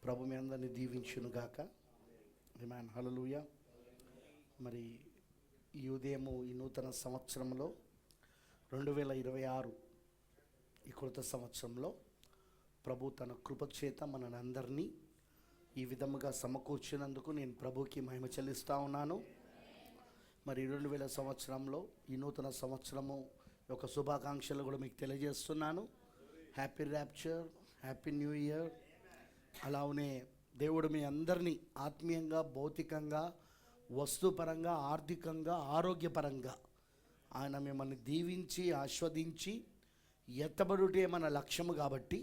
ప్రభు మీ అందరినీ దీవించునుగాక. ఆమేన్. హల్లెలూయా. మరి ఈ ఉదయము ఈ నూతన సంవత్సరంలో 2026 ఈ కొత్త సంవత్సరంలో ప్రభు తన కృపచేత మనందరినీ ఈ విధముగా సమకూర్చినందుకు నేను ప్రభుకి మహిమ చెల్లిస్తూ ఉన్నాను. మరి 2000 సంవత్సరంలో ఈ నూతన సంవత్సరము యొక్క శుభాకాంక్షలు కూడా మీకు తెలియజేస్తున్నాను. Happy rapture, happy new year. అలానే దేవుడు మీ అందరినీ ఆత్మీయంగా, భౌతికంగా, వస్తుపరంగా, ఆర్థికంగా, ఆరోగ్యపరంగా ఆయన మిమ్మల్ని దీవించి ఆస్వాదించి ఎత్తబడుటే మన లక్ష్యము. కాబట్టి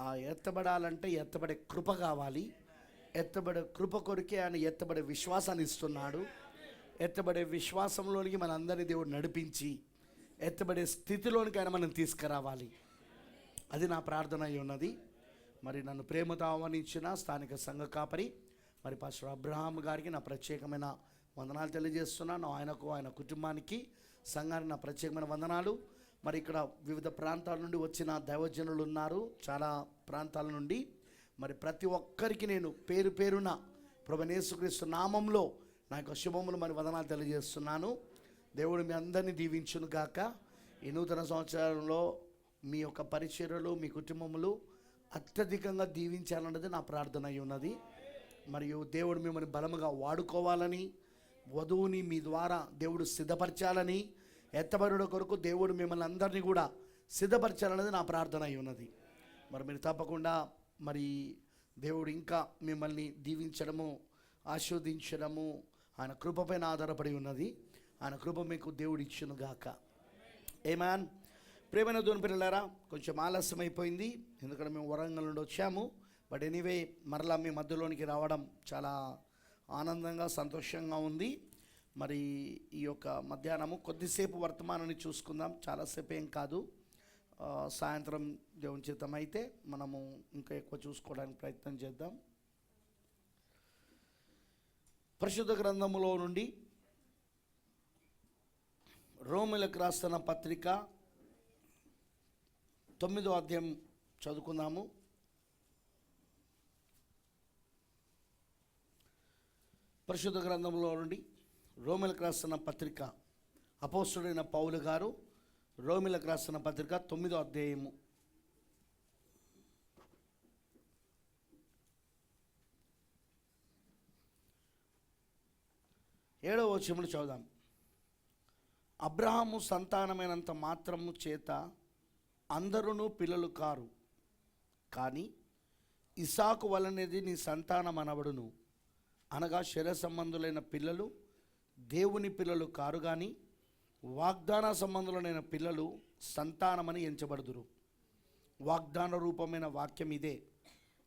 ఆ ఎత్తబడాలంటే ఎత్తబడే కృప కావాలి. ఎత్తబడే కృప కొరికే ఆయన ఎత్తబడే విశ్వాసాన్ని ఇస్తున్నాడు. ఎత్తబడే విశ్వాసంలోనికి మనందరినీ దేవుడు నడిపించి ఎత్తబడే స్థితిలోనికి ఆయన మనం తీసుకురావాలి. అది నా ప్రార్థన అయి ఉన్నది. మరి నన్ను ప్రేమతో ఆహ్వానించిన స్థానిక సంఘ కాపరి మరి పాస్టర్ అబ్రహాం గారికి నా ప్రత్యేకమైన వందనాలు తెలియజేస్తున్నాను. ఆయనకు, ఆయన కుటుంబానికి, సంఘానికి నా ప్రత్యేకమైన వందనాలు. మరి ఇక్కడ వివిధ ప్రాంతాల నుండి వచ్చిన దైవజనులు ఉన్నారు, చాలా ప్రాంతాల నుండి. మరి ప్రతి ఒక్కరికి నేను పేరు పేరున ప్రభువైన యేసుక్రీస్తు నామంలో నా యొక్క శుభములు మరి వందనాలు తెలియజేస్తున్నాను. దేవుడు మీ అందరినీ దీవించును గాక. ఈ నూతన సంవత్సరంలో మీ యొక్క పరిచర్యలు, మీ కుటుంబములు అత్యధికంగా దీవించాలన్నది నా ప్రార్థన అయి ఉన్నది. మరియు దేవుడు మిమ్మల్ని బలముగా వాడుకోవాలని, వధువుని మీ ద్వారా దేవుడు సిద్ధపరచాలని, ఎత్తబడుట కొరకు దేవుడు మిమ్మల్ని అందరినీ కూడా సిద్ధపరచాలన్నది నా ప్రార్థన అయి ఉన్నది. మరి మీరు తప్పకుండా మరి దేవుడు ఇంకా మిమ్మల్ని దీవించడము, ఆశీర్వదించడము ఆయన కృపపైన ఆధారపడి ఉన్నది. ఆయన కృప మీకు దేవుడు ఇచ్చును గాక. ఆమేన్. ప్రేమైన దేవుని పిల్లలారా, కొంచెం ఆలస్యం అయిపోయింది, ఎందుకంటే మేము వరంగల్ నుండి వచ్చాము. బట్ ఎనీవే మరలా మీ మధ్యలోనికి రావడం చాలా ఆనందంగా, సంతోషంగా ఉంది. మరి ఈ యొక్క మధ్యాహ్నము కొద్దిసేపు వర్తమానాన్ని చూసుకుందాం. చాలాసేపు ఏం కాదు. సాయంత్రం దేవుని చిత్తం అయితే మనము ఇంకా ఎక్కువ చూసుకోవడానికి ప్రయత్నం చేద్దాం. పరిశుద్ధ గ్రంథములో నుండి రోమీయులకు రాసిన పత్రిక 9వ అధ్యాయం చదువుకుందాము. పరిశుద్ధ గ్రంథంలో నుండి రోమీయులకు రాసిన పత్రిక, అపోస్తలుడైన పౌలు గారు రోమీయులకు రాసిన పత్రిక 9వ అధ్యాయము 7వ వచనములు చదువుదాం. అబ్రహాము సంతానమైనంత మాత్రము చేత అందరూ పిల్లలు కారు, కానీ ఇసాకు వలనేది నీ సంతానం అనబడును. అనగా శరీర సంబంధులైన పిల్లలు దేవుని పిల్లలు కారు, కానీ వాగ్దాన సంబంధులైన పిల్లలు సంతానమని ఎంచబడుదురు. వాగ్దాన రూపమైన వాక్యం ఇదే: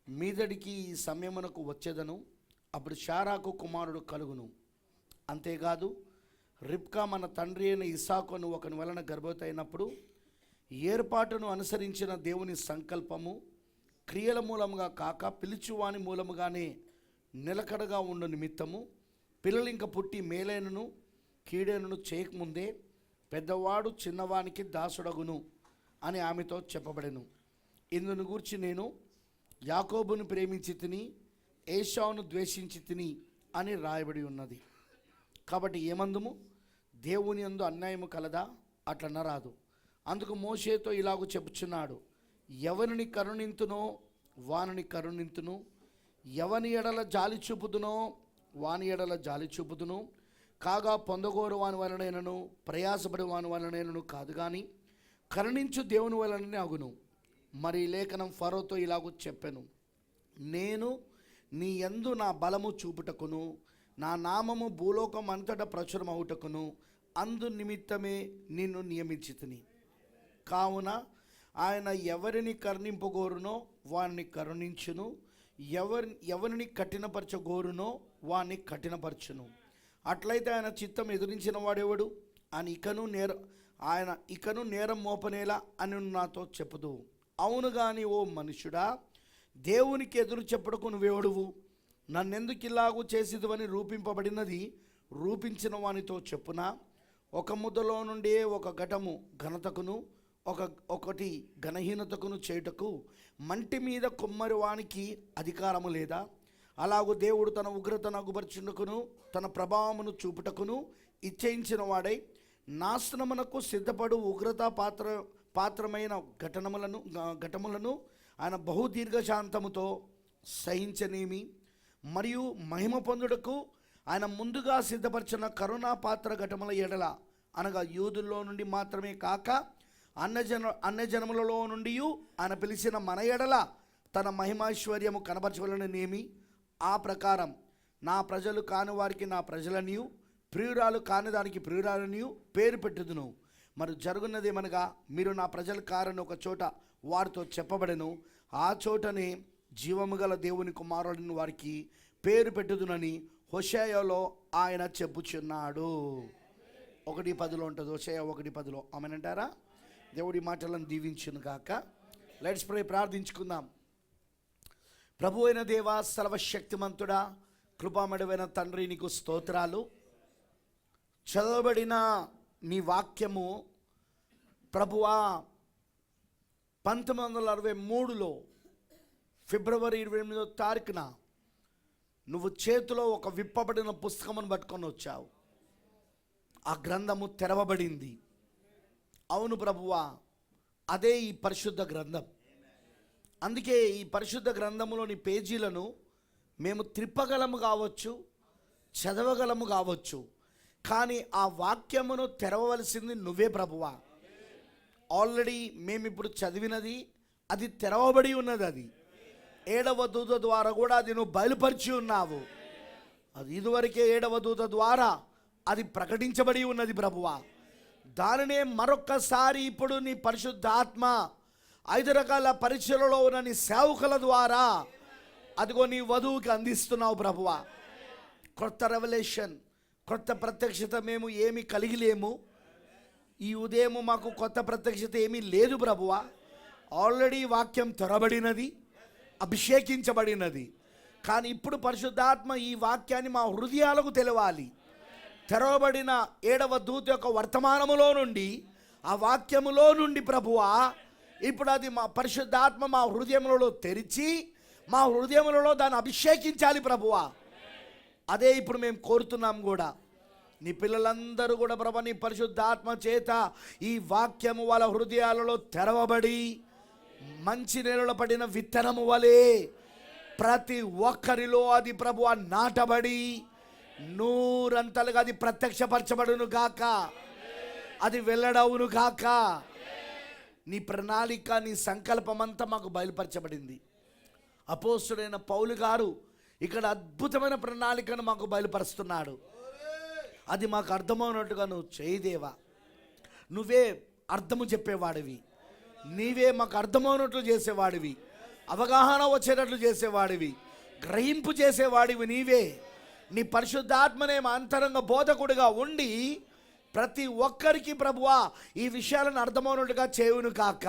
మీదడికి ఈ సమయమునకు వచ్చేదను, అప్పుడు శారాకు కుమారుడు కలుగును. అంతేకాదు, రిబ్కా మన తండ్రి అయిన ఇసాకును ఒకని వలన గర్భవతి అయినప్పుడు ఏర్పాటును అనుసరించిన దేవుని సంకల్పము క్రియల మూలముగా కాక పిలుచువాని మూలముగానే నిలకడగా ఉండు నిమిత్తము పిల్లలు ఇంక పుట్టి మేలైనను కీడైనను చేయకముందే పెద్దవాడు చిన్నవానికి దాసుడగును అని ఆమెతో చెప్పబడెను. ఇందును గూర్చి నేను యాకోబును ప్రేమించి తిని ఏశావును ద్వేషించి తిని అని రాయబడి ఉన్నది. కాబట్టి ఏమందుము? దేవుని యందు అన్యాయము కలదా? అట్లనరాదు. అందుకు మోషేతో ఇలాగూ చెప్పుచున్నాడు: ఎవరిని కరుణింతునో వానిని కరుణింతును, ఎవని ఎడల జాలి చూపుదునో వాని ఎడల జాలి చూపుదును. కాగా పొందగోరు వాని వలనైనను ప్రయాసపడి వాని వలనైనను కాదు, కానీ కరుణించు దేవుని వలననే అగును. మరి లేఖనం ఫరోతో ఇలాగూ చెప్పెను: నేను నీ యందు నా బలము చూపుటకును నా నామము భూలోకం అంతటా ప్రచురమవుటకును అందు నిమిత్తమే నిన్ను నియమించితిని. కావున ఆయన ఎవరిని కరుణింపగోరునో వారిని కరుణించును, ఎవరిని కఠినపరచగోరునో వారిని కఠినపరచును. అట్లయితే ఆయన చిత్తం ఎదిరించిన వాడెవడు అని ఆయన ఇకను నేరం మోపనేలా అని నాతో చెప్పుదు. అవును గాని ఓ మనుషుడా, దేవునికి ఎదురు చెప్పుటకు నువ్వెవడువు? నన్నెందుకు ఇలాగూ చేసిదువని రూపింపబడినది రూపించిన వానితో చెప్పునా? ఒక ముద్దలో నుండి ఒక ఘటము ఘనతకును, ఒకటి ఘనహీనతకును చేయుటకు మంటి మీద కుమ్మరివానికి అధికారము లేదా? అలాగూ దేవుడు తన ఉగ్రతను అగుపరచుటకును తన ప్రభావమును చూపుటకును ఇచ్చేయించిన వాడై నాశనమునకు సిద్ధపడు ఉగ్రత పాత్రమైన ఘటములను ఆయన బహుదీర్ఘశాంతముతో సహించనేమి. మరియు మహిమ పొందుటకు ఆయన ముందుగా సిద్ధపరిచిన కరుణా పాత్ర ఘటముల ఎడల, అనగా యూదుల్లో నుండి మాత్రమే కాక అన్యజనములలో నుండి ఆయన పిలిచిన మన ఎడల తన మహిమైశ్వర్యము కనపరచవలననేమి. ఆ ప్రకారం నా ప్రజలు కాని వారికి నా ప్రజలనియు, ప్రియురాలు కాని దానికి ప్రియురాలనియు పేరు పెట్టుదును. మరి జరుగున్నదేమనగా, మీరు నా ప్రజలు కారని ఒక చోట వారితో చెప్పబడెను. ఆ చోటనే జీవము గల దేవుని కుమారుడిని వారికి పేరు పెట్టుదునని హోషేయలో ఆయన చెప్పుచున్నాడు. 1:10 ఉంటుంది, హోషేయ 1:10. ఆమేనంటారా? దేవుడి మాటలను దీవించును గాక. లెట్స్ ప్రే, ప్రార్థించుకుందాం. ప్రభు అయిన దేవా, సర్వశక్తిమంతుడా, కృపామయుడైన తండ్రి, నీకు స్తోత్రాలు. చదవబడిన నీ వాక్యము ప్రభువా 1963లో ఫిబ్రవరి 28వ తారీఖున నువ్వు చేతిలో ఒక విప్పబడిన పుస్తకమును పట్టుకొని వచ్చావు. ఆ గ్రంథము తెరవబడింది. అవును ప్రభువా, అదే ఈ పరిశుద్ధ గ్రంథం. అందుకే ఈ పరిశుద్ధ గ్రంథములోని పేజీలను మేము త్రిప్పగలము కావచ్చు, చదవగలము కావచ్చు, కానీ ఆ వాక్యమును తెరవవలసింది నువ్వే ప్రభువా. ఆల్రెడీ మేమిప్పుడు చదివినది అది తెరవబడి ఉన్నది. అది 7వ దూత ద్వారా కూడా అది నువ్వు బయలుపరిచి ఉన్నావు. అది ఇదివరకే 7వ దూత ద్వారా అది ప్రకటించబడి ఉన్నది ప్రభువా. దానినే మరొక్కసారి ఇప్పుడు నీ పరిశుద్ధాత్మ 5 రకాల పరీక్షలలో ఉన్న నీ సేవకుల ద్వారా అదిగో నీ వధువుకి అందిస్తున్నావు ప్రభువా. కొత్త రెవల్యూషన్, కొత్త ప్రత్యక్షత మేము ఏమి కలిగిలేము. ఈ ఉదయము మాకు కొత్త ప్రత్యక్షత ఏమీ లేదు ప్రభువా. ఆల్రెడీ వాక్యం తెరబడినది, అభిషేకించబడినది. కానీ ఇప్పుడు పరిశుద్ధాత్మ ఈ వాక్యాన్ని మా హృదయాలకు తెలవాలి. తెరవబడిన 7వ దూత యొక్క వర్తమానములో నుండి, ఆ వాక్యములో నుండి ప్రభువా, ఇప్పుడు అది మా పరిశుద్ధాత్మ మా హృదయములలో తెరిచి మా హృదయములలో దాన్ని అభిషేకించాలి ప్రభువా. అదే ఇప్పుడు మేము కోరుతున్నాం కూడా. నీ పిల్లలందరూ కూడా ప్రభు నీ పరిశుద్ధాత్మ చేత ఈ వాక్యము వాళ్ళ హృదయాలలో తెరవబడి మంచి నేలలో పడిన విత్తనము వలె ప్రతి ఒక్కరిలో అది ప్రభువా నాటబడి నూరంతలుగా అది ప్రత్యక్షపరచబడును గాక, అది వెల్లడవును గాక. నీ ప్రణాళిక, నీ సంకల్పమంతా మాకు బయలుపరచబడింది. అపోస్తుడైన పౌలు గారు ఇక్కడ అద్భుతమైన ప్రణాళికను మాకు బయలుపరుస్తున్నాడు. అది మాకు అర్థమవునట్టుగా నువ్వు చేయదేవా. నువ్వే అర్థము చెప్పేవాడివి, నీవే మాకు అర్థమవునట్లు చేసేవాడివి, అవగాహన వచ్చేటట్లు చేసేవాడివి, గ్రహింపు చేసేవాడివి నీవే. నీ పరిశుద్ధాత్మనే మా అంతరంగ బోధకుడిగా ఉండి ప్రతి ఒక్కరికి ప్రభువా ఈ విషయాలను అర్థమవునట్టుగా చేయును కాక.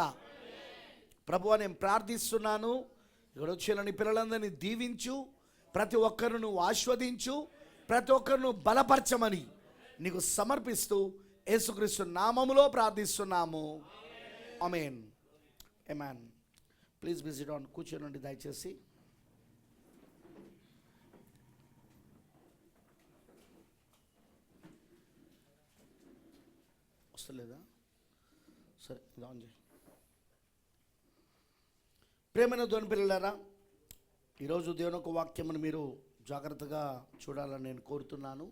ప్రభువా, నేను ప్రార్థిస్తున్నాను. ఇక్కడ వచ్చిన నీ పిల్లలందరినీ దీవించు, ప్రతి ఒక్కరు నువ్వు ఆస్వాదించు, ప్రతి ఒక్కరు బలపరచమని నీకు సమర్పిస్తూ యేసుక్రీస్తు నామములో ప్రార్థిస్తున్నాము. Amen. Amen. Please visit on. కూర్చోనండి దయచేసి. వస్తలేదా? సరే, ఇది ఆన్ చేయి. ప్రేమైన దేవుని పిల్లలారా, ఈరోజు దేవుని యొక్క వాక్యమును మీరు జాగ్రత్తగా చూడాలని నేను కోరుతున్నాను.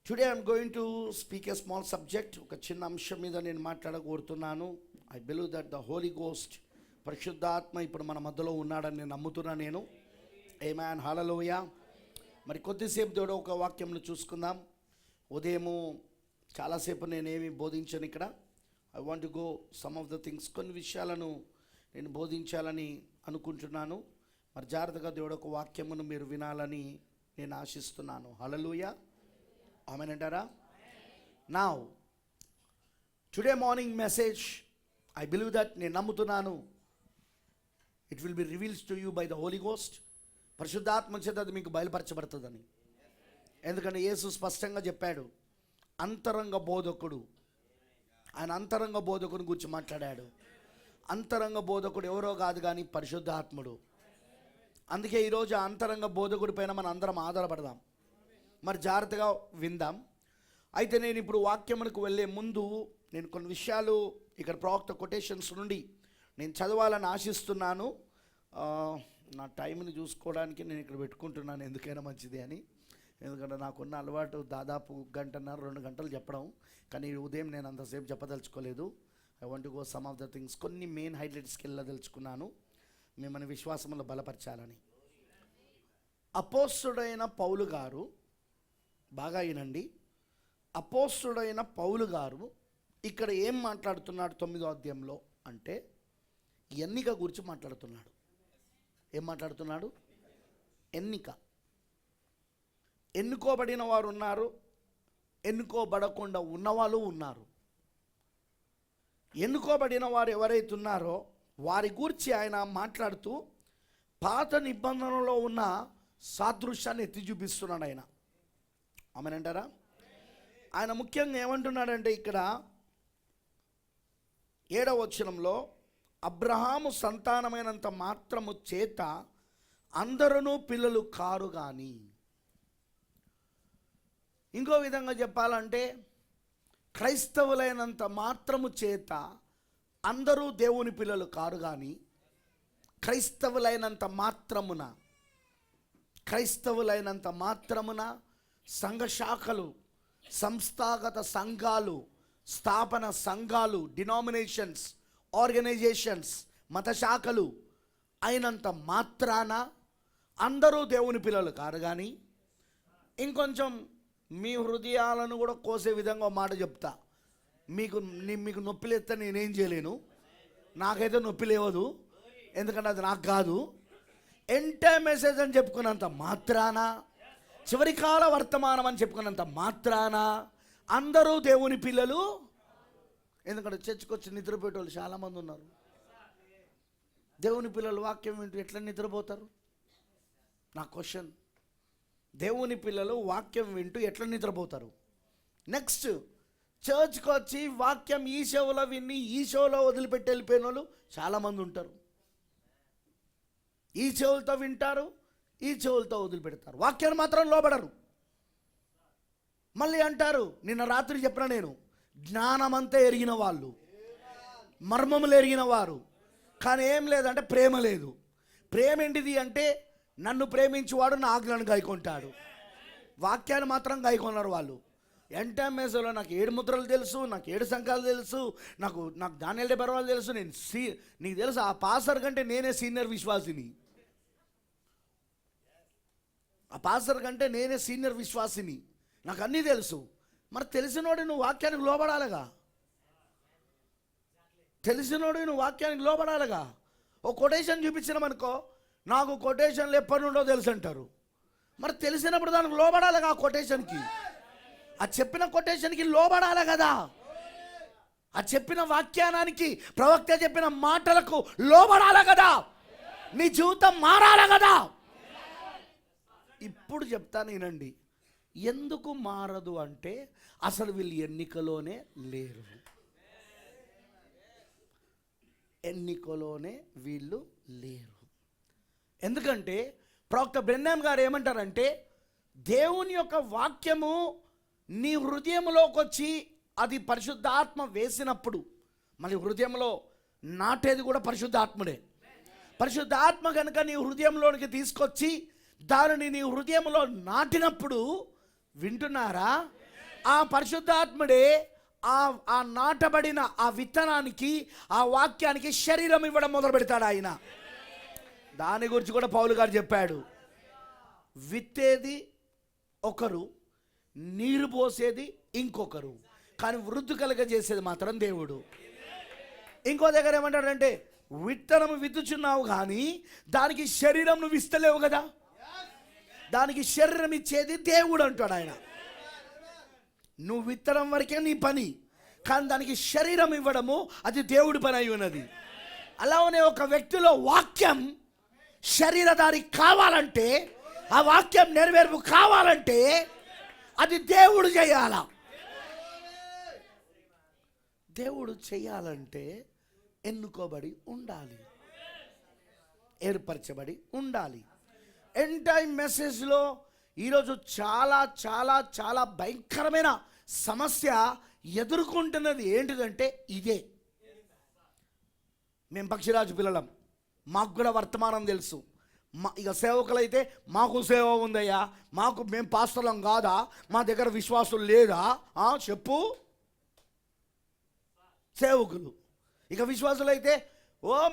Today I'm going to speak a small subject. ఒక చిన్న అంశం మీద నేను మాట్లాడకూరుతున్నాను. I believe that the holy ghost, పరిశుద్ధాత్మ ఇప్పుడు మన మధ్యలో ఉన్నాడని నేను నమ్ముతున్నాను నేను. ఆమేన్. హల్లెలూయా. మరి కొద్దిసేపు దేవుడు ఒక వాక్యంలో చూసుకుందాం. ఉదయము చాలాసేపు నేనేమి బోధించాను ఇక్కడ. I want to go some of the things. కొన్ని విషయాలను నేను బోధించాలని అనుకుంటున్నాను. మరి జాగ్రత్తగా దేవుడు ఒక వాక్యమును మీరు వినాలని నేను ఆశిస్తున్నాను. హల్లెలూయా. ఆమేన్ అంటారా? Now today morning message, I believe that, నేను నమ్ముతున్నాను, it will be reveals to you by the holy ghost. పరిశుద్ధాత్మ చేత అది మీకు బయలుపరచబడుతుందని. ఎందుకంటే యేసు స్పష్టంగా చెప్పాడు, అంతరంగ బోధకుడు ఆయన అంతరంగ బోధకుని గురించి మాట్లాడాడు. అంతరంగ బోధకుడు ఎవరో కాదు కానీ పరిశుద్ధాత్ముడు. అందుకే ఈరోజు ఆ అంతరంగ బోధకుడి పైన మనం అందరం ఆధారపడదాం. మరి జాగ్రత్తగా విందాం. అయితే నేను ఇప్పుడు వాక్యమునకు వెళ్ళే ముందు నేను కొన్ని విషయాలు ఇక్కడ ప్రవక్త కొటేషన్స్ నుండి నేను చదవాలని ఆశిస్తున్నాను. నా టైంని చూసుకోవడానికి నేను ఇక్కడ పెట్టుకుంటున్నాను, ఎందుకైనా మంచిది అని. ఎందుకంటే నాకున్న అలవాటు దాదాపు 1.5-2 గంటలు చెప్పడం, కానీ ఉదయం నేను అంతసేపు చెప్పదలుచుకోలేదు. I want to go some of the things. కొన్ని మెయిన్ హైలైట్స్కి వెళ్ళదలుచుకున్నాను, మిమ్మల్ని విశ్వాసంలో బలపరచాలని. అపోస్తుడైన పౌలు గారు, బాగా వినండి, అపోస్తుడైన పౌలు గారు ఇక్కడ ఏం మాట్లాడుతున్నాడు 9వ అధ్యాయంలో అంటే ఎన్నిక గురించి మాట్లాడుతున్నాడు. ఏం మాట్లాడుతున్నాడు? ఎన్నిక. ఎన్నుకోబడిన వారు ఉన్నారు, ఎన్నుకోబడకుండా ఉన్నవాళ్ళు ఉన్నారు. ఎన్నుకోబడిన వారు ఎవరైతే ఉన్నారో వారి గురించి ఆయన మాట్లాడుతూ పాత నిబంధనలో ఉన్న సాదృశ్యాన్ని ఎత్తి చూపిస్తున్నాడు ఆయన. ఆమెనంటారా? ఆయన ముఖ్యంగా ఏమంటున్నాడంటే ఇక్కడ 7వ వచనంలో అబ్రహాము సంతానమైనంత మాత్రము చేత అందరూ పిల్లలు కారు కానీ, ఇంకో విధంగా చెప్పాలంటే క్రైస్తవులైనంత మాత్రము చేత అందరూ దేవుని పిల్లలు కారు కానీ, క్రైస్తవులైనంత మాత్రమున సంఘ శాఖలు, సంస్థాగత సంఘాలు, స్థాపన సంఘాలు, డినామినేషన్స్, ఆర్గనైజేషన్స్, మత శాఖలు అయినంత మాత్రాన అందరూ దేవుని పిల్లలు కారు కానీ, ఇంకొంచెం మీ హృదయాలను కూడా కోసే విధంగా మాట చెప్తా. మీకు నొప్పి లేస్తే నేనేం చేయలేను, నాకైతే నొప్పి లేవదు, ఎందుకంటే అది నాకు కాదు. ఎంటే మెసేజ్ అని చెప్పుకున్నంత మాత్రాన, చివరి కాల వర్తమానం అని చెప్పుకున్నంత మాత్రాన అందరూ దేవుని పిల్లలు. ఎందుకంటే చర్చకొచ్చి నిద్రపోయేటోళ్ళు చాలామంది ఉన్నారు. దేవుని పిల్లలు వాక్యం వింటూ ఎట్లా నిద్రపోతారు? నా క్వశ్చన్. దేవుని పిల్లలు వాక్యం వింటూ ఎట్లా నిద్రపోతారు? నెక్స్ట్, చర్చ్కి వచ్చి వాక్యం ఈ షోలో విని ఈ షోలో వదిలిపెట్టి వెళ్ళిపోయిన వాళ్ళు చాలామంది ఉంటారు. ఈ చెవులతో వింటారు, ఈ చెవులతో వదిలిపెడతారు, వాక్యాన్ని మాత్రం లోబడరు. మళ్ళీ అంటారు, నిన్న రాత్రి చెప్పిన నేను, జ్ఞానమంతా ఎరిగిన వాళ్ళు, మర్మములు ఎరిగిన వారు, కానీ ఏం లేదంటే ప్రేమ లేదు. ప్రేమ ఏంటిది అంటే నన్ను ప్రేమించేవాడు నా ఆజ్ఞలను గాయకుంటాడు. వాక్యాన్ని మాత్రం గాయకొన్నారు వాళ్ళు. ఎంటెంఎస్లో నాకు 7 ముద్రలు తెలుసు, నాకు 7 సంఘాలు తెలుసు, నాకు దానియేల్ బర్వాలు తెలుసు. నీకు తెలుసు ఆ పాస్టర్ కంటే నేనే సీనియర్ విశ్వాసిని. ఆ పాస్టర్ కంటే నేనే సీనియర్ విశ్వాసిని, నాకు అన్నీ తెలుసు. మరి తెలిసినోడు నువ్వు వాక్యానికి లోబడాలిగా. తెలిసినోడు నువ్వు వాక్యానికి లోబడాలిగా. ఓ కొటేషన్ చూపించినామనుకో, నాకు కొటేషన్లు ఎప్పటి నుండో తెలుసు అంటారు. మరి తెలిసినప్పుడు దానికి లోబడాలిగా. ఆ కొటేషన్కి, ఆ చెప్పిన కొటేషన్కి లోబడాలి కదా. ఆ చెప్పిన వాక్యానానికి, ప్రవక్త చెప్పిన మాటలకు లోబడాలి కదా. నీ జీవితం మారాలి కదా. ఇప్పుడు చెప్తాను వినండి, ఎందుకు మారదు అంటే అసలు వీళ్ళు ఎన్నికలోనే లేరు. ఎన్నికలోనే వీళ్ళు లేరు. ఎందుకంటే ప్రవక్త బ్రెన్హామ్ గారు ఏమంటారంటే, దేవుని యొక్క వాక్యము నీ హృదయంలోకి వచ్చి అది పరిశుద్ధాత్మ వేసినప్పుడు, మళ్ళీ హృదయంలో నాటేది కూడా పరిశుద్ధాత్ముడే. పరిశుద్ధాత్మ కనుక నీ హృదయంలోనికి తీసుకొచ్చి దానిని నీ హృదయంలో నాటినప్పుడు, వింటున్నారా, ఆ పరిశుద్ధాత్ముడే ఆ నాటబడిన ఆ విత్తనానికి, ఆ వాక్యానికి శరీరం ఇవ్వడం మొదలు పెడతాడు ఆయన. దాని గురించి కూడా పౌలు గారు చెప్పాడు. విత్తేది ఒకరు, నీరు పోసేది ఇంకొకరు, కానీ వృద్ధి కలగజేసేది మాత్రం దేవుడు. ఇంకో దగ్గర ఏమంటాడంటే, విత్తనం విత్తుచున్నావు కానీ దానికి శరీరం నువ్వు ఇస్తలేవు కదా, దానికి శరీరం ఇచ్చేది దేవుడు అంటాడు ఆయన. నువ్వు విత్తనం వరకే నీ పని, కానీ దానికి శరీరం ఇవ్వడము అది దేవుడి పని అయి ఉన్నది. అలానే ఒక వ్యక్తిలో వాక్యం శరీరధారి కావాలంటే, ఆ వాక్యం నెరవేర్పు కావాలంటే అది దేవుడు చేయాల. దేవుడు చేయాలంటే ఎన్నుకోబడి ఉండాలి, ఏర్పరచబడి ఉండాలి. ఎండ్ టైం మెసేజ్లో ఈరోజు చాలా చాలా చాలా భయంకరమైన సమస్య ఎదుర్కొంటున్నది ఏంటిదంటే ఇదే. మేము పక్షిరాజు పిల్లలం, మాకు కూడా వర్తమానం తెలుసు. ఇక సేవకులైతే మాకు సేవ ఉందయ్యా, మేము పాస్టర్లం కాదా, మా దగ్గర విశ్వాసం లేదా చెప్పు. సేవకులు ఇక విశ్వాసులైతే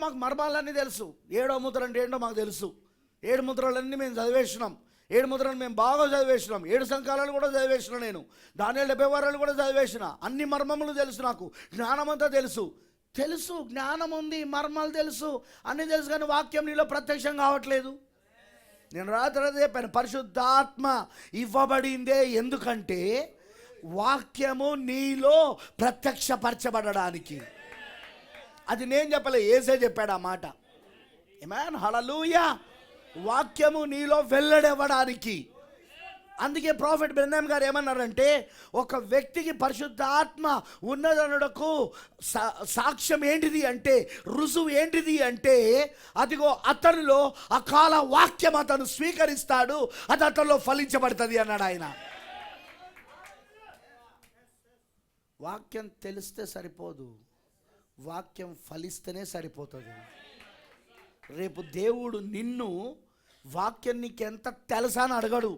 మాకు మర్మాలన్నీ తెలుసు, 7వ ముద్ర అంటే ఏంటో మాకు తెలుసు, 7 ముద్రలన్నీ మేము చదివేసినాం, 7 ముద్రలు మేము బాగా చదివేసినాం, 7 సంకాలాలు కూడా చదివేసిన, నేను దానియేలు 70 వారాలు కూడా చదివేసిన, అన్ని మర్మములు తెలుసు, నాకు జ్ఞానమంతా తెలుసు. జ్ఞానం ఉంది, మర్మాలు తెలుసు, అన్నీ తెలుసు, కానీ వాక్యం నీలో ప్రత్యక్షం కావట్లేదు. నేను రాత్రి చెప్పాను, పరిశుద్ధాత్మ ఇవ్వబడిందే ఎందుకంటే వాక్యము నీలో ప్రత్యక్షపరచబడడానికి. అది నేను చెప్పలే, యేసే చెప్పాడు ఆ మాట. ఆమేన్, హల్లెలూయా. వాక్యము నీలో వెల్లడవ్వడానికి. అందుకే ప్రాఫెట్ బ్రెన్హామ్ గారు ఏమన్నారంటే, ఒక వ్యక్తికి పరిశుద్ధ ఆత్మ ఉన్నదనుటకు సాక్ష్యం ఏంటిది అంటే, రుజువు ఏంటిది అంటే, అదిగో అతనిలో అకాల వాక్యం అతను స్వీకరిస్తాడు, అది అతనిలో ఫలించబడుతుంది అన్నాడు ఆయన. వాక్యం తెలిస్తే సరిపోదు, వాక్యం ఫలిస్తేనే సరిపోతుంది. రేపు దేవుడు నిన్ను వాక్యం నీకు ఎంత తెలుసా అని అడగడు,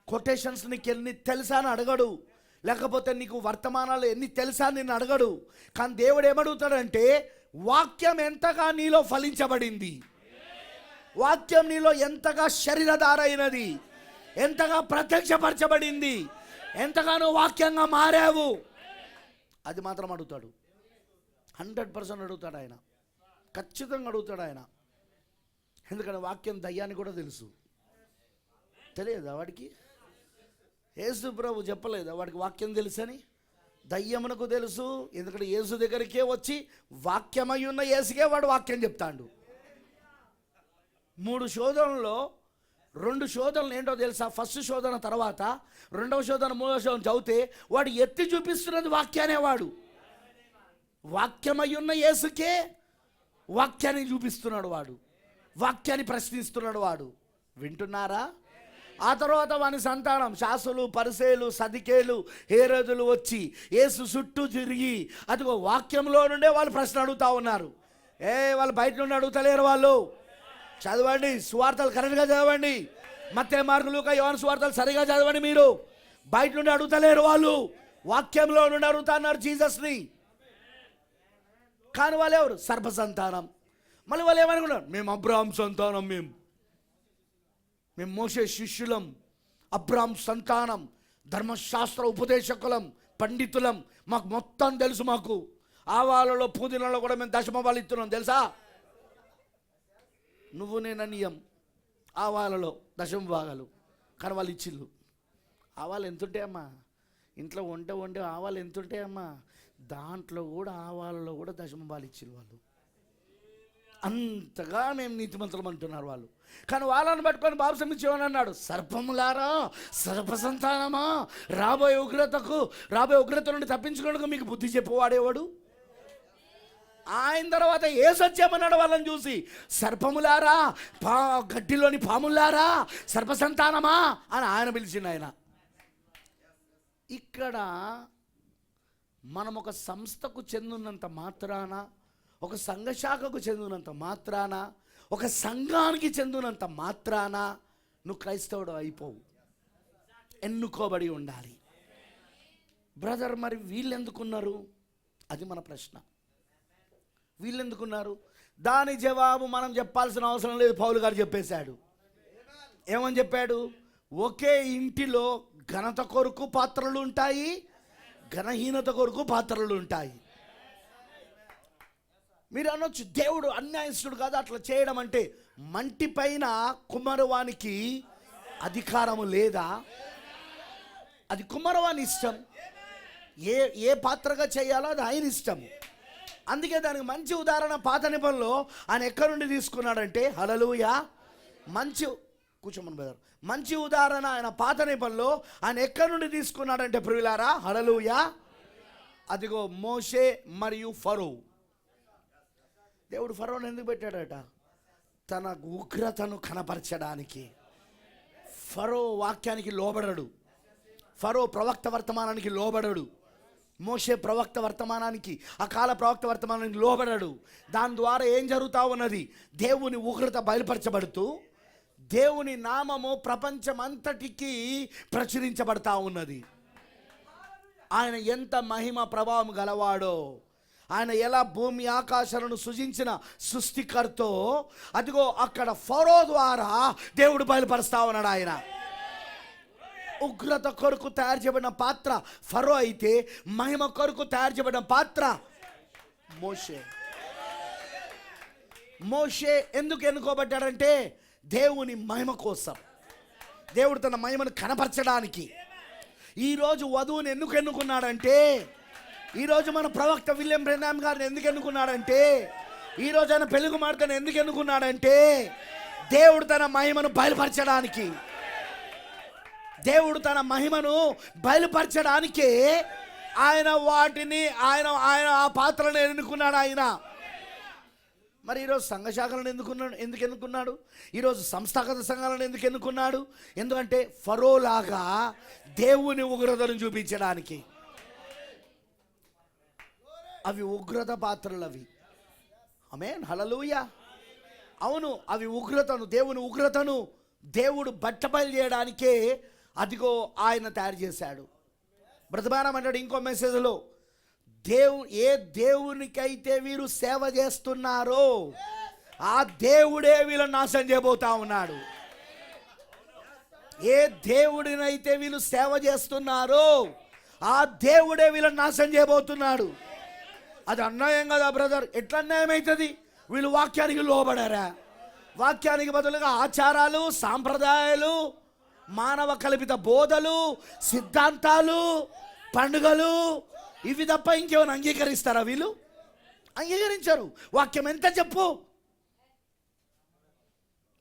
కొటేషన్స్ నీకు ఎన్ని తెలుసా అని అడగడు, లేకపోతే నీకు వర్తమానాలు ఎన్ని తెలుసా నిన్ను అడగడు. కానీ దేవుడు ఏమడుగుతాడంటే, వాక్యం ఎంతగా నీలో ఫలించబడింది, వాక్యం నీలో ఎంతగా శరీరధారైనది, ఎంతగా ప్రత్యక్షపరచబడింది, ఎంతగానో వాక్యంగా మారావు, అది మాత్రం అడుగుతాడు. 100% అడుగుతాడు ఆయన, ఖచ్చితంగా అడుగుతాడు ఆయన. ఎందుకంటే వాక్యం దయ్యాన్ని కూడా తెలుసు. తెలియదా వాడికి? యేసు ప్రభు చెప్పలేదా వాడికి వాక్యం తెలుసని? దయ్యమునకు తెలుసు, ఎందుకంటే యేసు దగ్గరికే వచ్చి వాక్యమై ఉన్న యేసుకే వాడు వాక్యం చెప్తాడు. 3 శోధనలో 2 శోధనలు ఏంటో తెలుసా? ఫస్ట్ శోధన తర్వాత 2వ శోధన 3వ శోధన చదివితే వాడు ఎత్తి చూపిస్తున్నది వాక్యానే. వాడు వాక్యమై ఉన్న యేసుకే వాక్యాన్ని చూపిస్తున్నాడు, వాడు వాక్యాన్ని ప్రశ్నిస్తున్నాడు. వాడు వింటున్నారా? ఆ తర్వాత వాని సంతానం శాస్త్రులు, పరిసయ్యులు, సదుకేయులు, హేరోదులు వచ్చి యేసు చుట్టూ తిరిగి అదిగో వాక్యంలో నుండే వాళ్ళు ప్రశ్న అడుగుతూ ఉన్నారు. వాళ్ళు బయట నుండి అడుగుతలేరు, వాళ్ళు చదవండి, సువార్తలు కరెక్ట్గా చదవండి, మత్తయి, మార్కు, లూకా, యోహాను సువార్తలు సరిగా చదవండి. మీరు బయట నుండి అడుగుతలేరు, వాళ్ళు వాక్యంలో నుండి అడుగుతున్నారు జీసస్ని. కానీ వాళ్ళు ఎవరు? సర్ప సంతానం. మళ్ళీ వాళ్ళు ఏమనుకున్నారు? మేము అబ్రాహాం సంతానం, మేము మోషే శిష్యులం, అబ్రాహాం సంతానం, ధర్మశాస్త్ర ఉపదేశకులం, పండితులం, మాకు మొత్తం తెలుసు. మాకు ఆవాలలో పుదీనాలో కూడా మేము దశమభాగాలు ఇస్తున్నాం తెలుసా? నువ్వు నేననియం ఆవాలలో దశమభాగాలు, కానీ వాళ్ళు ఇచ్చిళ్ళు. ఆవాలు ఎంతుంటాయమ్మా? ఇంట్లో వండే ఆవాలు ఎంతుంటాయమ్మా? దాంట్లో కూడా ఆవాలలో కూడా దశమభాగాలు ఇచ్చిళ్ళు వాళ్ళు. అంతగా మేము నీతిమంతులం అంటున్నారు వాళ్ళు. కానీ వాళ్ళని పట్టుకొని బాప్తిసం ఇచ్చేవాని అన్నాడు, సర్పములారా, సర్ప సంతానమా, రాబోయే ఉగ్రత నుండి తప్పించుకోవడానికి మీకు బుద్ధి చెప్పవాడేవాడు? ఆయన తర్వాత యేసు వచ్చేమన్నాడు వాళ్ళని చూసి, సర్పములారా, గడ్డిలోని పాములారా, సర్ప సంతానమా అని ఆయన పిలిచిండు. ఆయన ఇక్కడ మనం ఒక సంస్థకు చెందినంత మాత్రాన, ఒక సంఘశాఖకు చెందినంత మాత్రాన, ఒక సంఘానికి చెందినంత మాత్రాన నువ్వు క్రైస్తవుడు అయిపోవు. ఎన్నుకోబడి ఉండాలి. బ్రదర్, మరి వీళ్ళెందుకున్నారు? అది మన ప్రశ్న. వీళ్ళెందుకున్నారు? దాని జవాబు మనం చెప్పాల్సిన అవసరం లేదు, పౌలు గారు చెప్పేశాడు. ఏమని చెప్పాడు? ఒకే ఇంటిలో ఘనత కొరకు పాత్రలు ఉంటాయి, ఘనహీనత కొరకు పాత్రలు ఉంటాయి. మీరు అనొచ్చు, దేవుడు అన్యాయస్తుడు కాదు అట్లా చేయడం అంటే. మంటి పైన కుమ్మరవానికి అధికారము లేదా? అది కుమ్మరవాని ఇష్టం. ఏ పాత్రగా చేయాలో అది ఆయన ఇష్టం. అందుకే దానికి మంచి ఉదాహరణ పాత నిబంధనలో ఆయన ఎక్కడి నుండి తీసుకున్నాడంటే, హల్లెలూయా, కూర్చోమని బ్రదర్, మంచి ఉదాహరణ ఆయన పాత నిబంధనలో ఆయన ఎక్కడి నుండి తీసుకున్నాడంటే ప్రియులారా, హల్లెలూయా, అదిగో మోషే మరియు ఫరో. దేవుడు ఫరోని ఎందుకు పెట్టాడట? తన ఉగ్రతను కనపరచడానికి. ఫరో వాక్యానికి లోబడడు, ఫరో ప్రవక్త వర్తమానానికి లోబడడు, మోషే ప్రవక్త వర్తమానానికి, అకాల ప్రవక్త వర్తమానానికి లోబడడు. దాని ద్వారా ఏం జరుగుతూ ఉన్నది? దేవుని ఉగ్రత బయలుపరచబడుతూ దేవుని నామము ప్రపంచమంతటికి ప్రచురించబడతా ఉన్నది. ఆయన ఎంత మహిమ ప్రభావం గలవాడో, ఆయన ఎలా భూమి ఆకాశాలను సృజించిన సృష్టికర్తో, అదిగో అక్కడ ఫరో ద్వారా దేవుడు బయలుపరుస్తా ఉన్నాడు. ఆయన ఉగ్రత కొరకు తయారు చేయబడిన పాత్ర ఫరో అయితే, మహిమ కొరకు తయారు చేయబడిన పాత్ర మోషే. మోషే ఎందుకు ఎన్నుకోబడ్డాడంటే దేవుని మహిమ కోసం, దేవుడు తన మహిమను కనపరచడానికి. ఈరోజు వధువుని ఎందుకు ఎన్నుకున్నాడంటే, ఈరోజు మన ప్రవక్త విలియం బ్రెన్హామ్ గారిని ఎందుకు ఎన్నుకున్నాడంటే, ఈరోజు ఆయన పెళ్లి కుమార్తెను ఎందుకు ఎన్నుకున్నాడంటే దేవుడు తన మహిమను బయలుపరచడానికి. దేవుడు తన మహిమను బయలుపరచడానికే ఆయన వాటిని ఆయన ఆ పాత్రను ఎన్నుకున్నాడు ఆయన. మరి ఈరోజు సంఘశాఖలను ఎందుకు ఎన్నుకున్నాడు? ఈరోజు సంస్థాగత సంఘాలను ఎందుకు ఎన్నుకున్నాడు? ఎందుకంటే ఫరోలాగా దేవుని ఉగ్రతను చూపించడానికి. అవి ఉగ్రత పాత్రలు అవి. ఆమేన్, హల్లెలూయా. అవును, అవి ఉగ్రతను, దేవుని ఉగ్రతను దేవుడు బట్టబయలు చేయడానికే అదిగో ఆయన తయారు చేశాడు. బ్రతమానం అంటాడు ఇంకో మెసేజ్లో, ఏ దేవునికైతే వీరు సేవ చేస్తున్నారో ఆ దేవుడే వీళ్ళని నాశనం చేయబోతా ఉన్నాడు. ఏ దేవుడినైతే వీళ్ళు సేవ చేస్తున్నారో ఆ దేవుడే వీళ్ళని నాశనం చేయబోతున్నాడు. అది అన్యాయం కదా బ్రదర్. ఎట్లా అన్యాయం అవుతుంది? వీళ్ళు వాక్యానికి లోబడారా? వాక్యానికి బదులుగా ఆచారాలు, సాంప్రదాయాలు, మానవ కల్పిత బోధలు, సిద్ధాంతాలు, పండుగలు, ఇవి తప్ప ఇంకేమైనా అంగీకరిస్తారా వీళ్ళు? అంగీకరించారు. వాక్యం ఎంత చెప్పు.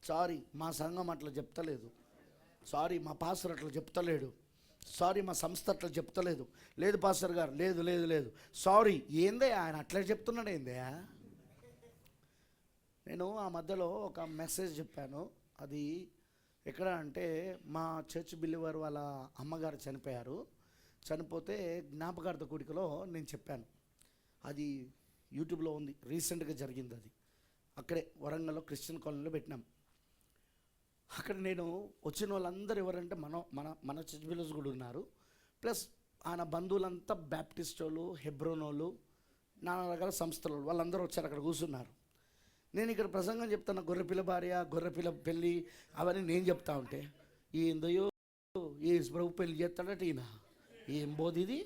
సారీ మా సంఘం అట్లా చెప్తలేదు, సారీ మా పాస్టర్ అట్లా చెప్తలేడు, సారీ మా సంస్థ అట్లా చెప్తలేదు, లేదు పాస్టర్ గారు, లేదు లేదు లేదు, సారీ. ఏందే ఆయన అట్లా చెప్తున్నాడు ఏందే? నేను ఆ మధ్యలో ఒక మెసేజ్ చెప్పాను. అది ఎక్కడ అంటే, మా చర్చ్ బిలీవర్ వాళ్ళ అమ్మగారు చనిపోయారు. చనిపోతే జ్ఞాపకార్థ కూడికలో నేను చెప్పాను. అది యూట్యూబ్లో ఉంది, రీసెంట్గా జరిగింది. అది అక్కడే వరంగల్లో క్రిస్టియన్ కాలనీలో పెట్టినాం. అక్కడ నేను వచ్చిన వాళ్ళందరూ ఎవరంటే మన చర్చ్ బిలీవర్స్ కూడా ఉన్నారు. ప్లస్ ఆయన బంధువులంతా బ్యాప్టిస్ట్ వాళ్ళు, హెబ్రోన్ వాళ్ళు, నానా రకాల సంస్థలు, వాళ్ళందరూ వచ్చారు, అక్కడ కూర్చున్నారు. నేను ఇక్కడ ప్రసంగం చెప్తాను, గొర్రెపిల్ల భార్య, గొర్రెపిల్ల పెళ్ళి, అవన్నీ నేను చెప్తా ఉంటే, ఏందయ్యో ఏ ప్రభు పెళ్ళి చేస్తాడట ఈయన, ఏం బోధ ఇది?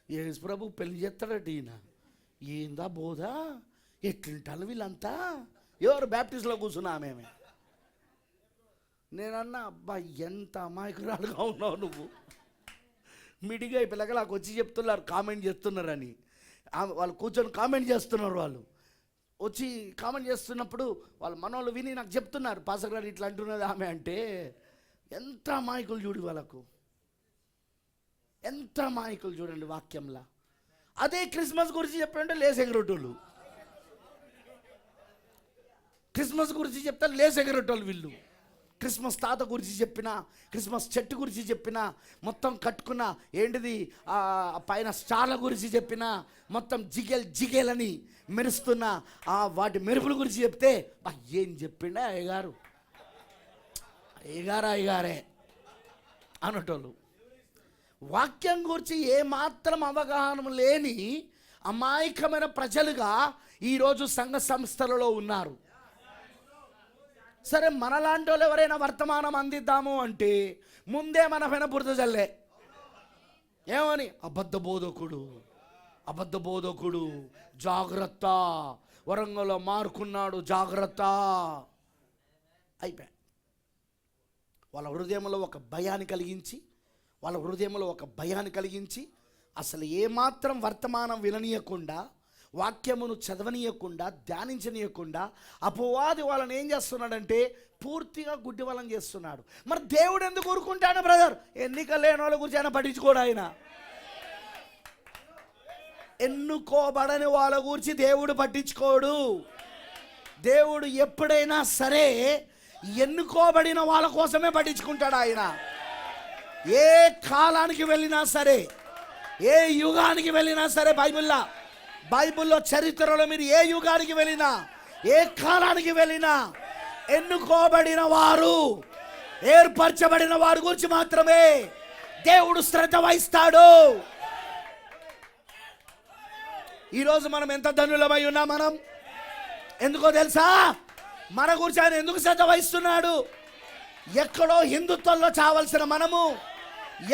యేసు ప్రభు పెళ్లి చేస్తాడట ఈయన, ఏందా బోధ? ఎట్లుంటారు వీళ్ళంతా? ఎవరు బ్యాప్టిస్ట్లో కూర్చున్నా మేమే. నేనన్నా, అబ్బా ఎంత అమాయకురాలుగా ఉన్నావు నువ్వు. మిడిగా ఈ పిల్లగలకు వచ్చి చెప్తున్నారు, కామెంట్ చేస్తున్నారని. వాళ్ళు కూర్చొని కామెంట్ చేస్తున్నారు. వాళ్ళు వచ్చి కామెంట్ చేస్తున్నప్పుడు వాళ్ళు మనోళ్ళు విని నాకు చెప్తున్నారు, పాస్టర్ గారు ఇట్లా అంటున్నది ఆమె అంటే. ఎంత అమాయకులు చూడు వాళ్ళకు, ఎంత అమాయకులు చూడండి వాక్యంలా. అదే క్రిస్మస్ గురించి చెప్పంటే లేసెగరొట్టోళ్ళు, క్రిస్మస్ గురించి చెప్తే లేసెగరొట్టోళ్ళు వీళ్ళు. క్రిస్మస్ తాత గురించి చెప్పినా, క్రిస్మస్ చెట్టు గురించి చెప్పినా, మొత్తం కట్టుకున్న ఏంటిది పైన స్టార్ల గురించి చెప్పినా, మొత్తం జిగేలని మెరుస్తున్న వాటి మెరుపుల గురించి చెప్తే, ఏం చెప్పిండా అయ్యగారు, అయ్యగారే అనటోళ్ళు. వాక్యం గురించి ఏమాత్రం అవగాహన లేని అమాయకమైన ప్రజలుగా ఈరోజు సంఘ సంస్థలలో ఉన్నారు. సరే, మనలాంటి వాళ్ళు ఎవరైనా వర్తమానం అందిద్దాము అంటే ముందే మన పైన బురద జల్లే. ఏమని? అబద్ధ బోధకుడు, జాగ్రత్త, వరంగల్లో మారుకున్నాడు, జాగ్రత్త. అయిపోయా. వాళ్ళ హృదయంలో ఒక భయాన్ని కలిగించి అసలు ఏమాత్రం వర్తమానం విననీయకుండా వాక్యమును చదవనీయకుండా, ధ్యానించనీయకుండా అపవాది వాళ్ళని ఏం చేస్తున్నాడంటే పూర్తిగా గుడ్డి వాళ్ళని చేస్తున్నాడు. మరి దేవుడు ఎందుకు ఊరుకుంటాడు బ్రదర్? ఎన్నిక లేని వాళ్ళ గురించి ఆయన పట్టించుకోడు. ఆయన ఎన్నుకోబడని వాళ్ళ గురించి దేవుడు పట్టించుకోడు. దేవుడు ఎప్పుడైనా సరే ఎన్నుకోబడిన వాళ్ళ కోసమే పట్టించుకుంటాడు. ఆయన ఏ కాలానికి వెళ్ళినా సరే, ఏ యుగానికి వెళ్ళినా సరే, బైబిల్లో చరిత్రలో మీరు ఏ యుగానికి వెళ్ళినా, ఏ కాలానికి వెళ్ళినా ఎన్నుకోబడిన వారు, ఏర్పరచబడిన వారి గురించి మాత్రమే దేవుడు శ్రద్ధ వహిస్తాడు. ఈరోజు మనం ఎంత ధనులమై ఉన్నా మనం ఎందుకో తెలుసా? మన గురించి ఆయన ఎందుకు శ్రద్ధ వహిస్తున్నాడు? ఎక్కడో హిందుత్వంలో చావాల్సిన మనము,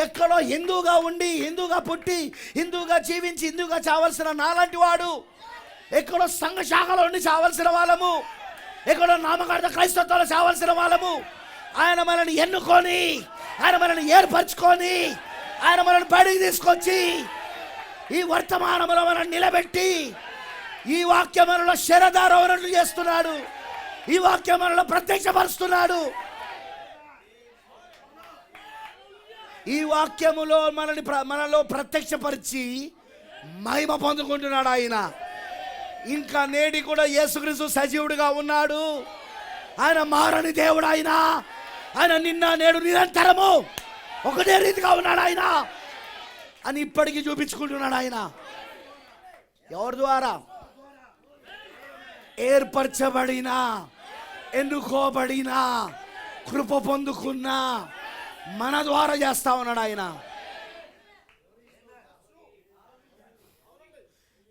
ఎక్కడో హిందూగా ఉండి, హిందూగా పుట్టి, హిందూగా జీవించి, హిందూగా చావాల్సిన నాలాంటి వాడు, ఎక్కడో సంఘ శాఖలో ఉండి చావాల్సిన వాళ్ళము, ఎక్కడో నామకార్థ క్రైస్తత్వంలో చావాల్సిన వాళ్ళము, ఆయన మనల్ని ఎన్నుకొని, ఆయన మనల్ని ఏర్పరచుకొని, ఆయన మనల్ని బయటికి తీసుకొచ్చి ఈ వర్తమానంలో మనల్ని నిలబెట్టి ఈ వాక్యం మనలో శరదారోహణలు చేస్తున్నాడు. ఈ వాక్యం మనలో ప్రత్యక్షపరుస్తున్నాడు. ఈ వాక్యములో మనలో ప్రత్యక్షపరిచి మహిమ పొందుకుంటున్నాడు ఆయన. ఇంకా నేడి కూడా యేసుక్రీస్తు సజీవుడిగా ఉన్నాడు. ఆయన మారని దేవుడు. ఆయన నిన్న నేడు నిరంతరము ఒకటే రీతిగా ఉన్నాడు ఆయన అని ఇప్పటికీ చూపించుకుంటున్నాడు ఆయన. ఎవరి ద్వారా? ఏర్పరచబడిన, ఎన్నుకోబడిన, కృప పొందుకున్న మన ద్వారా చేస్తా ఉన్నాడు ఆయన.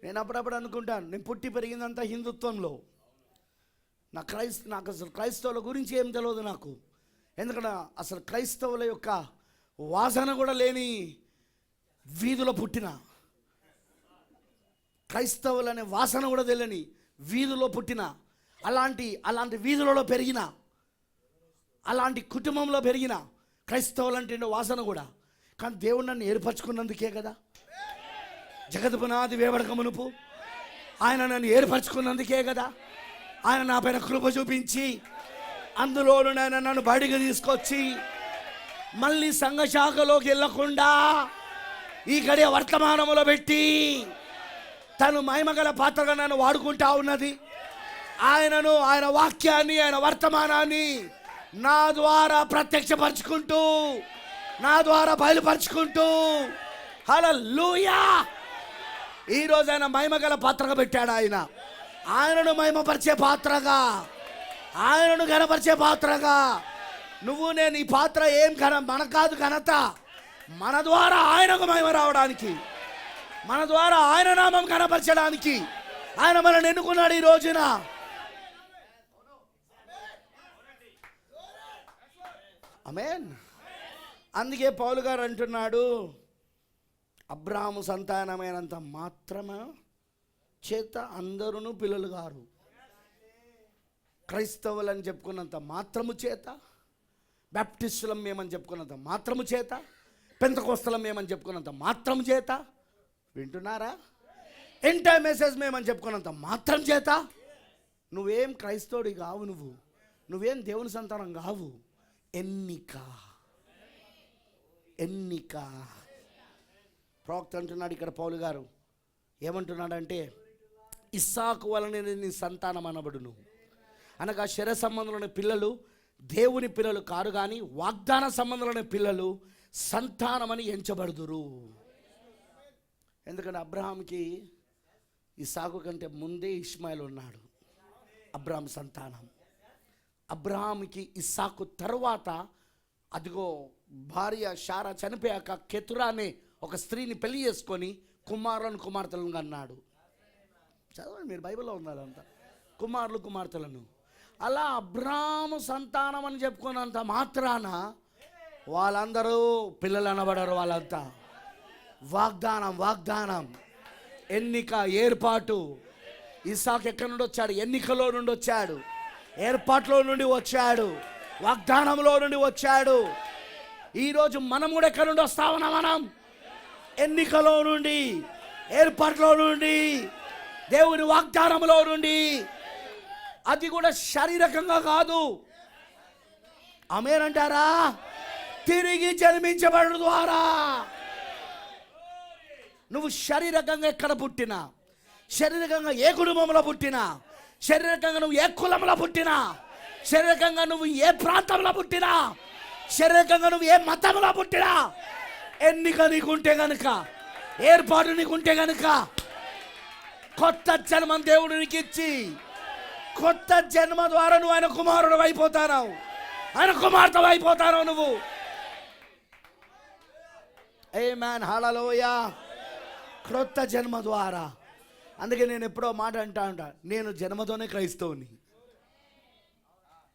నేను అప్పుడప్పుడు అనుకుంటాను, నేను పుట్టి పెరిగిందంతా హిందుత్వంలో. నాకు అసలు క్రైస్తవుల గురించి ఏం తెలియదు నాకు. ఎందుకంటే అసలు క్రైస్తవుల యొక్క వాసన కూడా లేని వీధిలో పుట్టిన, క్రైస్తవులనే వాసన కూడా తెలియని వీధిలో పుట్టిన, అలాంటి వీధులలో పెరిగిన, అలాంటి కుటుంబంలో పెరిగిన క్రైస్తవులంటే వాసన కూడా. కానీ దేవుడు నన్ను ఏర్పరచుకున్నందుకే కదా, జగద్పునాది వేవడక మునుపు ఆయన నన్ను ఏర్పరచుకున్నందుకే కదా, ఆయన నా పైన కృప చూపించి అందులోను ఆయన నన్ను బయటికి తీసుకొచ్చి మళ్ళీ సంఘ శాఖలోకి వెళ్ళకుండా ఈ గడియ వర్తమానంలో పెట్టి తను మహిమగల పాత్రగా నన్ను వాడుకుంటా ఉన్నది. ఆయనను, ఆయన వాక్యాన్ని, ఆయన వర్తమానాన్ని నా ద్వారా ప్రత్యక్షపరచుకుంటూ, నా ద్వారా బయలుపరుచుకుంటూ, హల్లెలూయా, ఈరోజు ఆయన మహిమగల పాత్రగా పెట్టాడు. ఆయనను మహిమపరిచే పాత్రగా, ఆయనను ఘనపరిచే పాత్రగా. నువ్వు నేను ఈ పాత్ర ఏం మన కాదు ఘనత, మన ద్వారా ఆయనకు మహిమ రావడానికి, మన ద్వారా ఆయన నామం కనపరచడానికి ఆయన మనల్ని ఎన్నుకున్నాడు ఈ రోజున. ఆమేన్. అందుకే పౌలు గారు అంటున్నాడు, అబ్రాహాము సంతానమైనంత మాత్రమే చేత అందరూ పిల్లలు గారు. క్రైస్తవులని చెప్పుకున్నంత మాత్రము చేత, బ్యాప్టిస్టులం మేమని చెప్పుకున్నంత మాత్రము చేత, పెంతెకోస్తలం మేమని చెప్పుకున్నంత మాత్రం చేత, వింటున్నారా? ఎంటైర్ మెసేజ్ మేమని చెప్పుకున్నంత మాత్రం చేత నువ్వేం క్రైస్తవుడి కావు, నువ్వేం దేవుని సంతానం కావు. ఎన్నిక. ప్రవక్త అంటున్నాడు ఇక్కడ పౌలు గారు. ఏమంటున్నాడంటే, ఇస్సాకు వలన నీ సంతానం అనబడును. అనగా శరీర సంబంధంలోని పిల్లలు దేవుని పిల్లలు కారు, కానీ వాగ్దాన సంబంధంలోని పిల్లలు సంతానమని ఎంచబడుదురు. ఎందుకంటే అబ్రహాంకి ఇస్సాకు కంటే ముందే ఇష్మాయిల్ ఉన్నాడు. అబ్రహాం సంతానం. అబ్రహాంకి ఇస్సాకు తర్వాత అదిగో భార్య శారా చనిపోయాక కెతురా అనే ఒక స్త్రీని పెళ్లి చేసుకొని కుమార్తెలను అన్నాడు. చదవండి, మీరు బైబిల్లో ఉండాలంతా. కుమార్తెలను. అలా అబ్రహాము సంతానం అని చెప్పుకున్నంత మాత్రాన వాళ్ళందరూ పిల్లలు అనబడరు. వాళ్ళంతా వాగ్దానం, ఎన్నిక, ఏర్పాటు. ఇస్సాకు ఎక్కడి నుండి వచ్చాడు? ఎన్నికలో నుండి వచ్చాడు, ఏర్పాట్లో నుండి వచ్చాడు, వాగ్దానంలో నుండి వచ్చాడు. ఈరోజు మనం కూడా ఎక్కడి నుండి వస్తా ఉన్నాం? మనం ఎన్నికలో నుండి, ఏర్పాట్లో నుండి, దేవుని వాగ్దానములో నుండి, అది కూడా శారీరకంగా కాదు. ఆమేనంటారా? తిరిగి జన్మించబడడం ద్వారా. నువ్వు శారీరకంగా ఎక్కడ పుట్టినా, శారీరకంగా ఏ కుటుంబంలో పుట్టినా, శారీరకంగా నువ్వు ఏ కులంలో పుట్టినా, శారీరకంగా నువ్వు ఏ ప్రాంతంలో పుట్టినా, శారీరకంగా నువ్వు ఏ మతంలో పుట్టినా, ఎన్నిక నీకుంటే గనుక, ఏర్పాటు నీకుంటే గనుక, కొత్త జన్మ దేవుడు నీకు ఇచ్చి, కొత్త జన్మ ద్వారా నువ్వు ఆయన కుమారుడు అయిపోతావు, ఆయన కుమార్తె అయిపోతావు నువ్వు. ఆమేన్, హల్లెలూయా. క్రొత్త జన్మ ద్వారా. అందుకే నేను ఎప్పుడో మాట అంటా, నేను జన్మతోనే క్రైస్తవుని,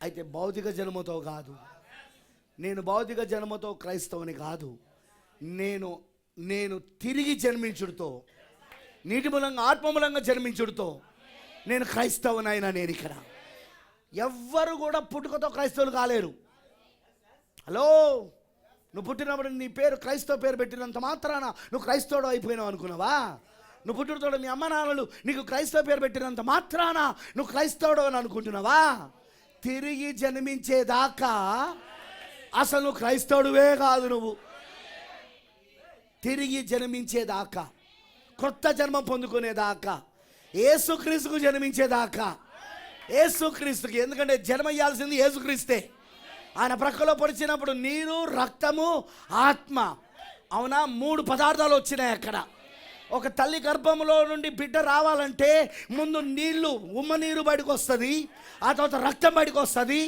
అయితే భౌతిక జన్మతో కాదు. నేను భౌతిక జన్మతో క్రైస్తవుని కాదు. నేను తిరిగి జన్మించుడుతో, నీటి మూలంగా ఆత్మ మూలంగా జన్మించుడుతో నేను క్రైస్తవునైనా. నేను ఇక్కడ ఎవ్వరు కూడా పుట్టుకతో క్రైస్తవులు కాలేరు. హలో, నువ్వు పుట్టినప్పుడు నీ పేరు క్రైస్తవ పేరు పెట్టినంత మాత్రాన నువ్వు క్రైస్తవుడు అయిపోయినావు అనుకున్నావా? నువ్వు పుట్టినతోడు మీ అమ్మ నాన్నలు నీకు క్రైస్తవ పేరు పెట్టినంత మాత్రాన నువ్వు క్రైస్తవుడు అని అనుకుంటున్నావా? తిరిగి జన్మించేదాకా అసలు నువ్వు క్రైస్తవుడువే కాదు. నువ్వు తిరిగి జన్మించేదాకా, కొత్త జన్మ పొందుకునేదాకా, యేసుక్రీస్తుకు జన్మించేదాకా, యేసుక్రీస్తుకి. ఎందుకంటే జన్మ ఇయ్యాల్సింది యేసుక్రీస్తే. ఆయన ప్రక్కలో పొడిచినప్పుడు నీరు, రక్తము, ఆత్మ, అవునా, 3 పదార్థాలు వచ్చినాయి అక్కడ. ఒక తల్లి గర్భంలో నుండి బిడ్డ రావాలంటే ముందు నీళ్లు, ఉమ్మ నీరు బయటకు వస్తుంది, ఆ తర్వాత రక్తం బయటకు వస్తుంది,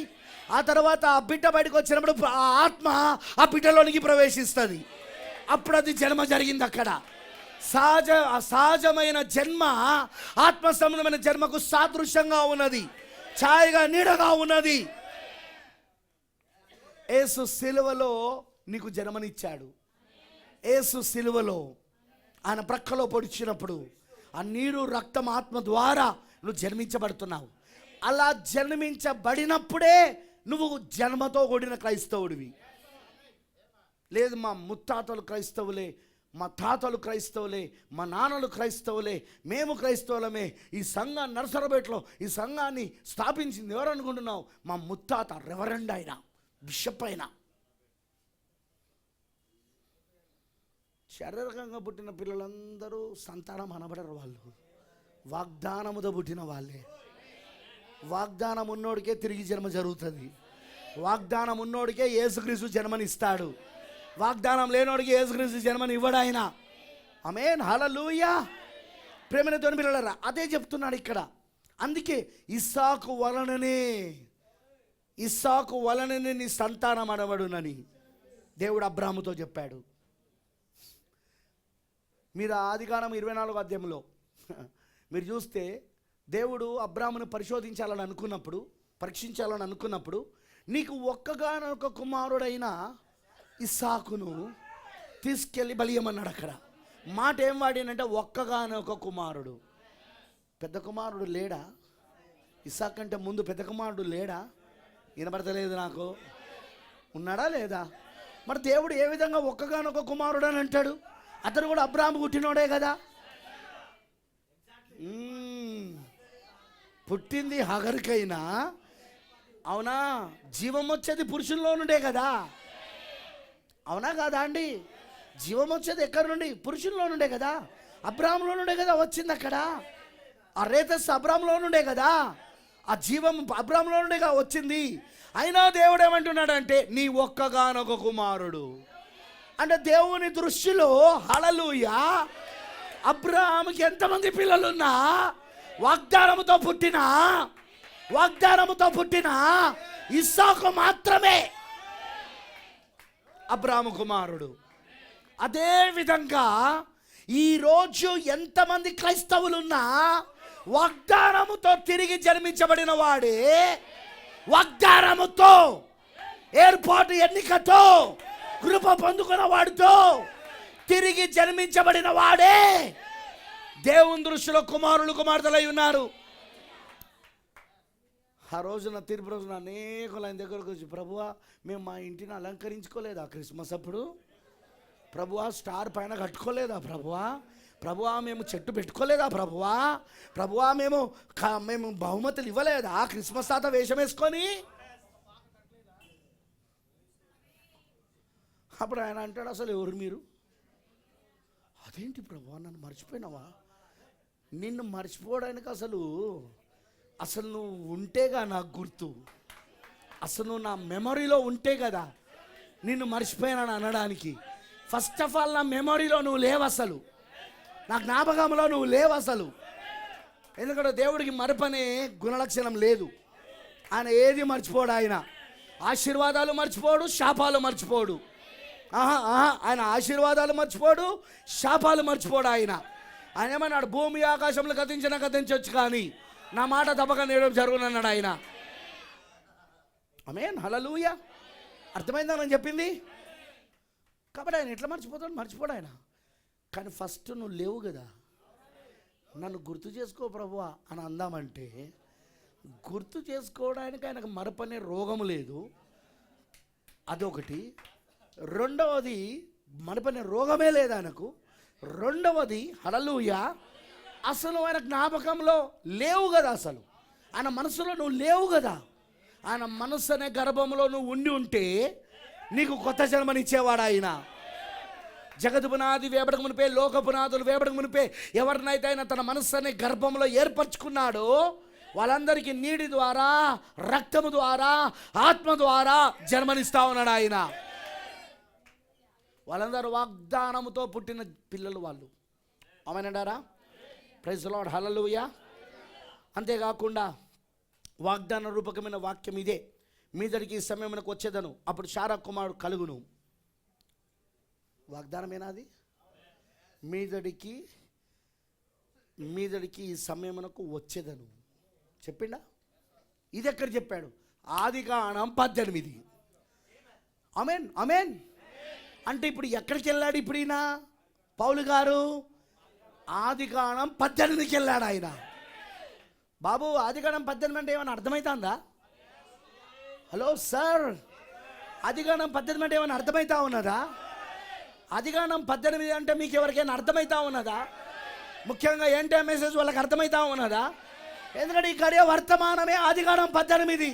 ఆ తర్వాత ఆ బిడ్డ బయటకు వచ్చినప్పుడు ఆ ఆత్మ ఆ బిడ్డలోనికి ప్రవేశిస్తుంది. అప్పుడు అది జన్మ జరిగింది అక్కడ. సహజమైన జన్మ ఆత్మ సంబంధమైన జన్మకు సాదృశ్యంగా ఉన్నది, ఛాయగా, నీడగా ఉన్నది. యేసు సిలువలో నీకు జన్మనిచ్చాడు. యేసు సిలువలో ఆయన ప్రక్కలో పొడిచినప్పుడు ఆ నీరు, రక్తం, ఆత్మ ద్వారా నువ్వు జన్మించబడుతున్నావు. అలా జన్మించబడినప్పుడే నువ్వు జన్మతో కూడిన క్రైస్తవుడివి. లేదు మా ముత్తాతలు క్రైస్తవులే, మా తాతలు క్రైస్తవులే, మా నాన్నలు క్రైస్తవులే, మేము క్రైస్తవులమే, ఈ సంఘాన్ని నరసరబేటలో ఈ సంఘాన్ని స్థాపించింది ఎవరు అనుకుంటున్నావు? మా ముత్తాత రెవరెండ్ అయినా, బిషప్ అయినా. శారీరకంగా పుట్టిన పిల్లలందరూ సంతానం అనబడరు. వాళ్ళు వాగ్దానముతో పుట్టిన వాళ్ళే. వాగ్దానం ఉన్నోడికే తిరిగి జన్మ జరుగుతుంది. వాగ్దానం ఉన్నోడికే యేసుక్రీస్తు జన్మనిస్తాడు. వాగ్దానం లేనోడికి యేసుక్రీస్తు జన్మని ఇవ్వడు ఆయన. ఆమేన్, హల్లెలూయా. ప్రేమైన దేవుని పిల్లలారా, అదే చెప్తున్నాడు ఇక్కడ. అందుకే ఇస్సాకు వలననే నీ సంతానం అనబడునని దేవుడు అబ్రాహాముతో చెప్పాడు. మీరు ఆదికాండం 24వ అధ్యాయంలో మీరు చూస్తే దేవుడు అబ్రాహామును పరీక్షించాలని అనుకున్నప్పుడు నీకు ఒక్కగానొక కుమారుడైన ఇస్సాకును తీసుకెళ్ళి బలియమన్నాడు. అక్కడ మాట ఏం వాడినంటే ఒక్కగానొక కుమారుడు. పెద్ద కుమారుడు లేడా? ఇస్సాకు కంటే ముందు పెద్ద కుమారుడు లేడా? వినబడతలేదు నాకు. ఉన్నాడా లేదా? మరి దేవుడు ఏ విధంగా ఒక్కగానొక కుమారుడు అని అంటాడు? అతను కూడా అబ్రాహాము పుట్టినోడే కదా. పుట్టింది హగరుకైనా, అవునా, జీవం వచ్చేది పురుషుల్లో నుండే కదా. అవునా కాదా అండి? జీవం వచ్చేది ఎక్కడి నుండి? పురుషుల్లో నుండే కదా. అబ్రాహాములో నుండే కదా వచ్చింది. అక్కడ ఆ రేతస్సు అబ్రాహాములో నుండే కదా, ఆ జీవం అబ్రాహాములో నుండే కదా వచ్చింది. అయినా దేవుడు ఏమంటున్నాడంటే నీ ఒక్కగానొక కుమారుడు. అంటే దేవుని దృష్టిలో హల్లెలూయా, అబ్రాహాముకి ఎంతమంది పిల్లలున్నా వాగ్దానముతో పుట్టిన ఇస్సాకు మాత్రమే అబ్రాహాము కుమారుడు. అదే విధంగా ఈరోజు ఎంతమంది క్రైస్తవులున్నా వాగ్దానముతో తిరిగి జన్మించబడిన వాడే, వాగ్దానముతో, ఏర్పాటు, ఎన్నికతో, కృప పొందుకున్న వాడితో తిరిగి జన్మించబడిన వాడే దేవుని దృష్టిలో కుమారులు, కుమార్తెలై ఉన్నారు. ఆ రోజున తీర్పు రోజున అనేకులు ఆయన దగ్గరకు వచ్చి, ప్రభువా మేము మా ఇంటిని అలంకరించుకోలేదా క్రిస్మస్ అప్పుడు? ప్రభువా స్టార్ పైన కట్టుకోలేదా? ప్రభువా ప్రభువా మేము చెట్టు పెట్టుకోలేదా ప్రభువా, ప్రభువా మేము బహుమతులు ఇవ్వలేదా క్రిస్మస్ తాత వేషం వేసుకొని? అప్పుడు ఆయన అంటాడు, అసలు ఎవరు మీరు? అదేంటి ప్రభువా నన్ను మర్చిపోయినావా? నిన్ను మర్చిపోవడానికి అసలు నువ్వు ఉంటేగా నాకు గుర్తు, అసలు నువ్వు నా మెమొరీలో ఉంటే కదా నిన్ను మర్చిపోయానని అనడానికి. ఫస్ట్ ఆఫ్ ఆల్ నా మెమొరీలో నువ్వు లేవు, అసలు నా జ్ఞాపకంలో నువ్వు లేవు అసలు. ఎందుకంటే దేవుడికి మరపనే గుణలక్షణం లేదు. ఆయన ఏది మర్చిపోడు. ఆయన ఆశీర్వాదాలు మర్చిపోడు, శాపాలు మర్చిపోడు. ఆయన ఆశీర్వాదాలు మర్చిపోడు, శాపాలు మర్చిపోడు. ఆయన ఏమన్నాడు, భూమి ఆకాశంలో గతించవచ్చు కానీ నా మాట తప్పక నేయడం జరుగునన్నాడు ఆయన. ఆమేన్, హల్లెలూయా. అర్థమైందా నేను చెప్పింది? కాబట్టి ఆయన ఎట్లా మర్చిపోడు ఆయన. కానీ ఫస్ట్ నువ్వు లేవు కదా, నన్ను గుర్తు చేసుకో ప్రభువా అని అందామంటే, గుర్తు చేసుకోవడానికి ఆయనకు మరపనే రోగము లేదు, అదొకటి. రెండవది మరపనే రోగమే లేదు ఆయనకు. రెండవది హల్లెలూయా, అసలు ఆయన జ్ఞాపకంలో లేవు కదా, అసలు ఆయన మనసులో నువ్వు లేవు కదా. ఆయన మనస్సు అనే గర్భంలో నువ్వు ఉండి ఉంటే నీకు కొత్త జన్మనిచ్చేవాడు ఆయన. జగత్ పునాది వేపడక మునిపే, లోక పునాదులు వేపడక మునిపే ఎవరినైతే ఆయన తన మనస్సు అనే గర్భంలో ఏర్పరచుకున్నాడో వాళ్ళందరికీ నీటి ద్వారా, రక్తము ద్వారా, ఆత్మ ద్వారా జన్మనిస్తా ఉన్నాడు ఆయన. వాళ్ళందరూ వాగ్దానముతో పుట్టిన పిల్లలు వాళ్ళు. ఆమేనంటారా? ప్రైజ్ ది లార్డ్, హల్లెలూయా. అంతేకాకుండా వాగ్దాన రూపకమైన వాక్యం ఇదే, మీదడికి ఈ సమయమునకు వచ్చేదను, అప్పుడు శారా కుమారుడు కలుగును. వాగ్దానమేనా అది? మీదడికి ఈ సమయమునకు వచ్చేదను చెప్పిండా? ఇది ఎక్కడ చెప్పాడు? ఆదికాండం 18. ఆమేన్, ఆమేన్. అంటే ఇప్పుడు ఎక్కడికి వెళ్ళాడు ఇప్పుడు ఈయన పౌలు గారు? ఆదికాండం 18కి వెళ్ళాడు ఆయన. బాబు, ఆదికాండం 18 అంటే ఏమైనా అర్థమవుతుందా? హలో సార్, ఆదికాండం 18 అంటే ఏమైనా అర్థమవుతా ఉన్నదా? ఆదికాండం 18 అంటే మీకు ఎవరికైనా అర్థమవుతా ఉన్నదా? ముఖ్యంగా ఏంటి మెసేజ్ వాళ్ళకి అర్థమవుతా ఉన్నదా? ఎందుకంటే ఈ గడియ వర్తమానమే ఆదికాండం 18.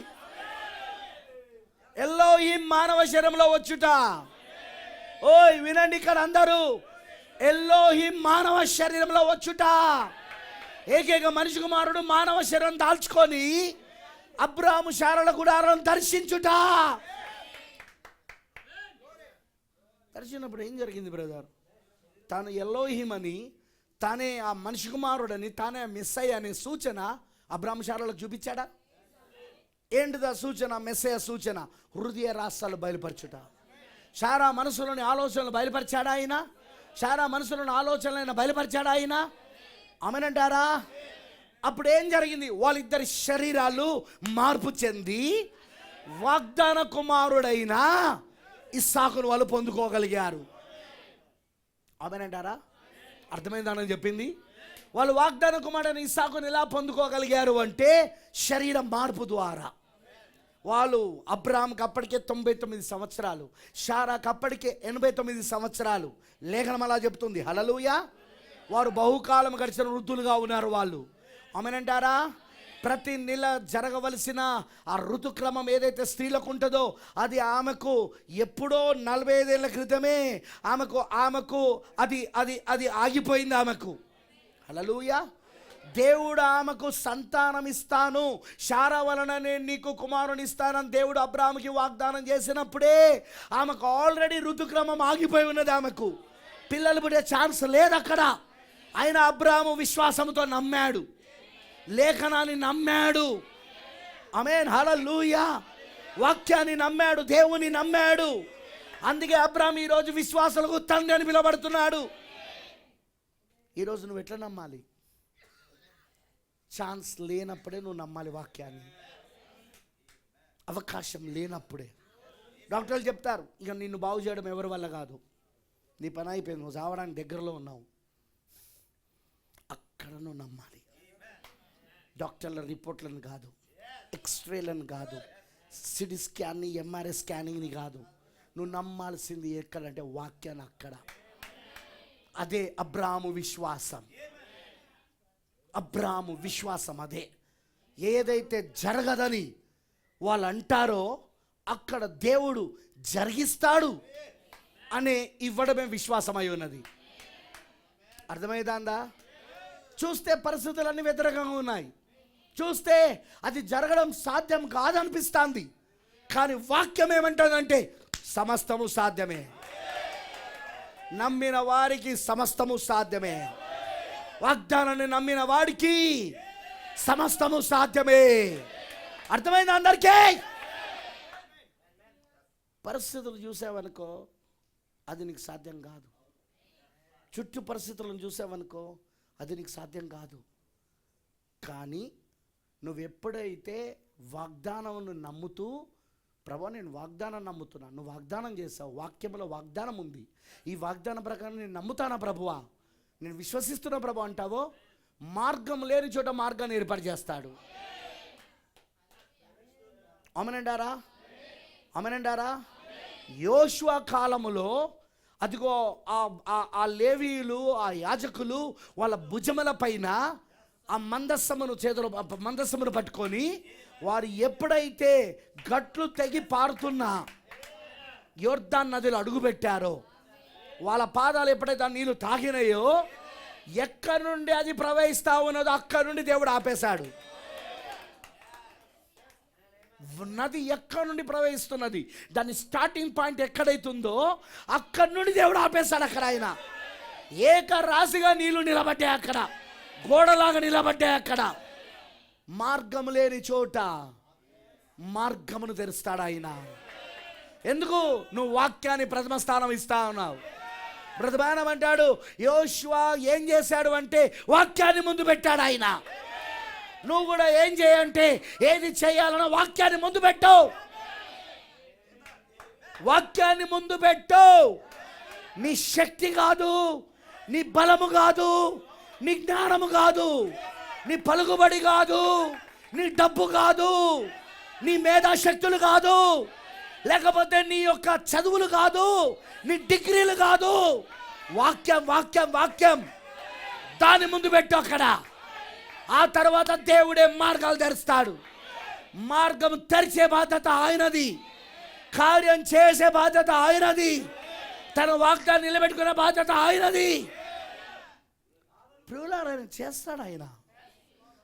ఎల్లోహిం మానవ శరీరంలో వచ్చుట. ఓయ్ వినండి ఇక్కడ అందరూ, ఎల్లోహిం మానవ శరీరంలో వచ్చుట. ఏకైక మనిషి కుమారుడు మానవ శరీరం దాల్చుకొని అబ్రాహాము శారాల గుడారం దర్శించుట. దర్శించినప్పుడు ఏం జరిగింది బ్రదర్? తాను ఎల్లోహిం అని, తానే ఆ మనిషి కుమారుడని, తానే మెస్సయ్య అనే సూచన అబ్రాహాము శారాలకు చూపించాడా? ఏంటిదా సూచన? మెస్సయ్య సూచన హృదయ రాష్ట్రాలు బయలుపరచుట. శారా మనసులోని ఆలోచనలు బయలుపరిచాడా ఆయన? శారా మనసులోని ఆలోచనలు బయలుపరిచాడా ఆయన? ఆమేనంటారా? అప్పుడు ఏం జరిగింది? వాళ్ళిద్దరి శరీరాలు మార్పు చెంది వాగ్దాన కుమారుడైన ఇస్సాకును వాళ్ళు పొందుకోగలిగారు. ఆమేనంటారా? అర్థమైందని చెప్పింది. వాళ్ళు వాగ్దాన కుమారుడైన ఇస్సాకును ఎలా పొందుకోగలిగారు అంటే శరీరం మార్పు ద్వారా. వాళ్ళు అబ్రాహాంకి అప్పటికే 99 సంవత్సరాలు, శారాకి అప్పటికే 89 సంవత్సరాలు. లేఖనం అలా చెప్తుంది. హల్లెలూయా. వారు బహుకాలం గడిచిన వృద్ధులుగా ఉన్నారు వాళ్ళు. ఆమేనంటారా? ప్రతి నెల జరగవలసిన ఆ ఋతుక్రమం ఏదైతే స్త్రీలకు ఉంటుందో అది ఆమెకు ఎప్పుడో 45 ఏళ్ల క్రితమే ఆమెకు అది ఆగిపోయింది ఆమెకు. హల్లెలూయా. దేవుడు ఆమెకు సంతానం ఇస్తాను, శారా వలన నేను నీకు కుమారుని ఇస్తానని దేవుడు అబ్రాహాముకి వాగ్దానం చేసినప్పుడే ఆమెకు ఆల్రెడీ ఋతుక్రమం ఆగిపోయి ఉన్నది. ఆమెకు పిల్లలు పుట్టే ఛాన్స్ లేదు అక్కడ. ఆయన అబ్రాహాము విశ్వాసంతో నమ్మాడు, లేఖనాన్ని నమ్మాడు. ఆమేన్, హల్లెలూయా. వాక్యాన్ని నమ్మాడు, దేవుని నమ్మాడు. అందుకే అబ్రాహాము ఈరోజు విశ్వాసులకు తండ్రి అని పిలువబడుతున్నాడు. ఈరోజు నువ్వు ఎట్లా నమ్మాలి? ఛాన్స్ లేనప్పుడే నువ్వు నమ్మాలి వాక్యాన్ని. అవకాశం లేనప్పుడే. డాక్టర్లు చెప్తారు, ఇక నిన్ను బాగు చేయడం ఎవరి వల్ల కాదు, నీ పని అయిపోయింది, నువ్వు చావడానికి దగ్గరలో ఉన్నావు. అక్కడ నువ్వు నమ్మాలి. డాక్టర్ల రిపోర్ట్లను కాదు, ఎక్స్రేలను కాదు, సిటీ స్కాన్ని, ఎంఆర్ఐ స్కానింగ్ని కాదు. నువ్వు నమ్మాల్సింది ఎక్కడంటే వాక్యాన్ని. అదే అబ్రాహాము విశ్వాసం. అబ్రాహాము విశ్వాసం అదే. ఏదైతే జరగదని వాళ్ళు అంటారో అక్కడ దేవుడు జరిగిస్తాడు అనే ఇవ్వడమే విశ్వాసం అయి ఉన్నది. అర్థమైందా? చూస్తే పరిస్థితులన్నీ వ్యతిరేకంగా ఉన్నాయి, చూస్తే అది జరగడం సాధ్యం కాదనిపిస్తుంది. కానీ వాక్యం ఏమంటుందంటే సమస్తము సాధ్యమే. నమ్మిన వారికి సమస్తము సాధ్యమే. వాగ్దానాన్ని నమ్మిన వాడికి సమస్తము సాధ్యమే. అర్థమైంది అందరికీ? పరిస్థితులు చూసావనుకో అది నీకు సాధ్యం కాదు. చుట్టూ పరిస్థితులను చూసావనుకో అది నీకు సాధ్యం కాదు. కానీ నువ్వు ఎప్పుడైతే వాగ్దానంను నమ్ముతూ, ప్రభు నేను వాగ్దానం నమ్ముతున్నా, నువ్వు వాగ్దానం చేసావు, వాక్యంలో వాగ్దానం ఉంది, ఈ వాగ్దానం ప్రకారం నేను నమ్ముతానా ప్రభువా, నేను విశ్వసిస్తున్నా ప్రభు అంటావో, మార్గం లేని చోట మార్గాన్ని ఏర్పాటు చేస్తాడు. అమనండారా? అమనండారా? యోషువ కాలములో అదిగో ఆ లేవీయులు, ఆ యాజకులు వాళ్ళ భుజముల పైన ఆ మందస్సమును పట్టుకొని వారు ఎప్పుడైతే గట్లు తెగి పారుతున్న యోర్దాను నదిలో అడుగుపెట్టారో, వాళ్ళ పాదాలు ఎప్పుడైతే ఆ నీళ్లు తాగినాయో, ఎక్కడి నుండి అది ప్రవహిస్తా ఉన్నదో అక్కడి నుండి దేవుడు ఆపేశాడు. నది ఎక్కడి నుండి ప్రవహిస్తున్నది, దాని స్టార్టింగ్ పాయింట్ ఎక్కడైతుందో అక్కడి నుండి దేవుడు ఆపేశాడు. అక్కడ ఆయన ఏకరాశిగా నీళ్లు నిలబడ్డాయి, అక్కడ గోడలాగా నిలబడ్డాయి. అక్కడ మార్గం లేని చోట మార్గమును తెరుస్తాడు ఆయన. ఎందుకు? నువ్వు వాక్యాన్ని ప్రథమ స్థానం ఇస్తా ఉన్నావు. బ్రతమానం అంటాడు, యోషువ ఏం చేశాడు అంటే వాక్యాన్ని ముందు పెట్టాడు ఆయన. నువ్వు కూడా ఏం చేయంటే ఏది చేయాలన్నా వాక్యాన్ని ముందు పెట్టు. వాక్యాన్ని ముందు పెట్టు. నీ శక్తి కాదు, నీ బలము కాదు, నీ జ్ఞానము కాదు, నీ పలుకుబడి కాదు, నీ డబ్బు కాదు, నీ మేధాశక్తులు కాదు, లేకపోతే నీ యొక్క చదువులు కాదు, నీ డిగ్రీలు కాదు. వాక్యం వాక్యం వాక్యం దాని ముందు పెట్టు అక్కడ. ఆ తర్వాత దేవుడే మార్గాలు తెరుస్తాడు. మార్గం తెరిచే బాధ్యత ఆయనది, కార్యం చేసే బాధ్యత ఆయనది, తన వాగ్దాన్ని నిలబెట్టుకునే బాధ్యత ఆయనది. ప్రియులారా, ఆయన చేస్తాడు ఆయన.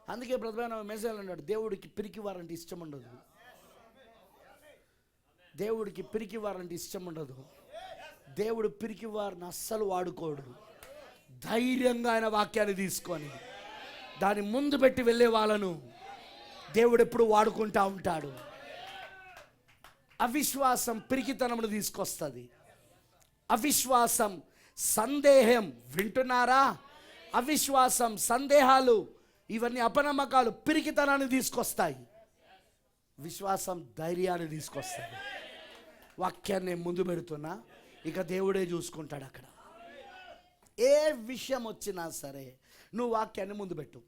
అందుకే ప్రధాన మెసేజ్ అన్నాడు, దేవుడికి పిరికి వారంటే ఇష్టం ఉండదు. దేవుడికి పిరికి వారంటే ఇష్టం ఉండదు. దేవుడు పిరికి వారిని అస్సలు వాడుకోడు. ధైర్యంగా ఆయన వాక్యాన్ని తీసుకొని దాన్ని ముందు పెట్టి వెళ్ళే వాళ్ళను దేవుడు ఎప్పుడు వాడుకుంటా ఉంటాడు. అవిశ్వాసం పిరికితనమును తీసుకొస్తుంది. అవిశ్వాసం, సందేహం, వింటున్నారా? అవిశ్వాసం, సందేహాలు, ఇవన్నీ అపనమ్మకాలు పిరికితనాన్ని తీసుకొస్తాయి. విశ్వాసం ధైర్యాన్ని తీసుకొస్తాయి. వాక్యాన్ని ముందు పెడుతున్నా, ఇక దేవుడే చూసుకుంటాడు. అక్కడ ఏ విషయం వచ్చినా సరే నువ్వు వాక్యాన్ని ముందు పెట్టు.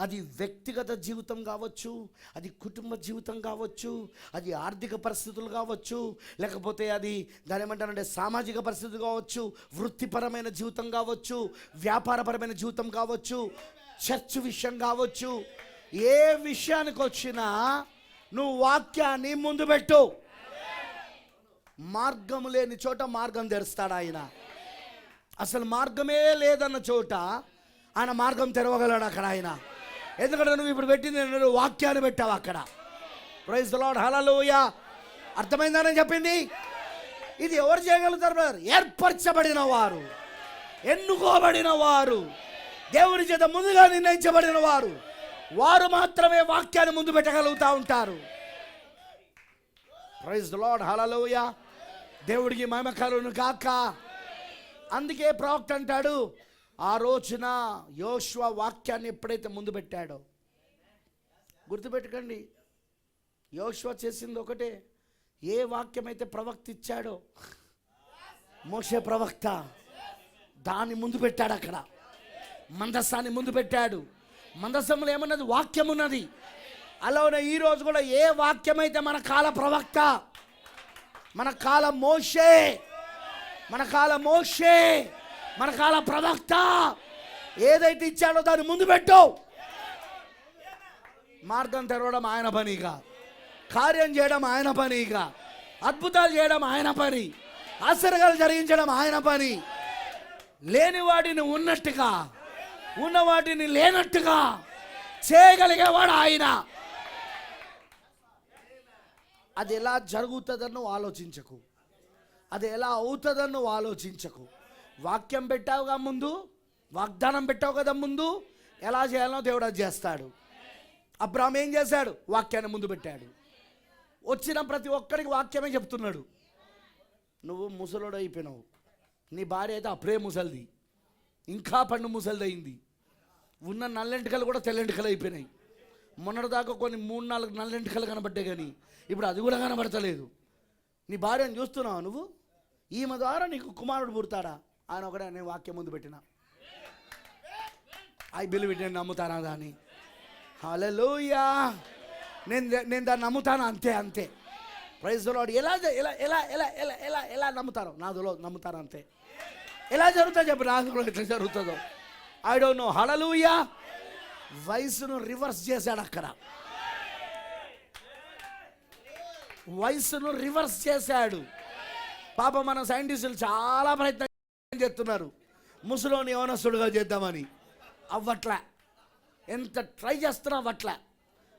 అది వ్యక్తిగత జీవితం కావచ్చు, అది కుటుంబ జీవితం కావచ్చు, అది ఆర్థిక పరిస్థితులు కావచ్చు, లేకపోతే అది దాని ఏమంటారంటే సామాజిక పరిస్థితులు కావచ్చు, వృత్తిపరమైన జీవితం కావచ్చు, వ్యాపారపరమైన జీవితం కావచ్చు, చర్చ్ విషయం కావచ్చు. ఏ విషయానికి వచ్చినా నువ్వు వాక్యాన్ని ముందు పెట్టు. మార్గం లేని చోట మార్గం తెరుస్తాడు ఆయన. అసలు మార్గమే లేదన్న చోట ఆయన మార్గం తెరవగలడు అక్కడ ఆయన. ఎందుకంటే నువ్వు ఇప్పుడు పెట్టింది నువ్వు వాక్యాన్ని పెట్టావు అక్కడ. ప్రైజ్ ది లార్డ్, హల్లెలూయా. అర్థమైందని చెప్పింది. ఇది ఎవరు చేయగలుగుతారు బ్రదర్? ఏర్పరచబడిన వారు, ఎన్నుకోబడిన వారు, దేవుని చేత ముందుగా నిర్ణయించబడిన వారు, వారు మాత్రమే వాక్యాన్ని ముందు పెట్టగలుగుతూ ఉంటారు. ప్రైజ్ ది లార్డ్, హల్లెలూయా. దేవుడికి మహిమ కలుగును గాక. అందుకే ప్రవక్త అంటాడు, ఆ రోజున యోషువ వాక్యాన్ని ఎప్పుడైతే ముందు పెట్టాడో, గుర్తుపెట్టుకోండి, యోషువ చేసింది ఒకటే. ఏ వాక్యం అయితే ప్రవక్త ఇచ్చాడో, మోషే ప్రవక్త, దాన్ని ముందు పెట్టాడు. అక్కడ మందసాన్ని ముందు పెట్టాడు. మందసంలో ఏమన్నది? వాక్యం ఉన్నది. అలానే ఈరోజు కూడా ఏ వాక్యం అయితే మన కాల ప్రవక్త, మన కాల మోషే, మన కాల మోషే మన కాల ప్రవక్త ఏదైతే ఇచ్చాడో దాన్ని ముందు పెట్టు. మార్గం తెరవడం ఆయన పనిగా, కార్యం చేయడం ఆయన పనిగా, అద్భుతాలు చేయడం ఆయన పని, ఆశ్చర్యాలు జరిగించడం ఆయన పని. లేని వాటిని ఉన్నట్టుగా, ఉన్న వాటిని లేనట్టుగా చేయగలిగేవాడు ఆయన. అది ఎలా జరుగుతుందని నువ్వు ఆలోచించకు, అది ఎలా అవుతుందని నువ్వు ఆలోచించకు. వాక్యం పెట్టావుగా ముందు, వాగ్దానం పెట్టావు కదా ముందు, ఎలా చేయాలో దేవుడు అది చేస్తాడు. అబ్రాహాం ఏం చేశాడు? వాక్యాన్ని ముందు పెట్టాడు. వచ్చిన ప్రతి ఒక్కరికి వాక్యమే చెప్తున్నాడు. నువ్వు ముసలోడు అయిపోయినావు, నీ భార్య అయితే అప్పుడే ముసలిది, ఇంకా పండు ముసలిది అయింది. ఉన్న నల్లెంటికలు కూడా తెల్లెంటికలు అయిపోయినాయి. మొన్నటిదాకా కొన్ని 3-4 నల్లెంటికలు కనబడ్డాయి, కానీ ఇప్పుడు అది కూడా కనబడతలేదు. నీ భార్యను చూస్తున్నావు నువ్వు, ఈమె ద్వారా నీకు కుమారుడు పుడతాడా? ఆయన ఒకటే, నేను వాక్యం ముందు పెట్టిన, ఐ బిలీవ్ ఇట్, నేను నమ్ముతానా దాన్ని. హల్లెలూయా, నేను దాన్ని నమ్ముతాను, అంతే అంతే. Praise the lord. ఎలా ఎలా ఎలా ఎలా ఎలా ఎలా ఎలా నమ్ముతారు? నాదులో నమ్ముతారు అంతే. ఎలా జరుగుతుందో చెప్పు, నాదులో ఎట్లా జరుగుతుందో ఐ డోంట్ నో. హల్లెలూయా. వయసును రివర్స్ చేశాడు అక్కడ, వయసును రివర్స్ చేశాడు. పాప మన సైంటిస్టులు చాలా ప్రయత్నం చేస్తున్నారు ముసలోని యవనస్తుడుగా చేద్దామని, అవ్వట్లే. ఎంత ట్రై చేస్తున్నా అవ్వట్లే.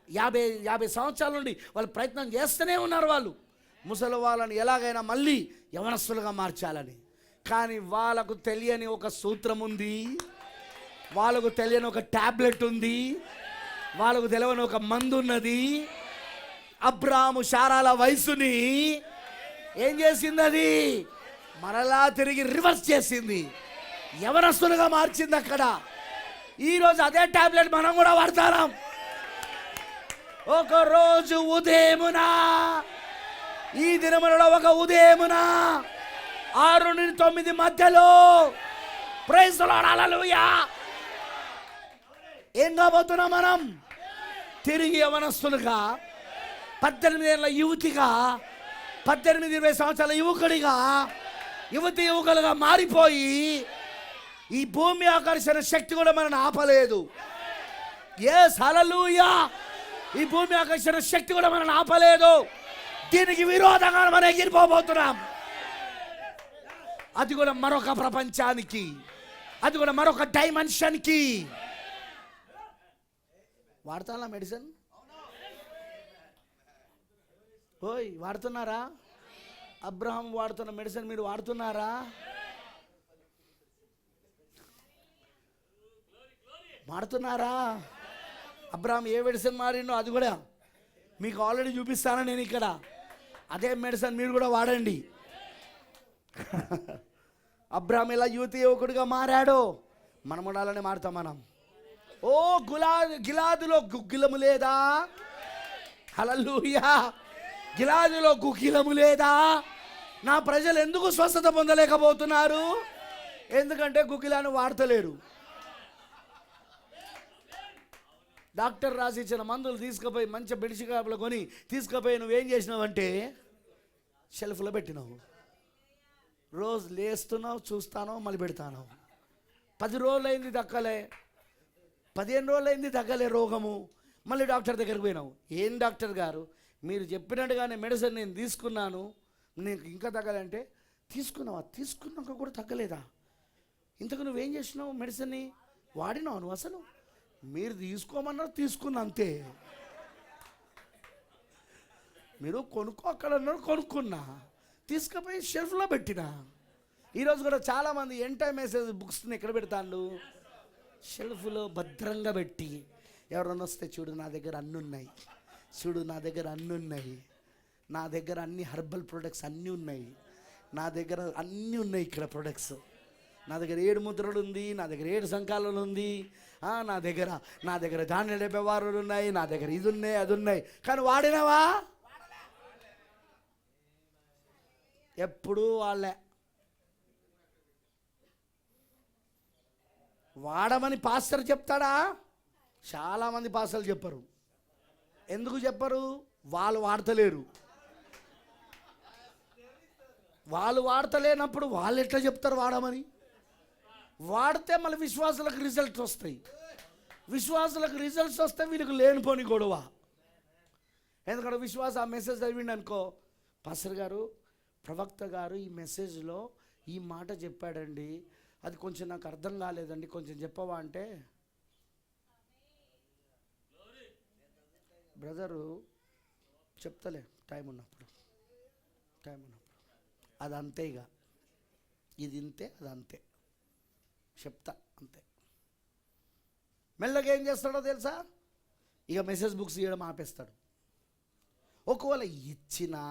50 సంవత్సరాల నుండి వాళ్ళు ప్రయత్నం చేస్తూనే ఉన్నారు. వాళ్ళు ముసలి వాళ్ళని ఎలాగైనా మళ్ళీ యవనస్తులుగా మార్చాలని. కానీ వాళ్ళకు తెలియని ఒక సూత్రం ఉంది, వాళ్ళకు తెలియని ఒక టాబ్లెట్ ఉంది, వాళ్ళకు తెలియని ఒక మందు ఉన్నది. అబ్రాహాము శారాల వయసుని ఏం చేసింది? అది మరలా తిరిగి రివర్స్ చేసింది, యవనస్తులుగా మార్చింది అక్కడ. ఈరోజు అదే టాబ్లెట్ మనం కూడా వాడతాం. ఒక రోజు ఉదయమున, ఈ దినములలో ఒక ఉదయమున 6 నుండి 9 మధ్యలో, ప్రైజ్ ది లార్డ్, హల్లెలూయా, ఏం కాబోతున్నాం మనం? తిరిగి యవనస్తులుగా, 18 ఏళ్ల యువతిగా, 18-20 సంవత్సరాల యువకుడిగా, యువకులుగా మారిపోయి, ఈ భూమి ఆకర్షణ శక్తి కూడా మనల్ని ఆపలేదు. యేస్, హల్లెలూయా. ఈ భూమి ఆకర్షణ శక్తి కూడా మనల్ని ఆపలేదు. దీనికి విరోధంగా మనం ఎగిరిపోబోతున్నాం. అది కూడా మరొక ప్రపంచానికి, అది కూడా మరొక డైమెన్షన్కి. వాడతానా మెడిసిన్? ఓయ్, వాడుతున్నారా? అబ్రహాం వాడుతున్న మెడిసిన్ మీరు వాడుతున్నారా? వాడుతున్నారా? అబ్రహాం ఏ మెడిసిన్ మారిండో అది కూడా మీకు ఆల్రెడీ చూపిస్తాను నేను ఇక్కడ. అదే మెడిసిన్ మీరు కూడా వాడండి. అబ్రహాం ఎలా యువకుడిగా మారాడో మనం కూడా అలానే మారుతాం మనం. ఓ గిలాదులో గుగ్గిలము లేదా? హల్లెలూయా. గిలాదులో గుగ్గిలము లేదా? నా ప్రజలు ఎందుకు స్వస్థత పొందలేకపోతున్నారు? ఎందుకంటే గుగ్గిలాన్ని వాడతలేరు. డాక్టర్ రాసి ఇచ్చిన మందులు తీసుకుపోయి మంచి బెడిసికాపులు కొని తీసుకుపోయి నువ్వేం చేసినావంటే షెల్ఫ్లో పెట్టినావు. రోజు లేస్తున్నావు, చూస్తాను, మళ్ళీ పెడతాను. 10 రోజులైంది తగ్గలే, 15 రోజులైంది తగ్గలే రోగము. మళ్ళీ డాక్టర్ దగ్గరికి పోయినావు. ఏం డాక్టర్ గారు, మీరు చెప్పినట్టుగానే మెడిసిన్ నేను తీసుకున్నాను, నీకు ఇంకా తగ్గాలంటే తీసుకున్నావా? తీసుకున్నాక కూడా తగ్గలేదా? ఇంతకు నువ్వేం చేసినావు? మెడిసిన్ని వాడినావు నువ్వు? అసలు మీరు తీసుకోమన్నారు, తీసుకున్నా అంతే. మీరు కొనుక్కో అక్కడన్నారు, కొనుక్కున్నా, తీసుకుపోయి షెల్ఫ్లో పెట్టినా. ఈరోజు కూడా చాలామంది ఎంటైర్ మెసేజ్ బుక్స్ని ఎక్కడ పెడతాను? షెల్ఫ్లో భద్రంగా పెట్టి, ఎవరన్నా వస్తే చూడు నా దగ్గర అన్నీ ఉన్నాయి, చూడు నా దగ్గర అన్నీ ఉన్నాయి, నా దగ్గర అన్ని హెర్బల్ ప్రొడక్ట్స్ అన్నీ ఉన్నాయి, నా దగ్గర అన్నీ ఉన్నాయి ఇక్కడ ప్రొడక్ట్స్, నా దగ్గర 7 ముద్రలు ఉంది, నా దగ్గర 7 సంకాలాలు ఉంది, నా దగ్గర ధాన్య 70 వారాలు ఉన్నాయి, నా దగ్గర ఇది ఉన్నాయి, అది ఉన్నాయి. కానీ వాడినావా? ఎప్పుడు వాళ్ళే. వాడమని పాస్టర్ చెప్తాడా? చాలామంది పాస్టర్లు చెప్పరు. ఎందుకు చెప్పరు? వాళ్ళు వాడతలేరు. వాళ్ళు వాడతలేనప్పుడు వాళ్ళు ఎట్లా చెప్తారు వాడమని? వాడితే మళ్ళీ విశ్వాసులకు రిజల్ట్స్ వస్తాయి. విశ్వాసులకు రిజల్ట్స్ వస్తే వీళ్ళకి లేనిపోని గొడవ. ఎందుకంటే విశ్వాస ఆ మెసేజ్ చదివిండి అనుకో, పాస్టర్ గారు ప్రవక్త గారు ఈ మెసేజ్లో ఈ మాట చెప్పాడండి, అది కొంచెం నాకు అర్థం కాలేదండి, కొంచెం చెప్పవా అంటే, బ్రదరు చెప్తలే టైం ఉన్నప్పుడు అది అంతే, ఇక ఇది ఇంతే అది అంతే చెప్తా అంతే. మెల్లగా ఏం చేస్తాడో తెలుసా, ఇక మెసేజ్ బుక్స్ ఇవ్వడం ఆపేస్తాడు. ఒకవేళ ఇచ్చినా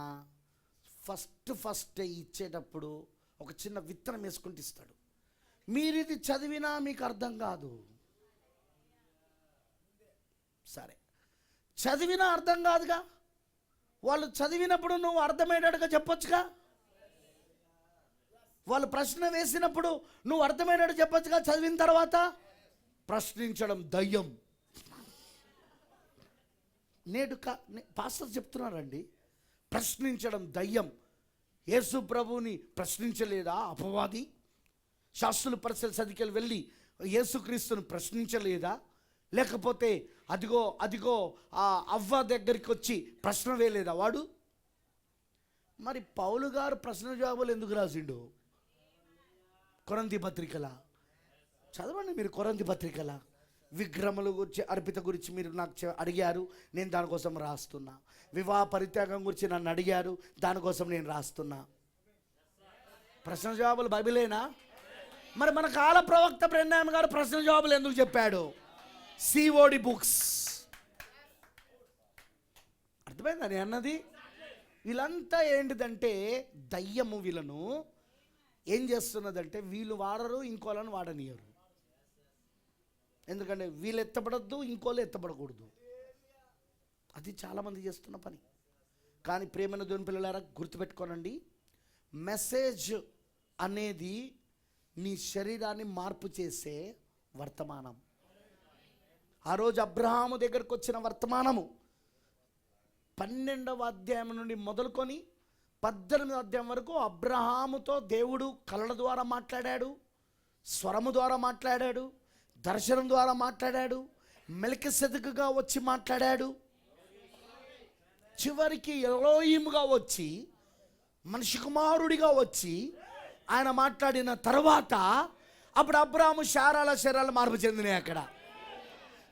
ఫస్ట్ ఇచ్చేటప్పుడు ఒక చిన్న విత్తనం వేసుకుంటూ ఇస్తాడు. మీరు ఇది చదివినా మీకు అర్థం కాదు, సరే చదివినా అర్థం కాదుగా, వాళ్ళు చదివినప్పుడు నువ్వు అర్థమయ్యేటట్టుగా చెప్పొచ్చుగా, వాళ్ళు ప్రశ్న వేసినప్పుడు నువ్వు అర్థమయ్యేటట్టు చెప్పొచ్చుగా. చదివిన తర్వాత ప్రశ్నించడం దయ్యం. నేడు పాస్టర్ చెప్తున్నారండి, ప్రశ్నించడం దయ్యం. యేసు ప్రభువుని ప్రశ్నించలేదా అపవాది? శాస్త్రులు పరిశీలి సదికెళ్ళి వెళ్ళి యేసుక్రీస్తుని ప్రశ్నించలేదా? లేకపోతే అదిగో ఆ అవ్వ దగ్గరికి వచ్చి ప్రశ్న వేయలేదా వాడు? మరి పౌలు గారు ప్రశ్న జవాబులు ఎందుకు రాసిండు? కొరంథీ పత్రికల చదవండి మీరు. కొరంథీ పత్రికల విగ్రహముల గురించి, అర్పిత గురించి మీరు నాకు అడిగారు, నేను దానికోసం రాస్తున్నా. వివాహ పరిత్యాగం గురించి నన్ను అడిగారు, దానికోసం నేను రాస్తున్నా. ప్రశ్న జవాబులు బైబిలేనా? మరి మన కాల ప్రవక్త బ్రహ్నాం గారు ప్రశ్న జవాబులు ఎందుకు చెప్పాడు? COD books. అర్థమైందా నేను అన్నది? వీళ్ళంతా ఏంటిదంటే దయ్యము వీళ్ళను ఏం చేస్తున్నదంటే, వీళ్ళు వాడరు, ఇంకోళ్ళని వాడనియరు. ఎందుకంటే వీళ్ళు ఎత్తపడద్దు, ఇంకోళ్ళు ఎత్తపడకూడదు. అది చాలామంది చేస్తున్న పని. కానీ ప్రేమైన దేవుని పిల్లలారా గుర్తుపెట్టుకోనండి, మెసేజ్ అనేది నీ శరీరాన్ని మార్పు చేసే వర్తమానం. ఆ రోజు అబ్రహాము దగ్గరకు వచ్చిన వర్తమానము 12వ అధ్యాయం నుండి మొదలుకొని 18వ అధ్యాయం వరకు అబ్రహాముతో దేవుడు కలల ద్వారా మాట్లాడాడు, స్వరము ద్వారా మాట్లాడాడు, దర్శనం ద్వారా మాట్లాడాడు, మెల్కిసెదెకుగా వచ్చి మాట్లాడాడు, చివరికి ఎలోహిముగా వచ్చి మనిషి కుమారుడిగా వచ్చి ఆయన మాట్లాడిన తర్వాత అప్పుడు అబ్రహాము శరీరాలు మార్పు చెందినాయి. అక్కడ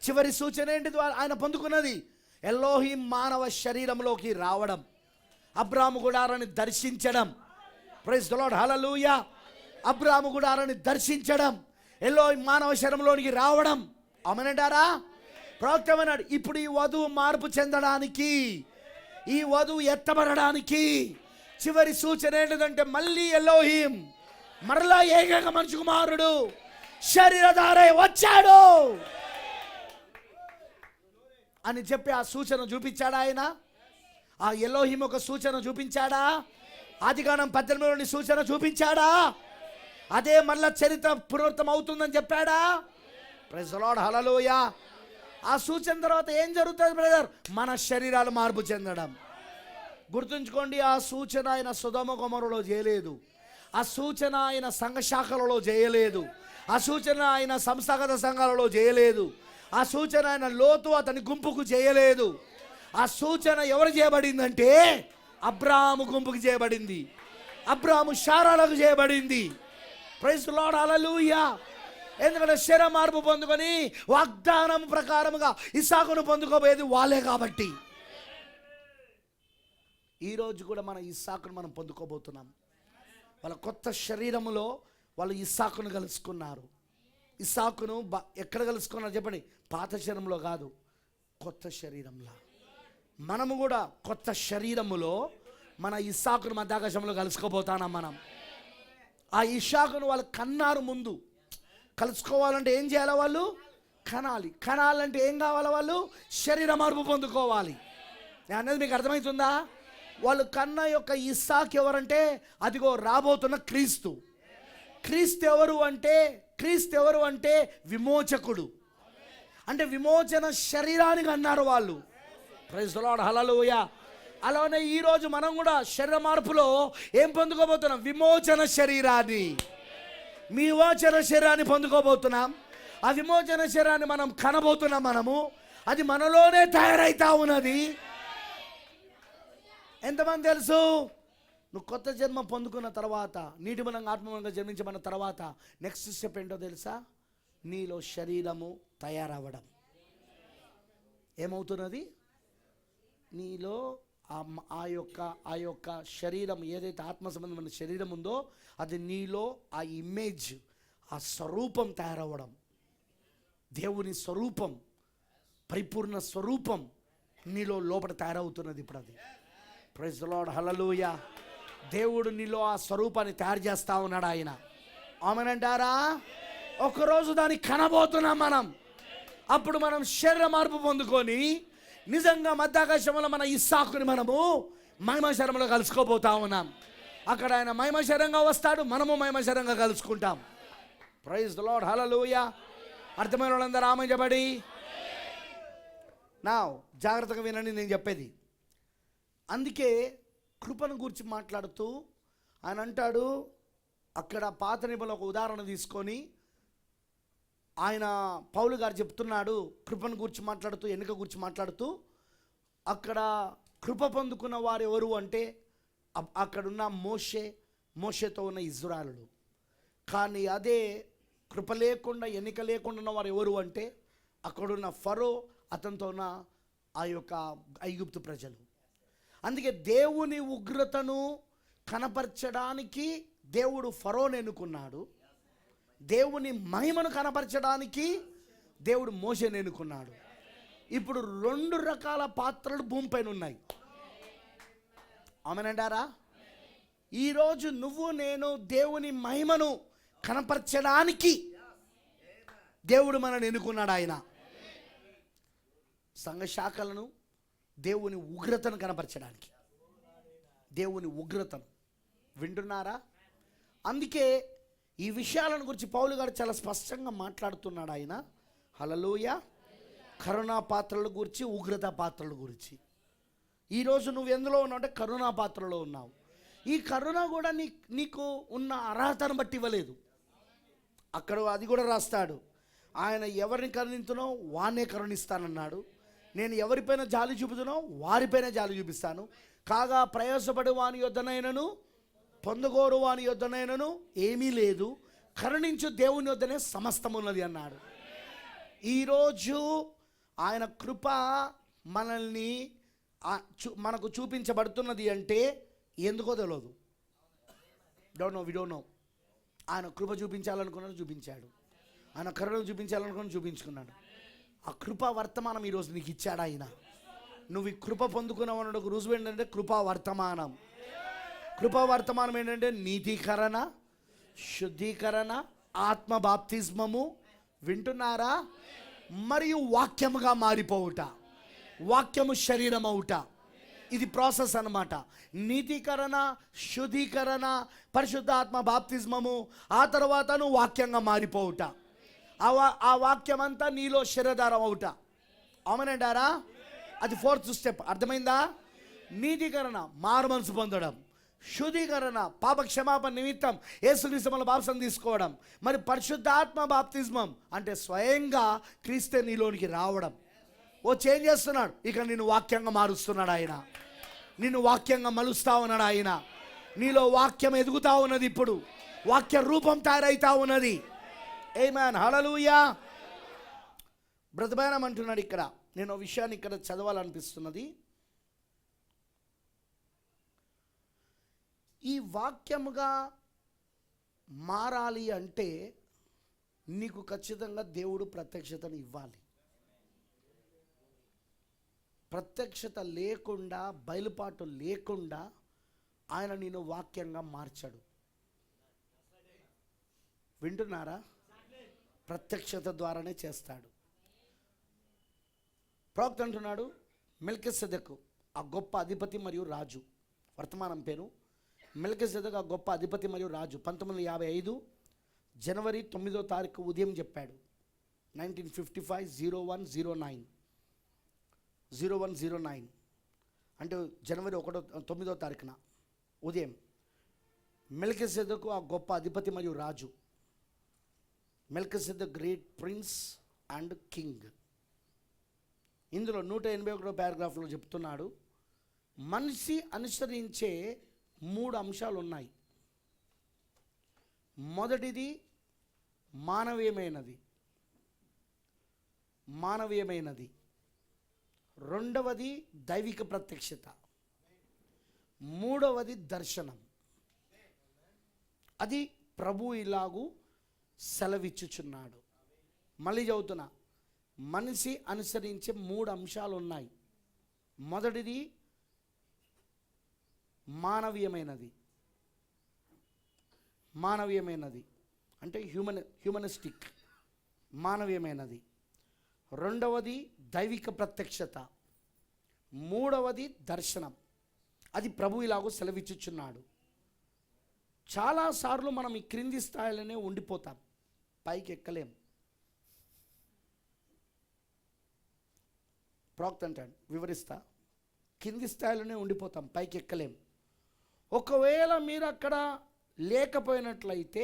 చివరి సూచన ఏంటి ఆయన పొందుకున్నది? ఎలోహిం మానవ శరీరంలోకి రావడం, అబ్రహాము గుడారాన్ని దర్శించడం. ప్రైజ్ ది లార్డ్, హల్లెలూయా. అబ్రహాము గుడారాన్ని దర్శించడం, ఎలోహిం మానవ శరీరంలోనికి రావడం. ఆమేనంటారా? ప్రవక్తమన్నాడు, ఇప్పుడు ఈ వధువు మార్పు చెందడానికి, ఈ వధువు ఎత్తబడడానికి చివరి సూచన ఏంటంటే మళ్ళీ ఎలోహిం మరలా ఏకైక మనిషి కుమారుడు శరీరధారై వచ్చాడు అని చెప్పి ఆ సూచన చూపించాడా ఆయన? ఆ ఎలోహిం ఒక సూచన చూపించాడా? ఆదికాండం 18 సూచన చూపించాడా? అదే మళ్ళా చరిత్ర పునరుత్తం అవుతుందని చెప్పాడా? ప్రైజ్ ది లార్డ్, హల్లెలూయా. ఆ సూచన తర్వాత ఏం జరుగుతుంది బ్రదర్? మన శరీరాలు మార్పు చెందడం. గుర్తుంచుకోండి, ఆ సూచన ఆయన సొదొమ గొమొరలో చేయలేదు, ఆ సూచన ఆయన సంఘ శాఖలలో చేయలేదు, ఆ సూచన ఆయన సంస్థాగత సంఘాలలో చేయలేదు, ఆ సూచన ఆయన లోతు అతని గుంపుకు చేయలేదు. ఆ సూచన ఎవరు చేయబడిందంటే అబ్రాహాము గుంపుకు చేయబడింది, అబ్రాహాము శారాలకు చేయబడింది. ప్రైజ్ ది లార్డ్, హల్లెలూయా. ఎందుకంటే శరీర మార్పు పొందుకొని వాగ్దానం ప్రకారముగా ఇస్సాకును పొందుకోబోయేది వాళ్ళే కాబట్టి ఈరోజు కూడా మన ఇస్సాకును మనం పొందుకోబోతున్నాం. వాళ్ళ కొత్త శరీరములో వాళ్ళు ఇస్సాకును కలుసుకున్నారు. ఇస్సాకును ఎక్కడ కలుసుకున్నారు చెప్పండి? పాత శరీరంలో కాదు, కొత్త శరీరంలో. మనము కూడా కొత్త శరీరములో మన ఇస్సాకును మధ్యాకాశంలో కలుసుకోబోతాం మనం. ఆ ఇస్సాకును వాళ్ళు కన్నారు. ముందు కలుసుకోవాలంటే ఏం చేయాలి? వాళ్ళు కనాలి. కనాలంటే ఏం కావాలి? వాళ్ళు శరీర మార్పు పొందుకోవాలి. అనేది మీకు అర్థమవుతుందా? వాళ్ళు కన్న యొక్క ఇస్సాకు ఎవరంటే అదిగో రాబోతున్న క్రీస్తు. క్రీస్తు ఎవరు అంటే విమోచకుడు. అంటే విమోచన శరీరానికి అన్నారు వాళ్ళు. ప్రైజ్ ది లార్డ్, హల్లెలూయా. అలానే ఈరోజు మనం కూడా శరీర మార్పులో ఏం పొందుకోబోతున్నాం? విమోచన శరీరాన్ని. మీ విమోచన శరీరాన్ని పొందుకోబోతున్నాం. ఆ విమోచన శరీరాన్ని మనం కనబోతున్నాం. అది మనలోనే తయారైతా ఉన్నది. ఎంతమంది తెలుసు? నువ్వు కొత్త జన్మ పొందుకున్న తర్వాత, నీటి మూలంగా ఆత్మూలంగా జన్మించబడిన తర్వాత నెక్స్ట్ స్టెప్ ఏంటో తెలుసా? నీలో శరీరము తయారవ్వడం. ఏమవుతున్నది? నీలో ఆ యొక్క శరీరం, ఏదైతే ఆత్మ సంబంధమైన శరీరం ఉందో అది నీలో ఆ ఇమేజ్, ఆ స్వరూపం తయారవ్వడం. దేవుని స్వరూపం, పరిపూర్ణ స్వరూపం నీలో లోపల తయారవుతున్నది ఇప్పుడు. అది ప్రైజ్ ది లార్డ్, హల్లెలూయా. దేవుడు నీలో ఆ స్వరూపాన్ని తయారు చేస్తా ఉన్నాడు ఆయన. ఆమేనంటారా? ఒకరోజు దాన్ని కనబోతున్నాం మనం. అప్పుడు మనం శరీర మార్పు పొందుకొని నిజంగా మధ్యాకాశంలో మన ఇస్సాకుని మనము మహిమ శరీరంలో కలుసుకోబోతా ఉన్నాం. అక్కడ ఆయన మహిమ శరీరంగా వస్తాడు, మనము మహిమ శరీరంగా కలుసుకుంటాం. ప్రైజ్ ది లార్డ్, హల్లెలూయా. అర్థమైన వాళ్ళందరూ ఆమేన్ చెప్పండి. నా జాగ్రత్తగా వినండి నేను చెప్పేది. అందుకే కృపను గురించి మాట్లాడుతూ ఆయన అంటాడు, అక్కడ పాత నిబంధనలో ఒక ఉదాహరణ తీసుకొని ఆయన పౌలు గారు చెప్తున్నాడు, కృపను గురించి మాట్లాడుతూ, ఎన్నిక గురించి మాట్లాడుతూ, అక్కడ కృప పొందుకున్న వారు ఎవరు అంటే అక్కడున్న మోషేతో ఉన్న ఇజ్రాయేలులు. కానీ అదే కృప లేకుండా, ఎన్నిక లేకుండా ఉన్న వారు ఎవరు అంటే అక్కడున్న ఫరో, అతనితో ఉన్న ఆ యొక్క ఐగుప్తు ప్రజలు. అందుకే దేవుని ఉగ్రతను కనపరచడానికి దేవుడు ఫరోని ఎన్నుకున్నాడు. దేవుని మహిమను కనపరచడానికి దేవుడు మోషేని ఎన్నుకున్నాడు. ఇప్పుడు 2 రకాల పాత్రలు భూమిపైన ఉన్నాయి. ఆమేనంటారా? ఈరోజు నువ్వు నేను దేవుని మహిమను కనపరచడానికి దేవుడు మనల్ని ఎన్నుకున్నాడు. ఆయన సంఘ శాఖలను దేవుని ఉగ్రతను కనపరచడానికి, దేవుని ఉగ్రతను. వింటున్నారా? అందుకే ఈ విషయాలను గురించి పౌలు గారు చాలా స్పష్టంగా మాట్లాడుతున్నాడు ఆయన. హల్లెలూయా. కరుణా పాత్రల గురించి, ఉగ్రత పాత్రల గురించి. ఈరోజు నువ్వు ఎందులో ఉన్నావు అంటే కరుణా పాత్రలో ఉన్నావు. ఈ కరుణ కూడా నీకు ఉన్న అర్హతను బట్టి ఇవ్వలేదు. అక్కడ అది కూడా రాస్తాడు, ఆయన ఎవరిని కరుణించునో వాన్నే కరుణిస్తానన్నాడు. నేను ఎవరిపైన జాలి చూపుతునో వారిపైన జాలి చూపిస్తాను. కాగా ప్రయాసపడు వాని యొద్దనైనను, పొందగోరు వాని యొద్దనైనను ఏమీ లేదు, కరుణించు దేవుని యొద్దనే సమస్తం ఉన్నది అన్నాడు. ఈరోజు ఆయన కృప మనల్ని మనకు చూపించబడుతున్నది అంటే ఎందుకో తెలియదు. We don't know. ఆయన కృప చూపించాలనుకున్నాడు, చూపించాడు. ఆయన కరుణ చూపించాలనుకున్నాడు, చూపించుకున్నాడు. ఆ కృపా వర్తమానం ఈరోజు నీకు ఇచ్చాడు ఆయన. నువ్వు ఈ కృప పొందుకున్నావు రుజువు ఏంటంటే కృపా వర్తమానం. కృపా వర్తమానం ఏంటంటే నీతీకరణ, శుద్ధీకరణ, ఆత్మ బాప్తిస్మము. వింటున్నారా? మరియు వాక్యముగా మారిపోవుట, వాక్యము శరీరం అవుట. ఇది ప్రాసెస్ అన్నమాట. నీతీకరణ, శుద్ధీకరణ, పరిశుద్ధాత్మ బాప్తిస్మము, ఆ తర్వాత నువ్వు వాక్యంగా మారిపోవుట. ఆ వాక్యం అంతా నీలో శరీరధారం అవుట. అవునంటారా? అది 4th స్టెప్. అర్థమైందా? నీతీకరణ, మారు మనసు పొందడం. శుద్ధీకరణ, పాప క్షమాపణ నిమిత్తం యేసుక్రీస్తు బాప్తిసం తీసుకోవడం. మరి పరిశుద్ధాత్మ బాప్తిస్మం అంటే స్వయంగా క్రీస్తే నీలోనికి రావడం. చేంజ్ చేస్తున్నాడు. ఇక నిన్ను వాక్యంగా మారుస్తున్నాడు ఆయన. నిన్ను వాక్యంగా మలుస్తా ఉన్నాడు ఆయన. నీలో వాక్యం ఎదుగుతా ఉన్నది. ఇప్పుడు వాక్య రూపం తయారైతా ఉన్నది. ఆమేన్, హల్లెలూయా. బ్రతబానం అంటున్నాడు ఇక్కడ. నేను విషయాన్ని ఇక్కడ చదవాలనిపిస్తున్నది. ఈ వాక్యముగా మారాలి అంటే నీకు ఖచ్చితంగా దేవుడు ప్రత్యక్షతను ఇవ్వాలి. ప్రత్యక్షత లేకుండా, బయలుపాటు లేకుండా ఆయన నేను వాక్యంగా మార్చాడు. వింటున్నారా? ప్రత్యక్షత ద్వారానే చేస్తాడు. ప్రవక్త అంటున్నాడు, మెల్కిసెదెకు ఆ గొప్ప అధిపతి మరియు రాజు. వర్తమానం పేరు మెల్కిసెదెకు, ఆ గొప్ప అధిపతి మరియు రాజు. 1955 జనవరి 9వ తారీఖు ఉదయం చెప్పాడు. 1955 0109 అంటే జనవరి 9వ తారీఖున ఉదయం మెల్కిసెదెకు ఆ గొప్ప అధిపతి మరియు రాజు. మెల్కీసెదెక్ గ్రేట్ ప్రిన్స్ అండ్ కింగ్. ఇందులో 181వ పారాగ్రాఫ్లో చెప్తున్నాడు, మనిషి అనుసరించే 3 అంశాలు ఉన్నాయి. మొదటిది మానవీయమైనది, రెండవది దైవిక ప్రత్యక్షత, మూడవది దర్శనం. అది ప్రభు ఇలాగూ సెలవిచ్చుచున్నాడు. మళ్ళీ చదువుతున్నా, మనిషి అనుసరించే 3 అంశాలు ఉన్నాయి. మొదటిది మానవీయమైనది అంటే హ్యూమనిస్టిక్, మానవీయమైనది. రెండవది దైవిక ప్రత్యక్షత, మూడవది దర్శనం. అది ప్రభు ఇలాగూ సెలవిచ్చుచున్నాడు. చాలాసార్లు మనం ఈ క్రింది స్థాయిలోనే ఉండిపోతాం, పైకి ఎక్కలేం. ప్రవక్త అంటాడు, వివరిస్తా, కింది స్థాయిలోనే ఉండిపోతాం, పైకి ఎక్కలేం. ఒకవేళ మీరు అక్కడ లేకపోయినట్లయితే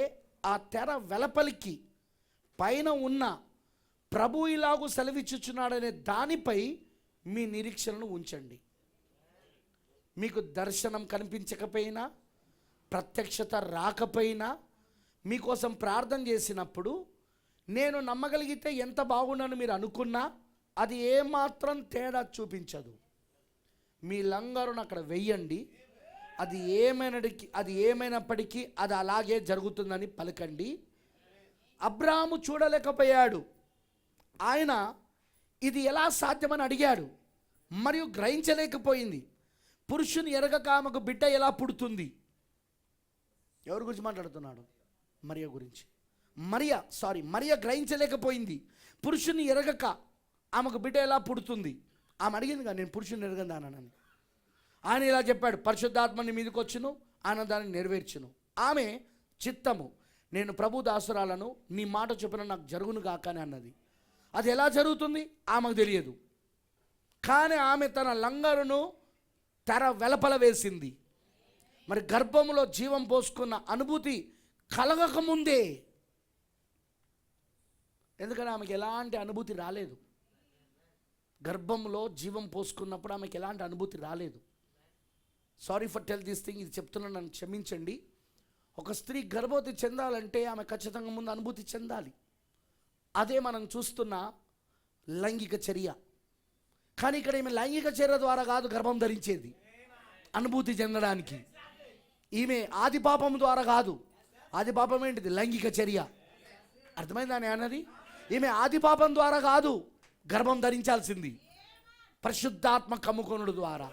ఆ తెర వెలపలికి పైన ఉన్న ప్రభు ఇలాగూ సెలవిచ్చుచున్నాడనే దానిపై మీ నిరీక్షణను ఉంచండి. మీకు దర్శనం కనిపించకపోయినా, ప్రత్యక్షత రాకపోయినా, మీకోసం ప్రార్థన చేసినప్పుడు నేను నమ్మగలిగితే ఎంత బాగున్నాను మీరు అనుకున్నా అది ఏమాత్రం తేడా చూపించదు. మీ లంగరును అక్కడ వెయ్యండి, అది ఏమైనప్పటికీ అది అలాగే జరుగుతుందని పలకండి. అబ్రాహాము చూడలేకపోయాడు, ఆయన ఇది ఎలా సాధ్యమని అడిగాడు, మరియు గ్రహించలేకపోయింది. పురుషుని ఎరగక ఆమెకు బిడ్డ ఎలా పుడుతుంది? ఎవరి గురించి మాట్లాడుతున్నాడు? మరియ గురించి. మరియ గ్రహించలేకపోయింది, పురుషుని ఎరగక ఆమెకు బిడ్డ ఎలా పుడుతుంది. ఆమె అడిగింది కదా, నేను పురుషుని ఎరగదానని. ఆయన ఇలా చెప్పాడు, పరిశుద్ధాత్మని మీదకి వచ్చును, ఆయన దాన్ని నెరవేర్చును. ఆమె చిత్తము, నేను ప్రభు దాసురాలను, నీ మాట చొప్పున నాకు జరుగును గాక అని అన్నది. అది ఎలా జరుగుతుంది ఆమెకు తెలియదు, కానీ ఆమె తన లంగరును తెర వెలపల వేసింది. మరి గర్భంలో జీవం పోసుకున్న అనుభూతి కలగకముందే, ఎందుకంటే ఆమెకి ఎలాంటి అనుభూతి రాలేదు. గర్భంలో జీవం పోసుకున్నప్పుడు ఆమెకి ఎలాంటి అనుభూతి రాలేదు. Sorry for tell this thing, ఇది చెప్తున్నాను, నన్ను క్షమించండి. ఒక స్త్రీ గర్భవతి చెందాలంటే ఆమె ఖచ్చితంగా ముందు అనుభూతి చెందాలి. అదే మనం చూస్తున్న లైంగిక చర్య. కానీ ఇక్కడ ఈమె లైంగిక చర్య ద్వారా కాదు గర్భం ధరించేది, అనుభూతి చెందడానికి. ఈమె ఆది పాపం ద్వారా కాదు. ఆది పాపం ఏంటిది? లైంగిక చర్య. అర్థమైందా అన్నది? ఈమె ఆది పాపం ద్వారా కాదు గర్భం ధరించాల్సింది, పరిశుద్ధాత్మ కమ్ముకొనుడు ద్వారా.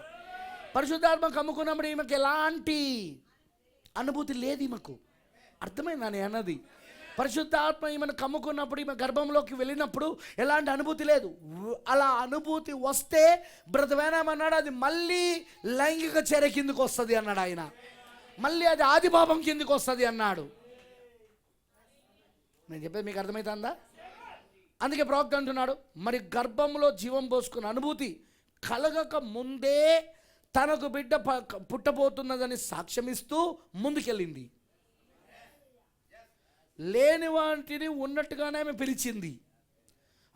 పరిశుద్ధాత్మ కమ్ముకున్నప్పుడు ఈమెకి ఎలాంటి అనుభూతి లేదు ఈమెకు. అర్థమైందా అన్నది? పరిశుద్ధాత్మ ఈమెను కమ్ముకున్నప్పుడు, ఈమె గర్భంలోకి వెళ్ళినప్పుడు ఎలాంటి అనుభూతి లేదు. అలా అనుభూతి వస్తే బ్రతమన్నాడు, అది మళ్ళీ లైంగిక చర్య కిందకు వస్తుంది అన్నాడు ఆయన. మళ్ళీ అది ఆది పాపం కిందకు వస్తుంది అన్నాడు. నేను చెప్పేది మీకు అర్థమవుతుందా? అందుకే ప్రవక్త అంటున్నాడు, మరి గర్భంలో జీవం పోసుకున్న అనుభూతి కలగక ముందే తనకు బిడ్డ పుట్టబోతున్నదని సాక్ష్యమిస్తూ ముందుకెళ్ళింది. లేని వాటిని ఉన్నట్టుగానే ఆమె పిలిచింది.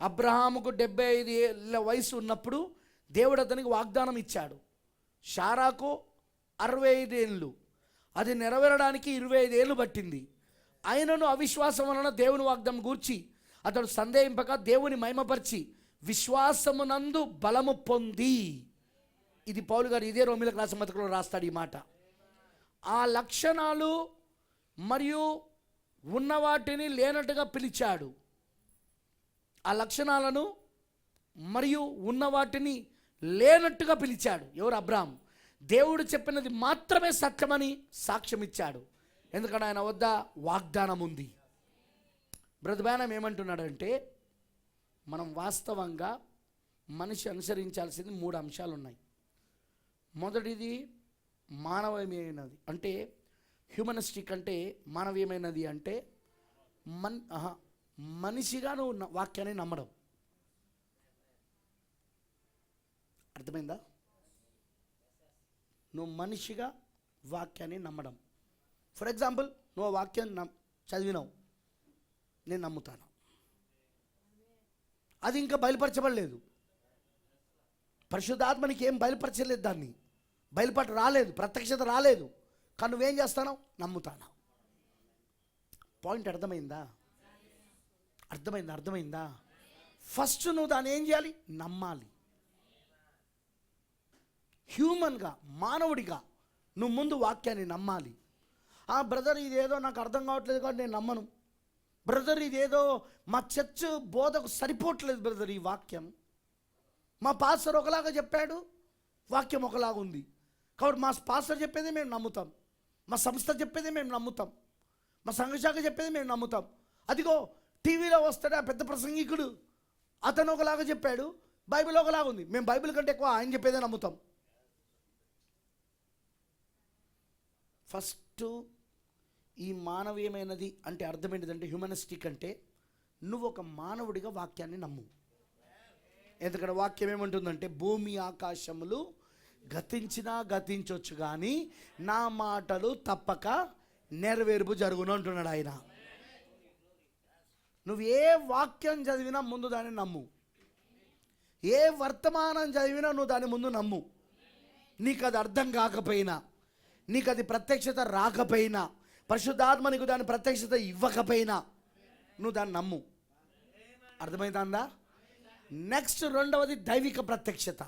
అబ్రహాముకు 75 ఏళ్ళ వయసు ఉన్నప్పుడు దేవుడు అతనికి వాగ్దానం ఇచ్చాడు. షారాకు 65 ఏళ్ళు, అది నెరవేరడానికి 25 ఏళ్ళు పట్టింది. ఆయనను అవిశ్వాసం వలన దేవుని వాగ్దానం గూర్చి అతడు సందేహింపక దేవుని మహిమపరిచి విశ్వాసమునందు బలము పొంది. ఇది పౌలు గారు ఇదే రోమీయులకు రాసిన పత్రికలో రాస్తాడు ఈ మాట. ఆ లక్షణాలు మరియు ఉన్న వాటిని లేనట్టుగా పిలిచాడు. ఆ లక్షణాలను మరియు ఉన్న వాటిని లేనట్టుగా పిలిచాడు. ఎవరు? అబ్రాహాము. దేవుడు చెప్పినది మాత్రమే సత్యమని సాక్ష్యం ఇచ్చాడు, ఎందుకంటే ఆయన వద్ద వాగ్దానం ఉంది. బ్రదబానం ఏమంటున్నాడంటే, మనం వాస్తవంగా మనిషి అనుసరించాల్సింది 3 అంశాలు ఉన్నాయి. మొదటిది మానవీయమైనది, అంటే హ్యూమనిస్టిక్, అంటే మానవీయమైనది అంటే మనిషిగా నువ్వు వాక్యాన్ని నమ్మడం. అర్థమైందా? నువ్వు మనిషిగా వాక్యాన్ని నమ్మడం. ఫర్ ఎగ్జాంపుల్, నువ్వు వాక్యాన్ని చదివినావు, నేను నమ్ముతాను. అది ఇంకా బయలుపరచబడలేదు. పరిశుద్ధాత్మనికి ఏం బయలుపరచలేదు, దాన్ని బయలుపట రాలేదు, ప్రత్యక్షత రాలేదు. కానీ నువ్వేం చేస్తాను? నమ్ముతాను. పాయింట్ అర్థమైందా? అర్థమైందా? ఫస్ట్ నువ్వు దాన్ని ఏం చేయాలి? నమ్మాలి. హ్యూమన్గా, మానవుడిగా నువ్వు ముందు వాక్యాన్ని నమ్మాలి. బ్రదర్ ఇదేదో నాకు అర్థం కావట్లేదు కాబట్టి నేను నమ్మను. బ్రదర్ ఇదేదో మా చర్చ్ బోధకు సరిపోవట్లేదు బ్రదర్, ఈ వాక్యం మా పాస్టర్ ఒకలాగా చెప్పాడు, వాక్యం ఒకలాగా ఉంది కాబట్టి మా పాస్టర్ చెప్పేది మేము నమ్ముతాం, మా సంస్థ చెప్పేది మేము నమ్ముతాం, మా సంఘశాఖ చెప్పేది మేము నమ్ముతాం. అదిగో టీవీలో వస్తాడు ఆ పెద్ద ప్రసంగికుడు, అతను ఒకలాగా చెప్పాడు, బైబిల్ ఒకలాగా ఉంది, మేము బైబిల్ కంటే ఎక్కువ ఆయన చెప్పేదే నమ్ముతాం. ఫస్ట్ ఈ మానవీయమైనది అంటే అర్థం ఏంటిదంటే, హ్యూమనిస్టిక్ అంటే నువ్వు ఒక మానవుడిగా వాక్యాన్ని నమ్ము. ఎందుకంటే వాక్యం ఏమంటుందంటే, భూమి ఆకాశములు గతించినా గతించవచ్చు కానీ నా మాటలు తప్పక నెరవేర్పు జరుగును అంటున్నాడు ఆయన. నువ్వు ఏ వాక్యం చదివినా ముందు దాన్ని నమ్ము. ఏ వర్తమానం చదివినా నువ్వు దాని ముందు నమ్ము. నీకు అది అర్థం కాకపోయినా, నీకు అది ప్రత్యక్షత రాకపోయినా, పరిశుద్ధాత్మ నీకు దాని ప్రత్యక్షత ఇవ్వకపోయినా నువ్వు దాన్ని నమ్ము. అర్థమైందా? నెక్స్ట్ రెండవది దైవిక ప్రత్యక్షత.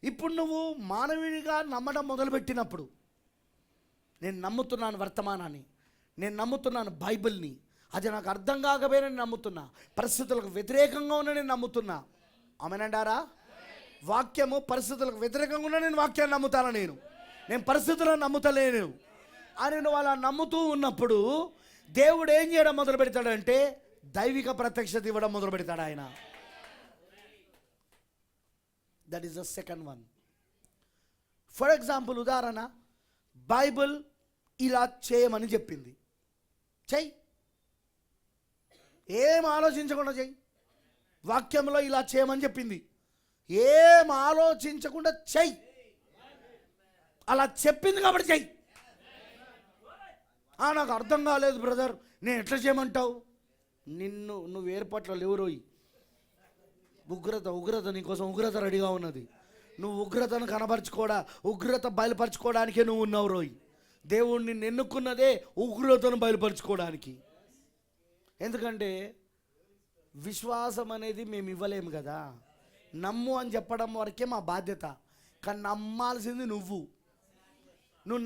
ఇప్పుడు నువ్వు మానవుడిగా నమ్మడం మొదలుపెట్టినప్పుడు, నేను నమ్ముతున్నాను వర్తమానాన్ని, నేను నమ్ముతున్నాను బైబిల్ని, అది నాకు అర్థం కాకపోయినా నేను నమ్ముతున్నా, పరిస్థితులకు వ్యతిరేకంగా ఉన్న నేను నమ్ముతున్నా. ఆమెనంటారా? వాక్యము పరిస్థితులకు వ్యతిరేకంగా ఉన్న నేను వాక్యాన్ని నమ్ముతాను. నేను పరిస్థితులను నమ్ముతలేను అని నువ్వు అలా నమ్ముతూ ఉన్నప్పుడు దేవుడు ఏం చేయడం మొదలు పెడతాడంటే, దైవిక ప్రత్యక్షత ఇవ్వడం మొదలు పెడతాడు ఆయన. That is the second one. For example, ఉదాహరణ, బైబిల్ ఇలా చేయమని చెప్పింది, చెయ్యి. ఏం ఆలోచించకుండా చెయ్యి. వాక్యంలో ఇలా చేయమని చెప్పింది, ఏం ఆలోచించకుండా చెయ్యి. అలా చెప్పింది కాబట్టి చెయ్యి. నాకు అర్థం కాలేదు బ్రదర్, నేను ఎట్లా చేయమంటావు? నువ్వు ఏర్పాట్లో లేవురోయి. ఉగ్రత నీకోసం ఉగ్రత రెడీగా ఉన్నది. నువ్వు ఉగ్రతను ఉగ్రత బయలుపరచుకోవడానికే నువ్వు ఉన్నావు రోయ్. దేవుడు నిన్ను ఎన్నుకున్నదే ఉగ్రతను బయలుపరచుకోవడానికి. ఎందుకంటే విశ్వాసం అనేది మేము ఇవ్వలేము కదా, నమ్ము అని చెప్పడం వరకే మా బాధ్యత. కానీ నమ్మాల్సింది నువ్వు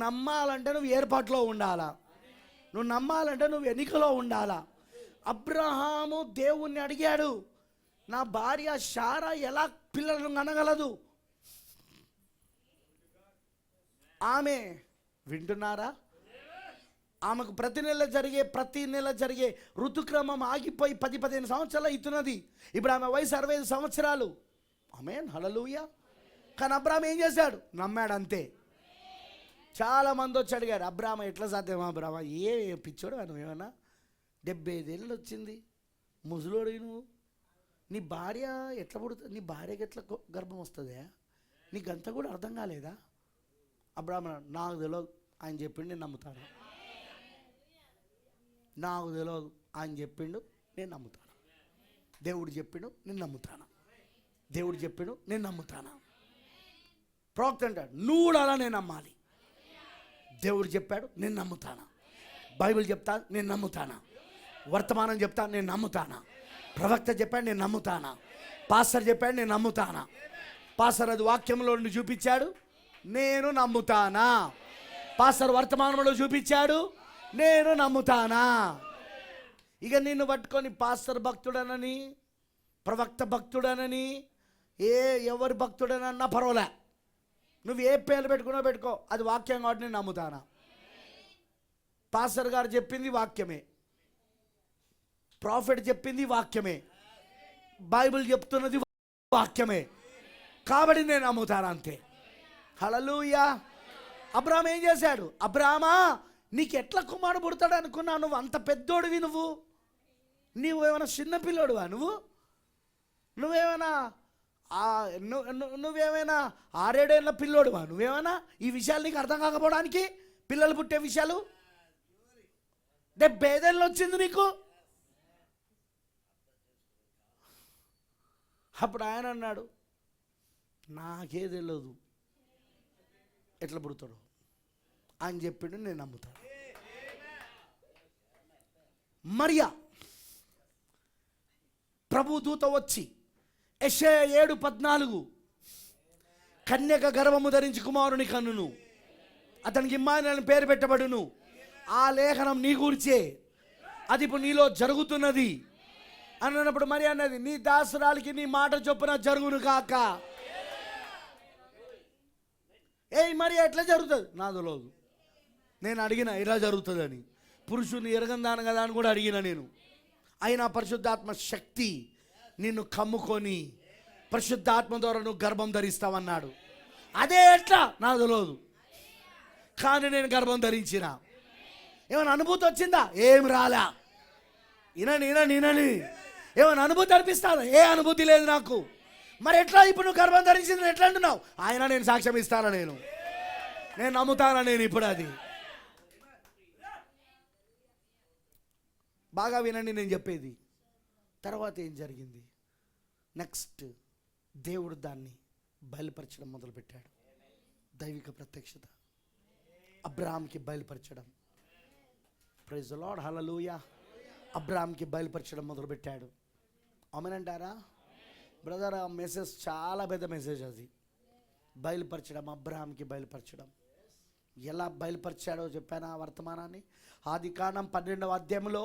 నమ్మాలంటే నువ్వు ఏర్పాట్లో ఉండాలా, నువ్వు నమ్మాలంటే నువ్వు ఎన్నికలో ఉండాలా. అబ్రహాము దేవుణ్ణి అడిగాడు, నా భార్య శారా ఎలా పిల్లలను కనగలదు? ఆమె వింటున్నారా? ఆమెకు ప్రతి నెల జరిగే ఋతుక్రమం ఆగిపోయి 10-15 సంవత్సరాలు అవుతున్నది. ఇప్పుడు ఆమె వయసు 65 సంవత్సరాలు. ఆమేన్, హల్లెలూయా. కానీ అబ్రాహాం ఏం చేశాడు? నమ్మాడు అంతే. చాలామంది వచ్చి అడిగారు, అబ్రాహాం ఎట్లా సాధ్యమా? అబ్రాహాం ఏ పిచ్చోడు నువ్వేమన్నా, 75 ఏళ్ళు వచ్చింది, ముసలోడు నువ్వు, నీ భార్య ఎట్లా పుడుతుంది? నీ భార్యకి ఎట్లా గర్భం వస్తుందా? నీకు అంతా కూడా అర్థం కాలేదా? అబ్రాహాం, నాకు తెలియదు, ఆయన చెప్పిండు, నేను నమ్ముతాను. నాకు తెలియదు, ఆయన చెప్పిండు, నేను నమ్ముతాను. దేవుడు చెప్పిండు, నేను నమ్ముతాను. దేవుడు చెప్పిండు, నేను నమ్ముతాను. ప్రవక్త అంటాడు, నువ్వు కూడా అలా నేను నమ్మాలి. దేవుడు చెప్పాడు, నేను నమ్ముతాను. బైబిల్ చెప్తా, నేను నమ్ముతాను. వర్తమానం చెప్తా, నేను నమ్ముతాను. ప్రవక్త చెప్పాడు, నేను నమ్ముతాను. పాస్టర్ చెప్పాడు, నేను నమ్ముతాను. పాస్టర్ అది వాక్యంలో నుండి చూపించాడు, నేను నమ్ముతానా. పాస్టర్ వర్తమానంలో చూపించాడు, నేను నమ్ముతానా. ఇక నిన్ను పట్టుకొని పాస్టర్ భక్తుడనని, ప్రవక్త భక్తుడనని, ఎవరి భక్తుడనన్నా పర్వాలే, నువ్వు ఏ పేర్లు పెట్టుకున్నా పెట్టుకో, అది వాక్యం కాబట్టి నేను నమ్ముతానా. పాస్టర్ గారు చెప్పింది వాక్యమే, ప్రాఫెట్ చెప్పింది వాక్యమే, బైబిల్ చెప్తున్నది వాక్యమే, కాబట్టి నేను నమ్ముతాను అంతే. హల్లెలూయా. అబ్రాహాం ఏం చేశాడు? అబ్రాహామా, నీకు ఎట్లా కుమారుడు పుడతాడు అనుకున్నావు? నువ్వు అంత పెద్దోడివి, నువ్వేమైనా చిన్నపిల్లోడువా? నువ్వేమైనా 6-7 ఏళ్ళ పిల్లోడువా? నువ్వేమైనా ఈ విషయాలు నీకు అర్థం కాకపోవడానికి? పిల్లలు పుట్టే విషయాలు 75 ఏళ్ళు వచ్చింది నీకు, అప్పుడు ఆయన అన్నాడు, నాకే తెలియదు ఎట్లా పుడతాడు అని చెప్పిండు, నేను నమ్ముతాను. మరియా ప్రభు దూత వచ్చి యెషయా 7:14 కన్యక గర్భము ధరించి కుమారుని కన్నును, అతనికి ఇమ్మానుయేలు పేరు పెట్టబడును. ఆ లేఖనం నీ గురించే, అది ఇప్పుడు నీలో జరుగుతున్నది అని అన్నప్పుడు మరి అన్నది, నీ దాసురాలికి నీ మాట చొప్పున జరుగును కాక. మరి ఎట్లా జరుగుతుంది? నా తెలియదు. నేను అడిగిన ఇలా జరుగుతుందని, పురుషుని ఎరగందాను కదా అని కూడా అడిగిన నేను. అయినా పరిశుద్ధాత్మ శక్తి నిన్ను కమ్ముకొని పరిశుద్ధాత్మ ద్వారా నువ్వు గర్భం ధరిస్తావన్నాడు. అదే ఎట్లా నాకు తెలియదు, కానీ నేను గర్భం ధరించిన. ఏమైనా అనుభూతి వచ్చిందా? ఏం రాలా. ఇనని ఏమైనా అనుభూతి అనిపిస్తాదా? ఏ అనుభూతి లేదు నాకు. మరి ఎట్లా ఇప్పుడు నువ్వు గర్భం ధరించింది ఎట్లా అంటున్నావు? ఆయన నేను సాక్ష్యం ఇస్తానా, నేను నమ్ముతానా. నేను ఇప్పుడు అది బాగా వినండి నేను చెప్పేది. తర్వాత ఏం జరిగింది? నెక్స్ట్ దేవుడు దాన్ని బయలుపరచడం మొదలుపెట్టాడు. దైవిక ప్రత్యక్షత అబ్రాహాంకి బయలుపరచడం. ప్రైజ్ ది లార్డ్, హల్లెలూయా. అబ్రాహాంకి బయలుపరచడం మొదలుపెట్టాడు. ఆమేనంటారా బ్రదర్? ఆ మెసేజ్ చాలా పెద్ద మెసేజ్. అది బయలుపరచడం, అబ్రాహాంకి బయలుపరచడం. ఎలా బయలుపరిచాడో చెప్పాను ఆ వర్తమానాన్ని. ఆదికాండం 12వ అధ్యాయంలో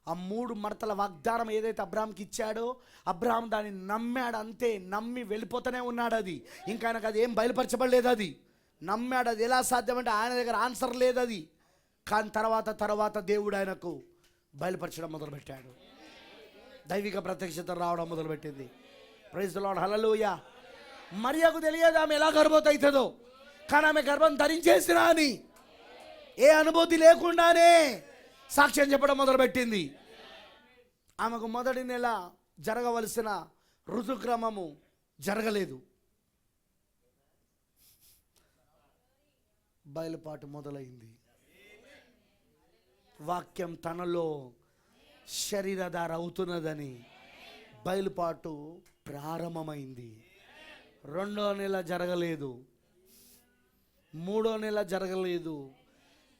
ఆ 3 మడతల వాగ్దానం ఏదైతే అబ్రాహాంకి ఇచ్చాడో, అబ్రాహాం దాన్ని నమ్మాడు. అంతే, నమ్మి వెళ్ళిపోతూనే ఉన్నాడు. అది ఇంకా ఆయనకు అది ఏం బయలుపరచబడలేదు. అది నమ్మాడు. అది ఎలా సాధ్యమంటే ఆయన దగ్గర ఆన్సర్ లేదు అది. కానీ తర్వాత దేవుడు ఆయనకు బయలుపరచడం మొదలుపెట్టాడు. దైవిక ప్రత్యక్షత రావడం మొదలుపెట్టింది. ప్రైజ్ ది లార్డ్, హల్లెలూయా. మరియకు తెలియదు ఆమె ఎలా గర్భవతి అవుతుందో, కానీ ఆమె గర్భం ధరించేసినా అని ఏ అనుభూతి లేకుండానే సాక్ష్యం చెప్పడం మొదలుపెట్టింది. ఆమెకు మొదటి నెల జరగవలసిన ఋతుక్రమము జరగలేదు. బయలుపాటు మొదలైంది. వాక్యం తనలో శరీరధార అవుతున్నదని బయలుపాటు ప్రారంభమైంది. 2వ నెల జరగలేదు, 3వ నెల జరగలేదు.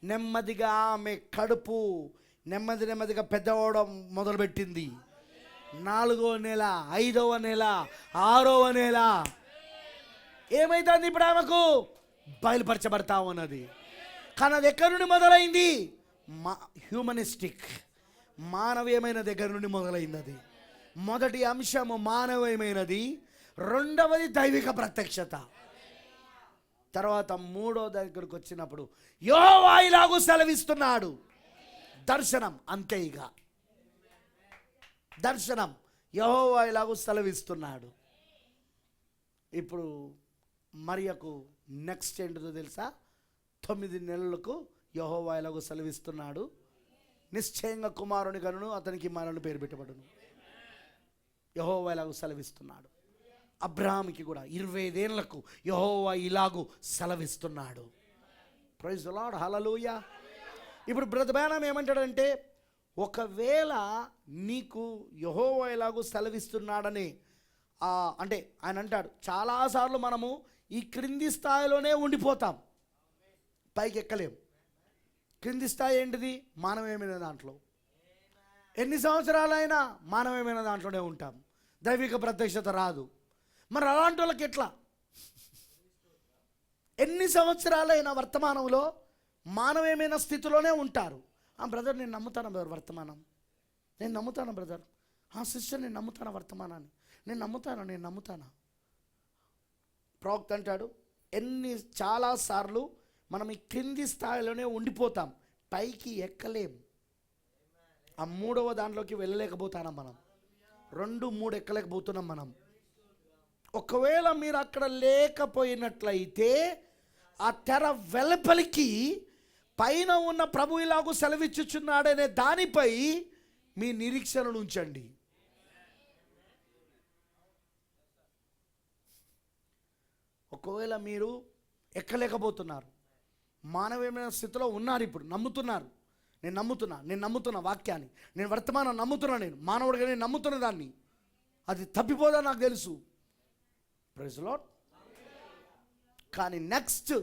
నెమ్మదిగా ఆమె కడుపు నెమ్మదిగా పెద్దవడం మొదలుపెట్టింది. 4వ నెల, 5వ నెల, 6వ నెల ఏమైతుంది? ఇప్పుడు ఆమెకు బయలుపరచబడతా ఉన్నది. కానీ అది ఎక్కడి నుండి మొదలైంది? హ్యూమనిస్టిక్, మానవీయమైన దగ్గర నుండి మొదలైంది. అది మొదటి అంశము మానవీయమైనది, 2వది దైవిక ప్రత్యక్షత. తర్వాత 3వ దగ్గరకు వచ్చినప్పుడు యెహోవా ఇలాగూ సెలవిస్తున్నాడు. దర్శనం అంతే. ఇక దర్శనం యెహోవా ఇలాగూ సెలవిస్తున్నాడు. ఇప్పుడు మరియకు నెక్స్ట్ ఏంటిదో తెలుసా? 9 నెలలకు యెహోవా ఇలాగూ సెలవిస్తున్నాడు. నిశ్చయంగా కుమారుని కనును, అతనికి ఇమ్మానుయేలు పేరు పెట్టబడును. యెహోవా ఇలాగూ సెలవిస్తున్నాడు. అబ్రాహాంకి కూడా 25 ఏళ్లకు యెహోవా ఇలాగూ సెలవిస్తున్నాడు. ప్రైజ్ ది లార్డ్, హల్లెలూయా. ఇప్పుడు బ్రదర్ బ్రానమ్ ఏమంటాడంటే, ఒకవేళ నీకు యెహోవా ఇలాగూ సెలవిస్తున్నాడని అంటే ఆయన అంటాడు, చాలాసార్లు మనము ఈ క్రింది స్థాయిలోనే ఉండిపోతాం, పైకి ఎక్కలేం. క్రింది స్థాయి ఏంటిది? మానవీయమైన దాంట్లో. ఎన్ని సంవత్సరాలైనా మానవీయమైన దాంట్లోనే ఉంటాం, దైవిక ప్రత్యక్షత రాదు. మరి అలాంటి వాళ్ళకి ఎట్లా? ఎన్ని సంవత్సరాలైనా వర్తమానంలో మానవీయమైన స్థితిలోనే ఉంటారు. బ్రదర్ నేను నమ్ముతాను బ్రదర్ వర్తమానం, నేను నమ్ముతాను బ్రదర్. సిస్టర్ నేను నమ్ముతాను వర్తమానాన్ని, నేను నమ్ముతాను. ప్రవక్త అంటాడు, చాలాసార్లు మనం ఈ క్రింది స్థాయిలోనే ఉండిపోతాం, పైకి ఎక్కలేం. ఆ 3వ దాంట్లోకి వెళ్ళలేకపోతున్నాం మనం. 2, 3 ఎక్కలేకపోతున్నాం మనం. ఒకవేళ మీరు అక్కడ లేకపోయినట్లయితే ఆ తెర వెలుపలికి పైన ఉన్న ప్రభు ఇలాగూ సెలవిచ్చుచున్నాడనే దానిపై మీ నిరీక్షణను ఉంచండి. ఒకవేళ మీరు ఎక్కలేకపోతున్నారు, మానవీయమైన స్థితిలో ఉన్నారు, ఇప్పుడు నమ్ముతున్నారు, నేను నమ్ముతున్నా వాక్యాన్ని, నేను వర్తమానం నమ్ముతున్నా, నేను మానవుడిగా నేను నమ్ముతున్న దాన్ని, అది తప్పిపోదా నాకు తెలుసు. Praise lord. కానీ నెక్స్ట్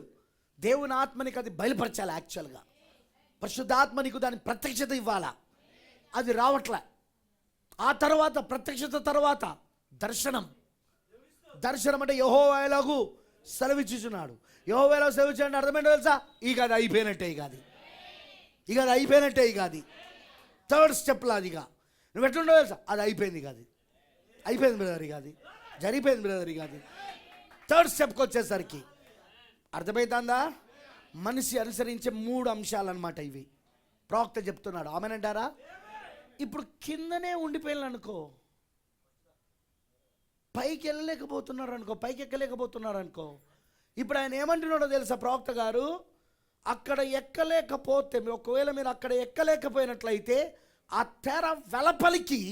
దేవుని ఆత్మనికి అది బయలుపరచాలి. యాక్చువల్గా పరిశుద్ధాత్మనికి దాని ప్రత్యక్షత ఇవ్వాలా, అది రావట్లే. ఆ తర్వాత ప్రత్యక్షత తర్వాత దర్శనం. దర్శనం అంటే యెహోవా ఎలాగూ సెలవిచ్చుచున్నాడు. యెహోవా ఎలాగూ సెలవిచ్చాడు అర్థమేంటో తెలుసా? ఇక అది అయిపోయినట్టే, ఇక అది అయిపోయినట్టే. ఇక అది థర్డ్ స్టెప్లో అదిగా నువ్వు ఎట్లుండో తెలుసా? అది అయిపోయింది. ఇక అది అయిపోయింది బ్రదర్, ఇక అది జరిగిపోయింది బ్రదర్. ఇక అది థర్డ్ స్టెప్కి వచ్చేసరికి అర్థమవుతుందా? మనిషి అనుసరించే 3 అంశాలు అన్నమాట ఇవి. ప్రవక్త చెప్తున్నాడు. ఆమెనంటారా? ఇప్పుడు కిందనే ఉండిపోయాను అనుకో, పైకి వెళ్ళలేకపోతున్నారు అనుకో, పైకి ఎక్కలేకపోతున్నారు అనుకో. ఇప్పుడు ఆయన ఏమంటున్నాడో తెలుసా ప్రవక్త గారు? అక్కడ ఎక్కలేకపోతే, ఒకవేళ మీరు అక్కడ ఎక్కలేకపోయినట్లయితే ఆ తెర వెలపలికి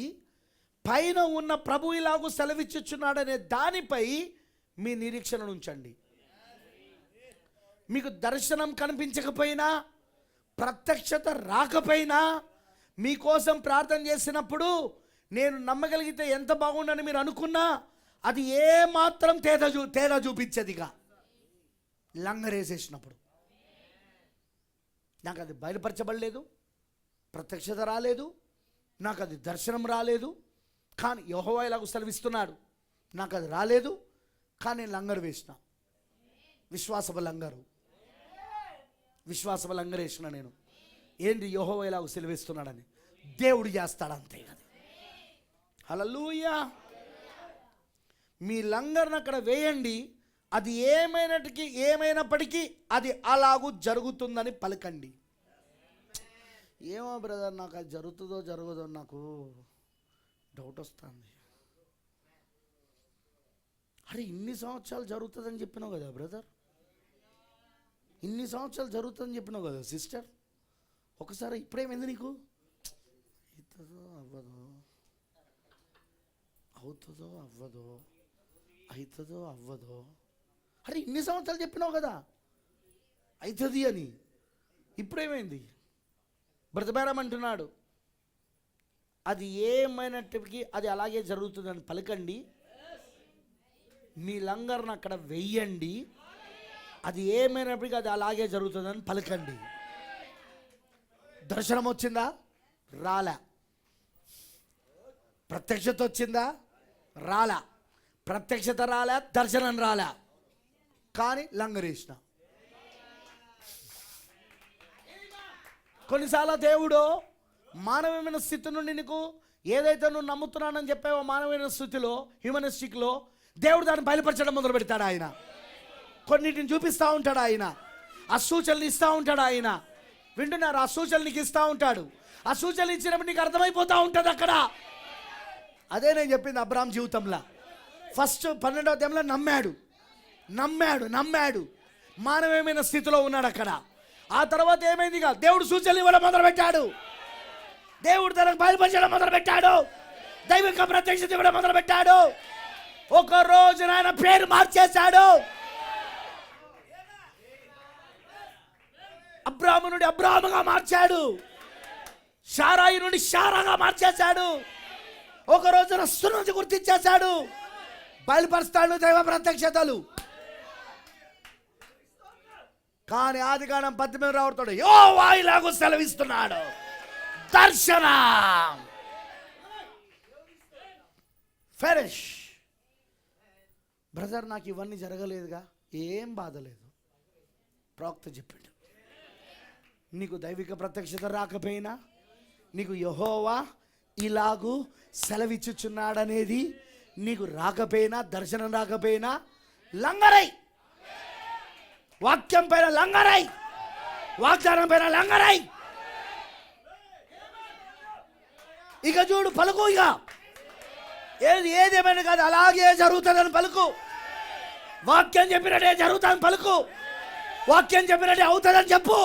పైన ఉన్న ప్రభు ఇలాగూ సెలవిచ్చుచున్నాడనే దానిపై మీ నిరీక్షణ ఉంచండి. మీకు దర్శనం కనిపించకపోయినా, ప్రత్యక్షత రాకపోయినా, మీకోసం ప్రార్థన చేసినప్పుడు నేను నమ్మగలిగితే ఎంత బాగుండని మీరు అనుకున్నా, అది ఏమాత్రం తేడా చూపించేదిగా లంగరేసేసినప్పుడు. నాకు అది బయలుపరచబడలేదు, ప్రత్యక్షత రాలేదు, నాకు అది దర్శనం రాలేదు. కానీ యెహోవా ఇలాగూ సెలవిస్తున్నాడు, నాకు అది రాలేదు. కానీ నేను లంగరు వేసిన, విశ్వాసపు లంగరు వేసిన నేను. ఏంటి? యెహోవా ఇలాగూ సెలవిస్తున్నాడని దేవుడు చేస్తాడు, అంతే కదా. హల్లెలూయా. మీ లంగర్ను అక్కడ వేయండి, అది ఏమైనప్పటికీ అది అలాగూ జరుగుతుందని పలకండి. ఏమో బ్రదర్, నాకు అది జరుగుతుందో జరగదో నాకు డౌట్ వస్తుంది. అరే ఇన్ని సంవత్సరాలు జరుగుతుందని చెప్పినావు కదా బ్రదర్, ఇన్ని సంవత్సరాలు జరుగుతుందని చెప్పినావు కదా సిస్టర్, ఒకసారి ఇప్పుడేమైంది నీకు? అవుతుందో అవ్వదో, అవుతుందో అవ్వదో, అవుతుందో అవ్వదో. అరే ఇన్ని సంవత్సరాలు చెప్పినావు కదా అవుతుంది అని, ఇప్పుడేమైంది? బ్రతబేరం అంటున్నాడు, అది ఏమైనప్పటికీ అది అలాగే జరుగుతుందని పలకండి. మీ లంగర్ను అక్కడ వెయ్యండి, అది ఏమైనప్పటికీ అది అలాగే జరుగుతుందని పలకండి. దర్శనం వచ్చిందా? రాలే. ప్రత్యక్షత వచ్చిందా? రాలే. ప్రత్యక్షత రాలే, దర్శనం రాలే, కానీ లంగరేసిన. కొన్నిసార్లు దేవుడు మానవమైన స్థితి నుండి నీకు ఏదైతే నువ్వు నమ్ముతున్నానని చెప్పావో మానవమైన స్థితిలో, హ్యూమనిస్టిక్లో, దేవుడు దాన్ని బయలుపరచడం మొదలు పెడతాడు. ఆయన కొన్నిటిని చూపిస్తూ ఉంటాడు, ఆయన ఆ సూచనలు ఇస్తూ ఉంటాడు. ఆయన వింటున్నారు? ఆ సూచనలు నీకు ఇస్తూ ఉంటాడు. ఆ సూచనలు ఇచ్చినప్పుడు నీకు అర్థమైపోతూ ఉంటుంది అక్కడ. అదే నేను చెప్పింది అబ్రాహాం జీవితంలో. ఫస్ట్ 12వ అధ్యాయంలో నమ్మాడు, మానవమైన స్థితిలో ఉన్నాడు అక్కడ. ఆ తర్వాత ఏమైంది? దేవుడు సూచనలు ఇవ్వడం మొదలుపెట్టాడు, దేవుడు తనకు బయలుపరచడం మొదలుపెట్టాడు, దైవిక ప్రత్యక్షత ఇవ్వడం మొదలుపెట్టాడు. ఒక రోజు ఆయన పేరు మార్చేశాడు. అబ్రాహాము నుండి అబ్రాహాముగా మార్చాడు, శారాయి నుండి శారాగా మార్చేశాడు. ఒక రోజున సున్నతి గుర్తించేశాడు. బయలుపరుస్తాడు దైవ ప్రత్యక్షతలు. కానీ ఆదికాండం 18 రావుతాడు, యెహోవా ఇలాగూ సెలవిస్తున్నాడు, దర్శనం ఫినిష్. బ్రదర్ నాకు ఇవన్నీ జరగలేదుగా, ఏం బాధ లేదు. ప్రవక్త చెప్పాడు, నీకు దైవిక ప్రత్యక్షత రాకపోయినా, నీకు యెహోవా ఇలాగూ సెలవిచ్చుచున్నాడనేది నీకు రాకపోయినా, దర్శనం రాకపోయినా, లంగరై, వాక్యం పైన లంగరై, వాగ్దానం పైన లంగరై. ఇక చూడు, పలుకు. ఇక ఏదేమైనా కాదు, అలాగే జరుగుతుందని పలుకు. వాక్యం చెప్పినట్టే జరుగుతుందని పలుకు. వాక్యం చెప్పినట్టే అవుతుందని చెప్పు.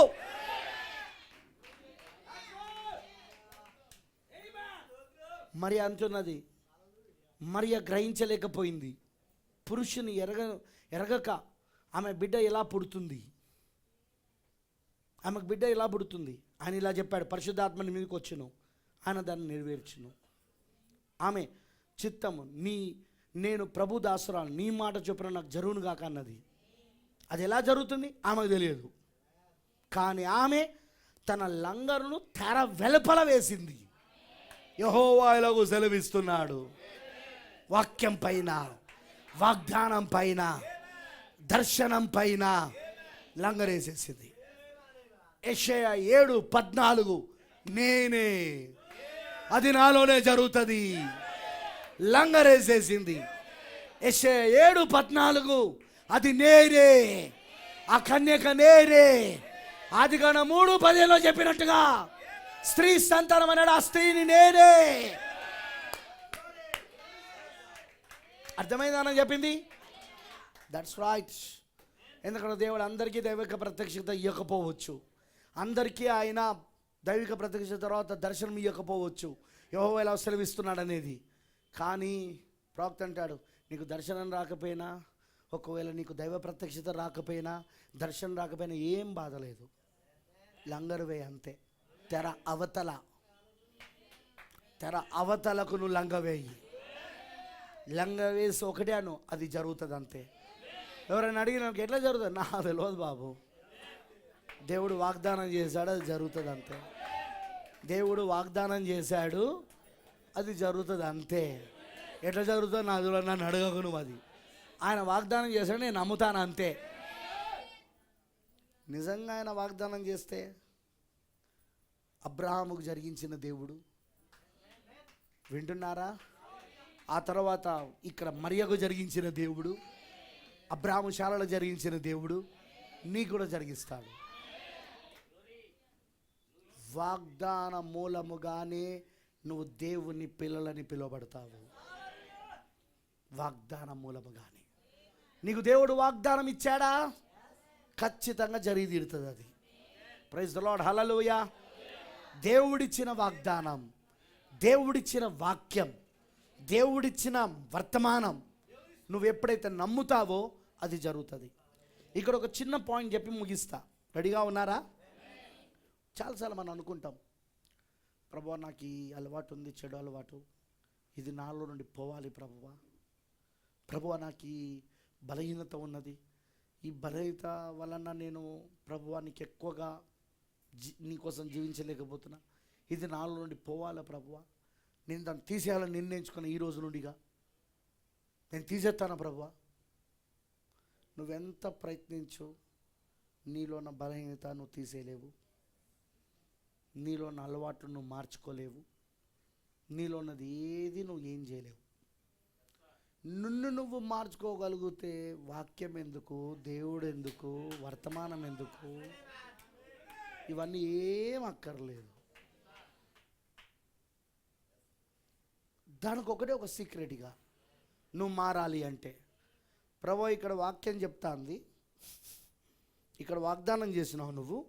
మరి అంటున్నది, మరియ గ్రహించలేకపోయింది. పురుషుని ఎరగక ఆమె బిడ్డ ఎలా పుడుతుంది, ఆమెకు బిడ్డ ఎలా పుడుతుంది. ఆయన ఇలా చెప్పాడు, పరిశుద్ధాత్మని మీదకి వచ్చును, ఆయన దాన్ని నెరవేర్చును. ఆమె చిత్తము నేను ప్రభు దాసురాలు, నీ మాట చొప్పున నాకు జరుగును గాక అన్నది. అది ఎలా జరుగుతుంది ఆమెకు తెలియదు. కానీ ఆమె తన లంగరును తెర వెలుపల వేసింది. యెహోవా ఇలాగూ సెలవిస్తున్నాడు, వాక్యం పైన, వాగ్దానం పైన, దర్శనం పైన లంగరేసేసింది. యెషయా 7:14 నేనే, అది నాలోనే జరుగుతుంది. లంగరేసేసింది. యెషయా 7:14 అది నేనే, ఆ కన్యక నేనే. ఆదికాండం 3:15 చెప్పినట్టుగా స్త్రీ సంతానం అన్నాడు, ఆ స్త్రీని నేనే. అర్థమైందని చెప్పింది. That's right. ఎందుకంటే దేవుడు అందరికీ దైవిక ప్రత్యక్షత ఇవ్వకపోవచ్చు, అందరికీ ఆయన దైవిక ప్రత్యక్షత తర్వాత దర్శనం ఇవ్వకపోవచ్చు, యెహోవా ఎలా సెలవిస్తున్నాడు అనేది. కానీ ప్రవక్త అంటాడు, నీకు దర్శనం రాకపోయినా, ఒకవేళ నీకు దైవ ప్రత్యక్షత రాకపోయినా, దర్శనం రాకపోయినా ఏం బాధ లేదు. లంగరువే అంతే. తెర అవతలకు నువ్వు లంగవేయి. లంగవేసి ఒకటే అను, అది జరుగుతుంది అంతే. ఎవరైనా అడిగిన ఎట్లా జరుగుతుంది, నా తెలియదు బాబు, దేవుడు వాగ్దానం చేశాడు, అది జరుగుతుంది అంతే. దేవుడు వాగ్దానం చేశాడు, అది జరుగుతుంది అంతే. ఎట్లా జరుగుతుందో నాకు తెలియదు, నన్ను అడగకు నువ్వు. అది ఆయన వాగ్దానం చేశాడు, నేను నమ్ముతాను అంతే. నిజంగా ఆయన వాగ్దానం చేస్తే అబ్రహాముకు జరిగించిన దేవుడు, వింటున్నారా? ఆ తర్వాత ఇక్కడ మరియకు జరిగించిన దేవుడు, అబ్రహాము శాలలో జరిగించిన దేవుడు నీకు కూడా జరిగిస్తాడు. వాగ్దాన మూలముగానే నువ్వు దేవుని పిల్లలని పిలువబడతావు. వాగ్దానం మూలముగానే నీకు దేవుడు వాగ్దానం ఇచ్చాడా, ఖచ్చితంగా జరిగి తీరుతుంది అది. ప్రైజ్ ది లార్డ్, హల్లెలూయా. దేవుడిచ్చిన వాగ్దానం, దేవుడిచ్చిన వాక్యం, దేవుడిచ్చిన వర్తమానం నువ్వు ఎప్పుడైతే నమ్ముతావో అది జరుగుతుంది. ఇక్కడ ఒక చిన్న పాయింట్ చెప్పి ముగిస్తా. రెడీగా ఉన్నారా? చాలాసార్లు మనం అనుకుంటాం, ప్రభువా నాకు ఈ అలవాటు ఉంది, చెడు అలవాటు, ఇది నాలో నుండి పోవాలి ప్రభువా. ప్రభువా నాకు ఈ బలహీనత ఉన్నది, ఈ బలహీనత వలన నేను ప్రభువా నీకు ఎక్కువగా నీకోసం జీవించలేకపోతున్నా, ఇది నాలో నుండి పోవాలి ప్రభువా. నేను దాన్ని తీసేయాలని నిర్ణయించుకున్న ఈ రోజు నుండిగా నేను తీసేస్తాను ప్రభువా. నువ్వెంత ప్రయత్నించు, నీలో ఉన్న బలహీనత నువ్వు తీసేయలేవు, నీలో ఉన్న అలవాట్లు నువ్వు మార్చుకోలేవు, నీలో ఉన్నది ఏది నువ్వు ఏం చేయలేవు. నువ్వు మార్చుకోగలిగితే వాక్యం ఎందుకు, దేవుడు ఎందుకు, వర్తమానం ఎందుకు, ఇవన్నీ ఏం అక్కర్లేదు. దానికి ఒకటే ఒక సీక్రెట్గా నువ్వు మారాలి అంటే, ప్రభు ఇక్కడ వాక్యం చెప్తాంది, ఇక్కడ వాగ్దానం చేసినావు నువ్వు,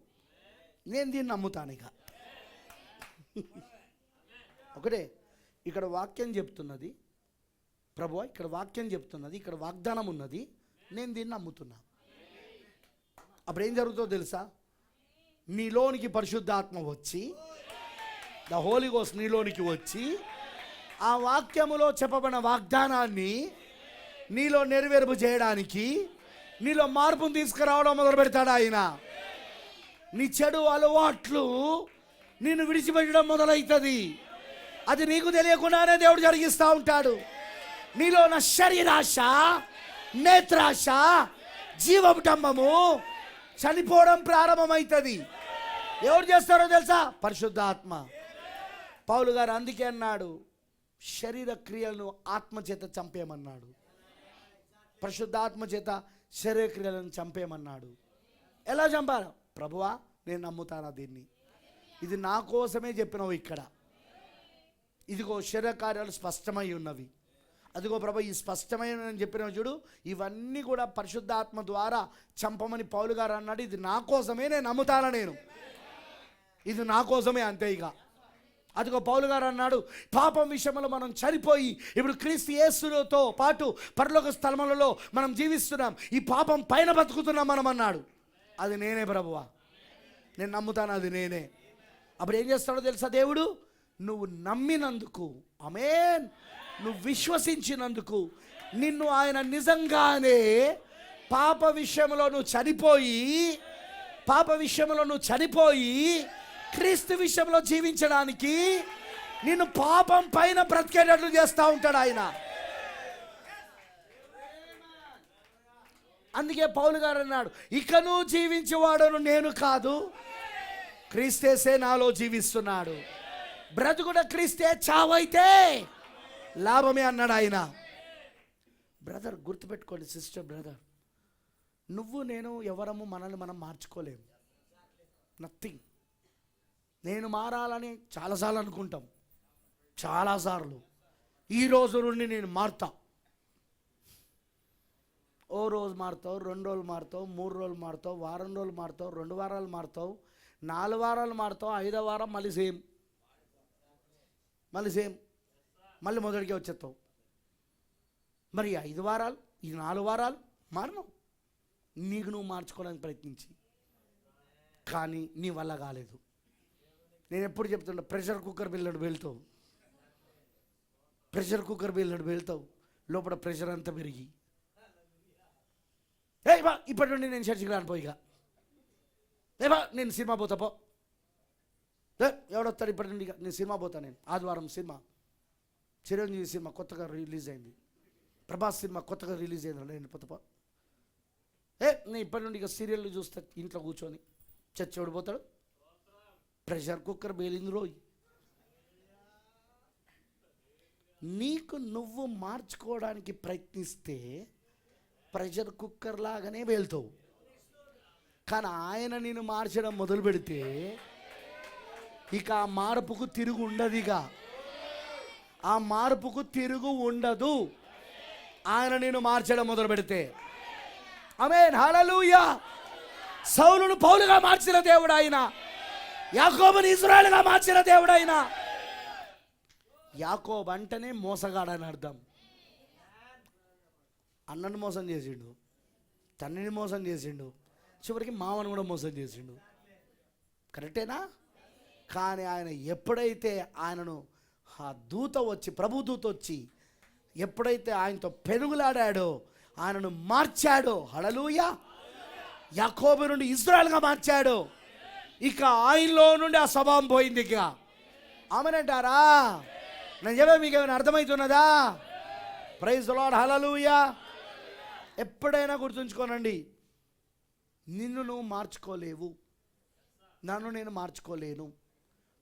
నేను దీన్ని నమ్ముతాను. ఇక ఒకటే, ఇక్కడ వాక్యం చెప్తున్నది ప్రభు, ఇక్కడ వాక్యం చెప్తున్నది, ఇక్కడ వాగ్దానం ఉన్నది, నేను దీన్ని నమ్ముతున్నా. అప్పుడు ఏం జరుగుతుందో తెలుసా? నీలోనికి పరిశుద్ధాత్మ వచ్చి, ద హోలీ గోస్ట్ నీలోనికి వచ్చి ఆ వాక్యములో చెప్పబడిన వాగ్దానాన్ని నీలో నెరవేర్పు చేయడానికి, నీలో మార్పును తీసుకురావడం మొదలు పెడతాడు ఆయన. నీ చెడు అలవాట్లు నిన్ను విడిచిపెట్టడం మొదలవుతుంది. అది నీకు తెలియకుండానే దేవుడు జరిగిస్తూ ఉంటాడు. నీలో ఉన్న శరీరాశ, నేత్రాశ, జీవడంబము చనిపోవడం ప్రారంభమవుతుంది. ఎవరు చేస్తారో తెలుసా? పరిశుద్ధాత్మ. పౌలు గారు అందుకే అన్నాడు, శరీర క్రియలను ఆత్మచేత చంపేయమన్నాడు, పరిశుద్ధాత్మ చేత శరీర క్రియలను చంపేయమన్నాడు. ఎలా చంపారు? ప్రభువా నేను నమ్ముతాను దీన్ని, ఇది నా కోసమే చెప్పినవు. ఇక్కడ ఇదిగో శరీర కార్యాలు స్పష్టమై ఉన్నవి, అదిగో ప్రభు ఈ స్పష్టమైన చెప్పినవి చూడు, ఇవన్నీ కూడా పరిశుద్ధాత్మ ద్వారా చంపమని పౌలు గారు అన్నాడు. ఇది నా కోసమే, నేను నమ్ముతాను, నేను ఇది నా కోసమే, అంతే. ఇక అదిగో పౌలు గారు అన్నాడు, పాపం విషయంలో మనం చనిపోయి ఇప్పుడు క్రీస్తు యేసుతో పాటు పరలోక స్థలములలో మనం జీవిస్తున్నాం, ఈ పాపం పైన బతుకుతున్నాం మనం అన్నాడు. అది నేనే ప్రభువా, నేను నమ్ముతాను, అది నేనే. అప్పుడు ఏం చేస్తాడో తెలుసా దేవుడు? నువ్వు నమ్మినందుకు, ఆమేన్, నువ్వు విశ్వసించినందుకు నిన్ను ఆయన నిజంగానే పాప విషయంలో నువ్వు చనిపోయి క్రీస్తు విషయంలో జీవించడానికి నిన్ను పాపం పైన బ్రతికేటట్లు చేస్తూ ఉంటాడు ఆయన. అందుకే పౌలు గారు అన్నాడు, ఇకను జీవించేవాడను నేను కాదు, క్రీస్తేసే నాలో జీవిస్తున్నాడు. బ్రతుకుడ క్రీస్తే, చావైతే లాభమే అన్నాడు ఆయన. బ్రదర్ గుర్తుపెట్టుకోండి, సిస్టర్ బ్రదర్, నువ్వు నేను ఎవరము మనల్ని మనం మార్చుకోలేము. నథింగ్. నేను మారాలని చాలాసార్లు అనుకుంటాం, చాలాసార్లు. ఈ రోజు నుండి నేను మారుతా. ఓ రోజు మారుతావు, 2 రోజులు మారుతావు, 3 రోజులు మారుతావు, వారం రోజులు మారుతావు, 2 వారాలు మారుతావు, 4 వారాలు మారుతావు, 5వ వారం మళ్ళీ సేమ్, మళ్ళీ మొదటికే వచ్చేస్తావు. మరి 5 వారాలు, ఈ 4 వారాలు మారినావు, నీకు నువ్వు మార్చుకోవడానికి ప్రయత్నించి, కానీ నీ వల్ల కాలేదు. నేను ఎప్పుడు చెప్తున్నా, ప్రెషర్ కుక్కర్ బిల్లడు వెళ్తావు, లోపల ప్రెషర్ అంతా పెరిగి, బా ఇప్పటి నుండి నేను చర్చికి రానిపోయిగా, బా నేను సినిమా పోతా పో, ఎవడొస్తాడు ఇప్పటి నుండి, నేను సినిమా పోతా, నేను ఆదివారం సినిమా, చిరంజీవి సినిమా కొత్తగా రిలీజ్ అయింది, ప్రభాస్ సినిమా కొత్తగా రిలీజ్ అయింది, నేను పోతా. నేను ఇప్పటి నుండి ఇక సీరియళ్ళు చూస్తా ఇంట్లో కూర్చొని. చర్చి ఓడిపోతాడు, ప్రెషర్ కుక్కర్ బేలింది రోజు. నీకు నువ్వు మార్చుకోవడానికి ప్రయత్నిస్తే ప్రెషర్ కుక్కర్ లాగానే వెళ్తావు. కానీ ఆయన నేను మార్చడం మొదలు పెడితే ఇక ఆ మార్పుకు తిరుగు ఉండదు. ఆయన నేను మార్చడం మొదలు పెడితే. ఆమేన్, హల్లెలూయా. సౌలును పౌలుగా మార్చిన దేవుడు ఆయన, యాకోబుని ఇశ్రాయేలుగా మార్చిన దేవుడు ఆయన. యాకోబు అంటేనే మోసగాడని అర్థం. అన్నను మోసం చేసిండు, తండ్రిని మోసం చేసిండు, చివరికి మామను కూడా మోసం చేసిండు. కరెక్టేనా? కానీ ఆయన ఎప్పుడైతే ఆయనను ఆ దూత వచ్చి, ప్రభు దూత వచ్చి ఎప్పుడైతే ఆయనతో పెనుగులాడాడో, ఆయనను మార్చాడో, హల్లెలూయా, యాకోబు నుండి ఇశ్రాయేలుగా మార్చాడు. ఇక ఆయనలో నుండి ఆ స్వభావం పోయింది. ఇక ఆమేనంటారా? నేను చెప్పే మీకు ఏమైనా అర్థమవుతున్నదా? ప్రైజ్ ది లార్డ్, హల్లెలూయా. ఎప్పుడైనా గుర్తుంచుకోనండి, నిన్ను నువ్వు మార్చుకోలేవు, నన్ను నేను మార్చుకోలేను.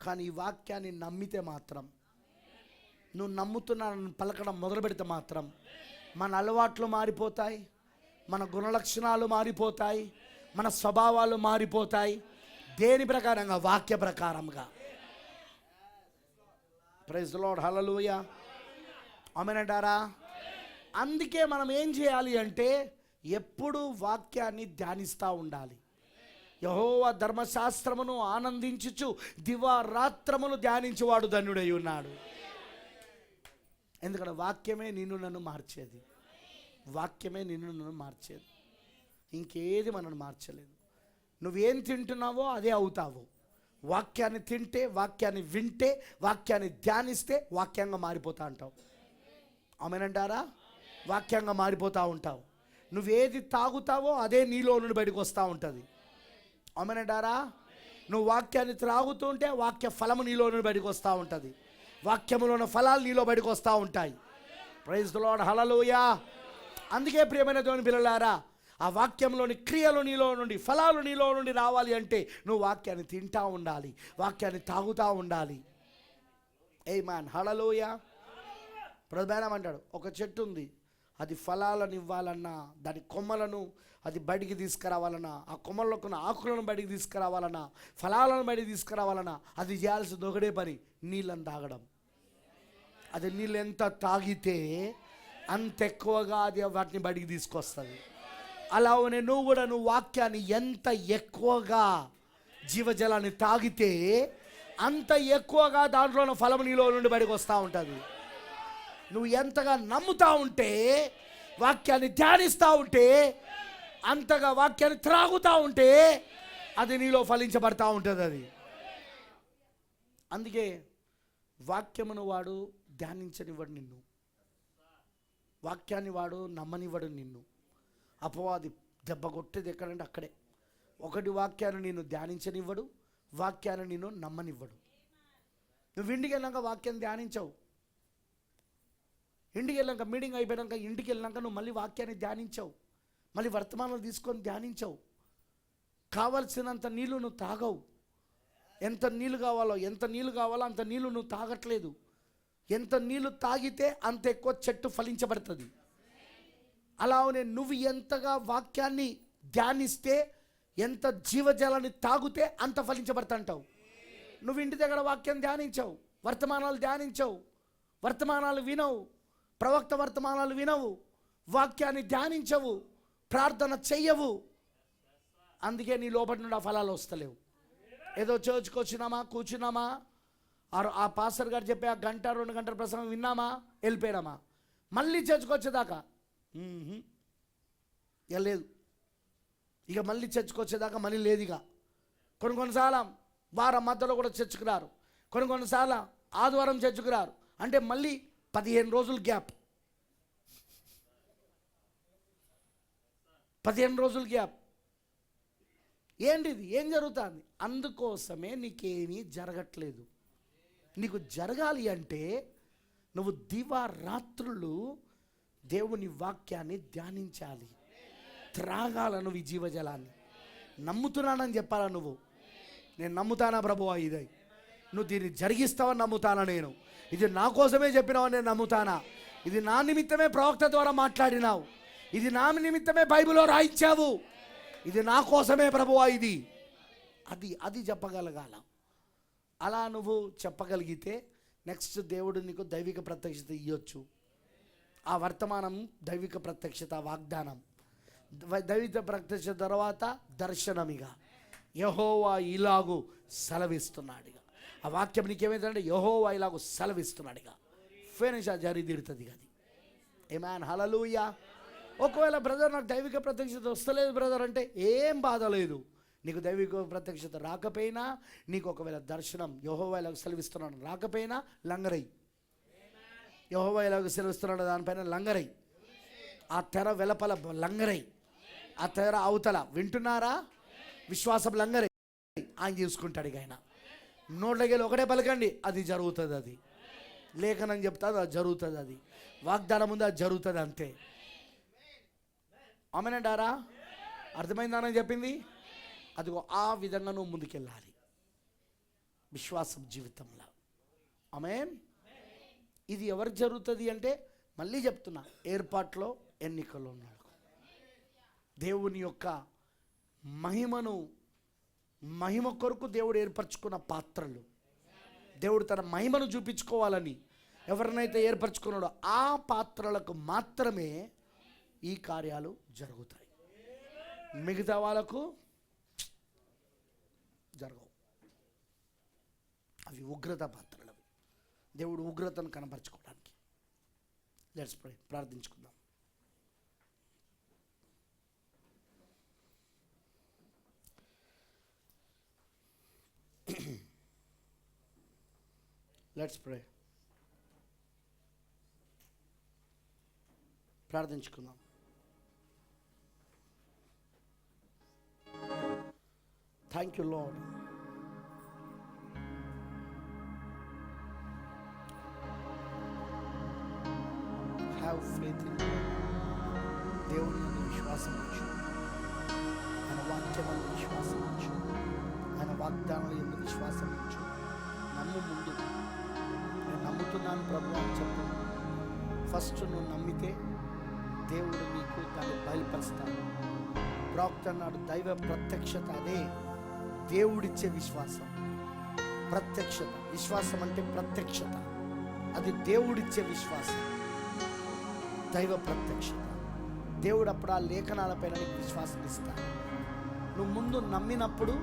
కానీ ఈ వాక్యాన్ని నమ్మితే మాత్రం, నువ్వు నమ్ముతున్నాను పలకడం మొదలు పెడితే మాత్రం మన అలవాట్లు మారిపోతాయి, మన గుణలక్షణాలు మారిపోతాయి, మన స్వభావాలు మారిపోతాయి. దేని ప్రకారంగా? వాక్య ప్రకారంగా. ప్రైజ్ ది లార్డ్, హల్లెలూయా. ఆమేనంటారా? అందుకే మనం ఏం చేయాలి అంటే ఎప్పుడు వాక్యాన్ని ధ్యానిస్తూ ఉండాలి. యెహోవా ధర్మశాస్త్రమును ఆనందించుచు దివారాత్రములు ధ్యానించువాడు ధన్యుడై ఉన్నాడు. ఎందుకంటే వాక్యమే నిన్ను నన్ను మార్చేది, ఇంకేది మనల్ని మార్చలేదు. నువ్వేం తింటున్నావో అదే అవుతావు. వాక్యాన్ని తింటే, వాక్యాన్ని వింటే, వాక్యాన్ని ధ్యానిస్తే వాక్యంగా మారిపోతా ఉంటావు. ఆమేనంటారా? వాక్యంగా మారిపోతూ ఉంటావు. నువ్వేది తాగుతావో అదే నీలో నుండి బయటకు వస్తూ ఉంటుంది. ఆమేనంటారా? నువ్వు వాక్యాన్ని త్రాగుతుంటే వాక్య ఫలము నీలో నుండి బయటకు వస్తూ ఉంటుంది. వాక్యములో ఉన్న ఫలాలు నీలో బయటకు వస్తూ ఉంటాయి. ప్రైజ్ ది లార్డ్, హల్లెలూయా. అందుకే ప్రియమైన దేవుని పిల్లలారా, ఆ వాక్యంలోని క్రియలు నీలో నుండి, ఫలాలు నీలో నుండి రావాలి అంటే నువ్వు వాక్యాన్ని తింటా ఉండాలి, వాక్యాన్ని తాగుతూ ఉండాలి. ఆమేన్, హల్లెలూయా. ప్రధానం అంటాడు, ఒక చెట్టు ఉంది, అది ఫలాలను ఇవ్వాలన్నా, దాని కొమ్మలను అది బయటికి తీసుకురావాలన్నా, ఆ కొమ్మల్లో ఉన్న ఆకులను బయటికి తీసుకురావాలన్నా, ఫలాలను బయటికి తీసుకురావాలన్నా అది చేయాల్సింది ఒకటే పని, నీళ్ళని తాగడం. అది నీళ్ళు ఎంత తాగితే అంత ఎక్కువగా అది వాటిని బయటికి తీసుకొస్తుంది. అలానే నువ్వు కూడా నువ్వు వాక్యాన్ని ఎంత ఎక్కువగా జీవజలాన్ని తాగితే అంత ఎక్కువగా దాంట్లో ఉన్న ఫలం నీలో నుండి బయటకు వస్తూ ఉంటుంది. నువ్వు ఎంతగా నమ్ముతూ ఉంటే, వాక్యాన్ని ధ్యానిస్తూ ఉంటే, అంతగా వాక్యాన్ని త్రాగుతూ ఉంటే అది నీలో ఫలించబడతా ఉంటుంది. అది అందుకే వాక్యమును వాడు ధ్యానించనివ్వడు నిన్ను. వాక్యాన్ని వాడు నమ్మనివ్వడు నిన్ను. అపవాది దెబ్బ కొట్టేది ఎక్కడంటే అక్కడే. ఒకటి, వాక్యాన్ని నిన్ను ధ్యానించనివ్వడు, వాక్యాన్ని నిన్ను నమ్మనివ్వడు. నువ్వు ఇంటికి వెళ్ళాక వాక్యాన్ని ధ్యానించవు. ఇంటికి వెళ్ళాక, మీటింగ్ అయిపోయాక ఇంటికి వెళ్ళాక నువ్వు మళ్ళీ వాక్యాన్ని ధ్యానించవు, మళ్ళీ వర్తమానాలు తీసుకొని ధ్యానించవు. కావలసినంత నీళ్ళు నువ్వు తాగవు. ఎంత నీళ్ళు కావాలో అంత నీళ్ళు నువ్వు తాగట్లేదు. ఎంత నీళ్ళు తాగితే అంత ఎక్కువ చెట్టు ఫలించబడుతుంది. అలానే నువ్వు ఎంతగా వాక్యాన్ని ధ్యానిస్తే, ఎంత జీవజలాన్ని తాగితే అంత ఫలించబడతాంటావు. నువ్వు ఇంటి దగ్గర వాక్యం ధ్యానించవు, వర్తమానాలు ధ్యానించవు, వర్తమానాలు వినవు, ప్రవక్త వర్తమానాలు వినవు, వాక్యాన్ని ధ్యానించవు, ప్రార్థన చెయ్యవు. అందుకే నీ లోపల నుండి ఆ ఫలాలు వస్తలేవు. ఏదో చర్చ్కి వచ్చినామా, కూర్చున్నామా, ఆ పాస్టర్ గారు చెప్పే 1-2 గంటల ప్రసంగం విన్నామా, వెళ్ళిపోయినామా, మళ్ళీ చర్చ్కి వచ్చేదాకా ఇక లేదు. ఇక మళ్ళీ చర్చ్కి వచ్చేదాకా మళ్ళీ లేదు. ఇక కొన్నిసార్లు వారం మధ్యలో కూడా చర్చ్కి రారు, కొన్నిసార్లు ఆదివారం చర్చ్కి రారు. అంటే మళ్ళీ 15 రోజులు గ్యాప్, 15 రోజులు గ్యాప్. ఏంటిది? ఏం జరుగుతుంది? అందుకోసమే నీకేమీ జరగట్లేదు. నీకు జరగాలి అంటే నువ్వు దివారాత్రులు దేవుని వాక్యాన్ని ధ్యానించాలి, త్రాగాల నువ్వు ఈ జీవజలాన్ని. నమ్ముతున్నానని చెప్పాలా నువ్వు. నేను నమ్ముతానా ప్రభువా, ఇదే నువ్వు దీన్ని జరిగిస్తావని నమ్ముతానా, నేను ఇది నా కోసమే చెప్పినావని నేను నమ్ముతానా, ఇది నా నిమిత్తమే ప్రవక్త ద్వారా మాట్లాడినావు, ఇది నా నిమిత్తమే బైబిల్లో రాయించావు, ఇది నా కోసమే ప్రభువా, ఇది అది చెప్పగలగాల. అలా నువ్వు చెప్పగలిగితే నెక్స్ట్ దేవుడు నీకు దైవిక ప్రత్యక్షత ఇవ్వచ్చు. ఆ వర్తమానం దైవిక ప్రత్యక్షత, వాగ్దానం. దైవిక ప్రత్యక్షత తర్వాత దర్శనమిగా యెహోవా ఇలాగు సెలవిస్తున్నాడుగా. ఆ వాక్యం నీకేమైందంటే యెహోవా ఇలాగు సెలవిస్తున్నాడుగా. ఫినిష్ జరిగితీరుతుంది అది. ఆమేన్, హల్లెలూయా. ఒకవేళ బ్రదర్ నాకు దైవిక ప్రత్యక్షత వస్తలేదు బ్రదర్ అంటే ఏం బాధ లేదు. నీకు దైవిక ప్రత్యక్షత రాకపోయినా, నీకు ఒకవేళ దర్శనం యెహోవా ఇలాగ సెలవిస్తున్నాడు రాకపోయినా లంగరై. యెహోవా ఇలాగ సెలవిస్తున్నాడు దానిపైన లంగరై. ఆ తెర వెలపల లంగరై, ఆ తెర అవతల వింటున్నారా, విశ్వాసం లంగరై. ఆయన చూసుకుంటాడు. ఇక ఆయన నోట్లకెళ్ళి ఒకటే పలకండి, అది జరుగుతుంది. అది లేఖనం చెప్తాది, అది జరుగుతుంది. అది వాగ్దానం ఉంది, అది జరుగుతుంది. అంతే. ఆమేనంటారా? అర్థమైందానని చెప్పింది. అదిగో ఆ విధంగా నువ్వు ముందుకెళ్ళాలి విశ్వాసం జీవితంలో. ఆమేన్. ఇది ఎవరికి జరుగుతుంది అంటే, మళ్ళీ చెప్తున్నా, ఏర్పాట్లో ఎన్నికల్లో ఉన్నాడు. దేవుని యొక్క మహిమ కొరకు దేవుడు ఏర్పరచుకున్న పాత్రలు. దేవుడు తన మహిమను చూపించుకోవాలని ఎవరినైతే ఏర్పరచుకున్నాడో ఆ పాత్రలకు మాత్రమే ఈ కార్యాలు జరుగుతాయి. మిగతా వాళ్ళకు జరగవు. అవి ఉగ్రత పాత్రలు. అవి దేవుడు ఉగ్రతను కనపరచుకోవడానికి. లెట్స్ ప్రే, ప్రార్థించుకుందాం. లెట్స్ ప్రే, ప్రార్థించుకుందాం. Thank you Lord. Have faith in దేవుని యందు విశ్వాసం ఉంచు, ఆయన వాక్యమందు విశ్వాసం ఉంచు, ఆయన వాగ్దానాల యందు విశ్వాసం ఉంచు. నమ్ము. ముందు నేను నమ్ముతున్నాను ప్రభు అని చెప్పు. ఫస్ట్ నువ్వు నమ్మితే దేవుడు నీకు దాన్ని బయలుపరుస్తాడు. ప్రవక్త అన్నాడు, దైవ ప్రత్యక్షత అదే దేవుడిచ్చే విశ్వాసం. ప్రత్యక్షత, విశ్వాసం అంటే ప్రత్యక్షత, అది దేవుడిచ్చే విశ్వాసం. దైవ ప్రత్యక్షత. దేవుడు అప్పుడు ఆ లేఖనాలపైన నీకు విశ్వాసం ఇస్తాడు. నువ్వు ముందు నమ్మినప్పుడు,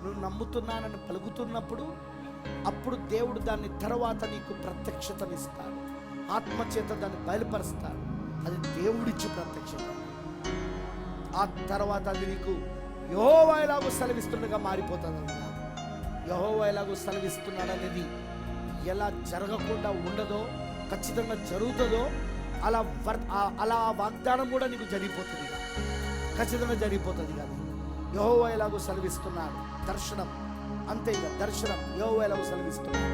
నువ్వు నమ్ముతున్నానని పలుకుతున్నప్పుడు, అప్పుడు దేవుడు దాన్ని తర్వాత నీకు ప్రత్యక్షతనిస్తాడు. ఆత్మచేత దాన్ని బయలుపరుస్తాడు. అది దేవుడిచ్చి ప్రత్యక్షత. ఆ తర్వాత అది నీకు యెహోవా ఎలాగో సెలవిస్తుండగా మారిపోతుంది. యెహోవా ఎలాగో సెలవిస్తున్నాడు అనేది ఎలా జరగకుండా ఉండదో, ఖచ్చితంగా జరుగుతుందో అలా వాగ్దానం కూడా నీకు జరిగిపోతుంది, ఖచ్చితంగా జరిగిపోతుంది కదా. యెహోవా ఎలాగో సెలవిస్తున్నాడు, దర్శనం అంతే ఇక, దర్శనం యెహోవా ఎలాగో సెలవిస్తున్నాడు.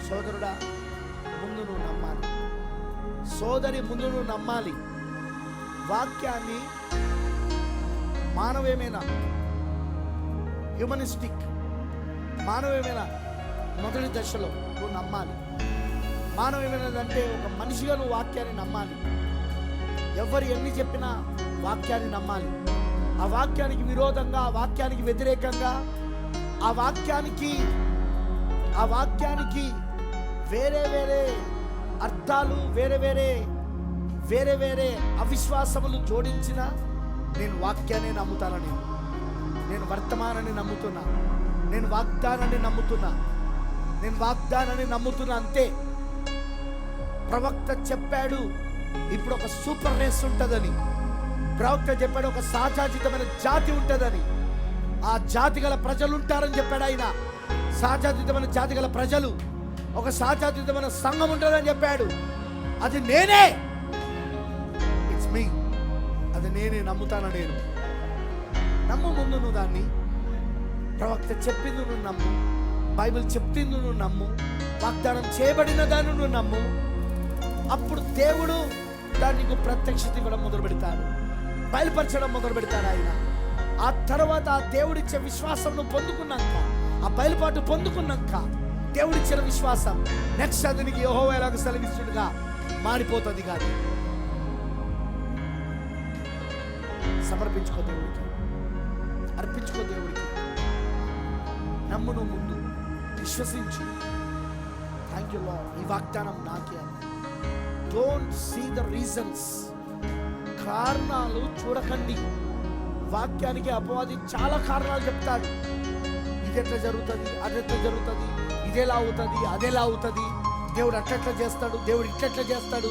సోదరుడా, ముందు నువ్వు నమ్మాలి. సోదరి, ముందు నువ్వు నమ్మాలి. వాక్యాన్ని మానవీయమైన, హ్యూమనిస్టిక్, మానవీయమైన మొదటి దశలో నువ్వు నమ్మాలి. మానవీయమైనదంటే ఒక మనిషిగా నువ్వు వాక్యాన్ని నమ్మాలి. ఎవరు ఎన్ని చెప్పినా వాక్యాన్ని నమ్మాలి. ఆ వాక్యానికి విరోధంగా, ఆ వాక్యానికి వ్యతిరేకంగా, ఆ వాక్యానికి వేరే వేరే అర్థాలు, వేరే వేరే అవిశ్వాసములు జోడించిన నేను వాక్యాన్ని నమ్ముతాను. నేను వర్తమానాన్ని నమ్ముతున్నా, నేను వాగ్దానాన్ని నమ్ముతున్నా అంతే. ప్రవక్త చెప్పాడు ఇప్పుడు ఒక సూపర్ రేస్ ఉంటుందని. ప్రవక్త చెప్పాడు ఒక సహజాతీతమైన జాతి ఉంటుందని. ఆ జాతి గల ప్రజలు ఉంటారని చెప్పాడు ఆయన. సహజాతీతమైన జాతి గల ప్రజలు, ఒక సహజాతీతమైన సంఘం ఉంటుందని చెప్పాడు. అది నేనే, ఇట్స్ మీ. అది నేనే నమ్ముతాను. నేను నమ్ము. ముందు నువ్వు దాన్ని, ప్రవక్త చెప్పింది నువ్వు నమ్ము, బైబిల్ చెప్పింది నువ్వు నమ్ము, వాగ్దానం చేయబడిన దాన్ని నువ్వు నమ్ము. అప్పుడు దేవుడు దాన్ని నీకు ప్రత్యక్షత ఇవ్వడం మొదలు పెడతాడు, బయలుపరచడం మొదలు పెడతాడు ఆయన. ఆ తర్వాత ఆ దేవుడిచ్చే విశ్వాసం నువ్వు పొందుకున్నాక, ఆ బయలుపాటు పొందుకున్నాక, దేవుడిచ్చిన విశ్వాసం నెక్స్ట్ అది నీకు యెహోవా ఎలాగో సెలవిస్తుడుగా మారిపోతుంది కాదు. సమర్పించుకో దేవుడికి, అర్పించుకో దేవుడికి. నమ్ము, నువ్వు ముందు విశ్వసించు. థ్యాంక్ యూ లార్డ్, ఈ వాగ్దానం నాకే. డోంట్ సీ ద రీజన్స్, కారణాలు చూడకండి. వాక్యానికి అపవాది చాలా కారణాలు చెప్తాడు. ఇది ఎట్లా జరుగుతుంది, అది ఎట్లా జరుగుతుంది, ఇదేలా అవుతుంది, అదేలా అవుతుంది, దేవుడు అట్లెట్లా చేస్తాడు, దేవుడు ఇట్లెట్లా చేస్తాడు.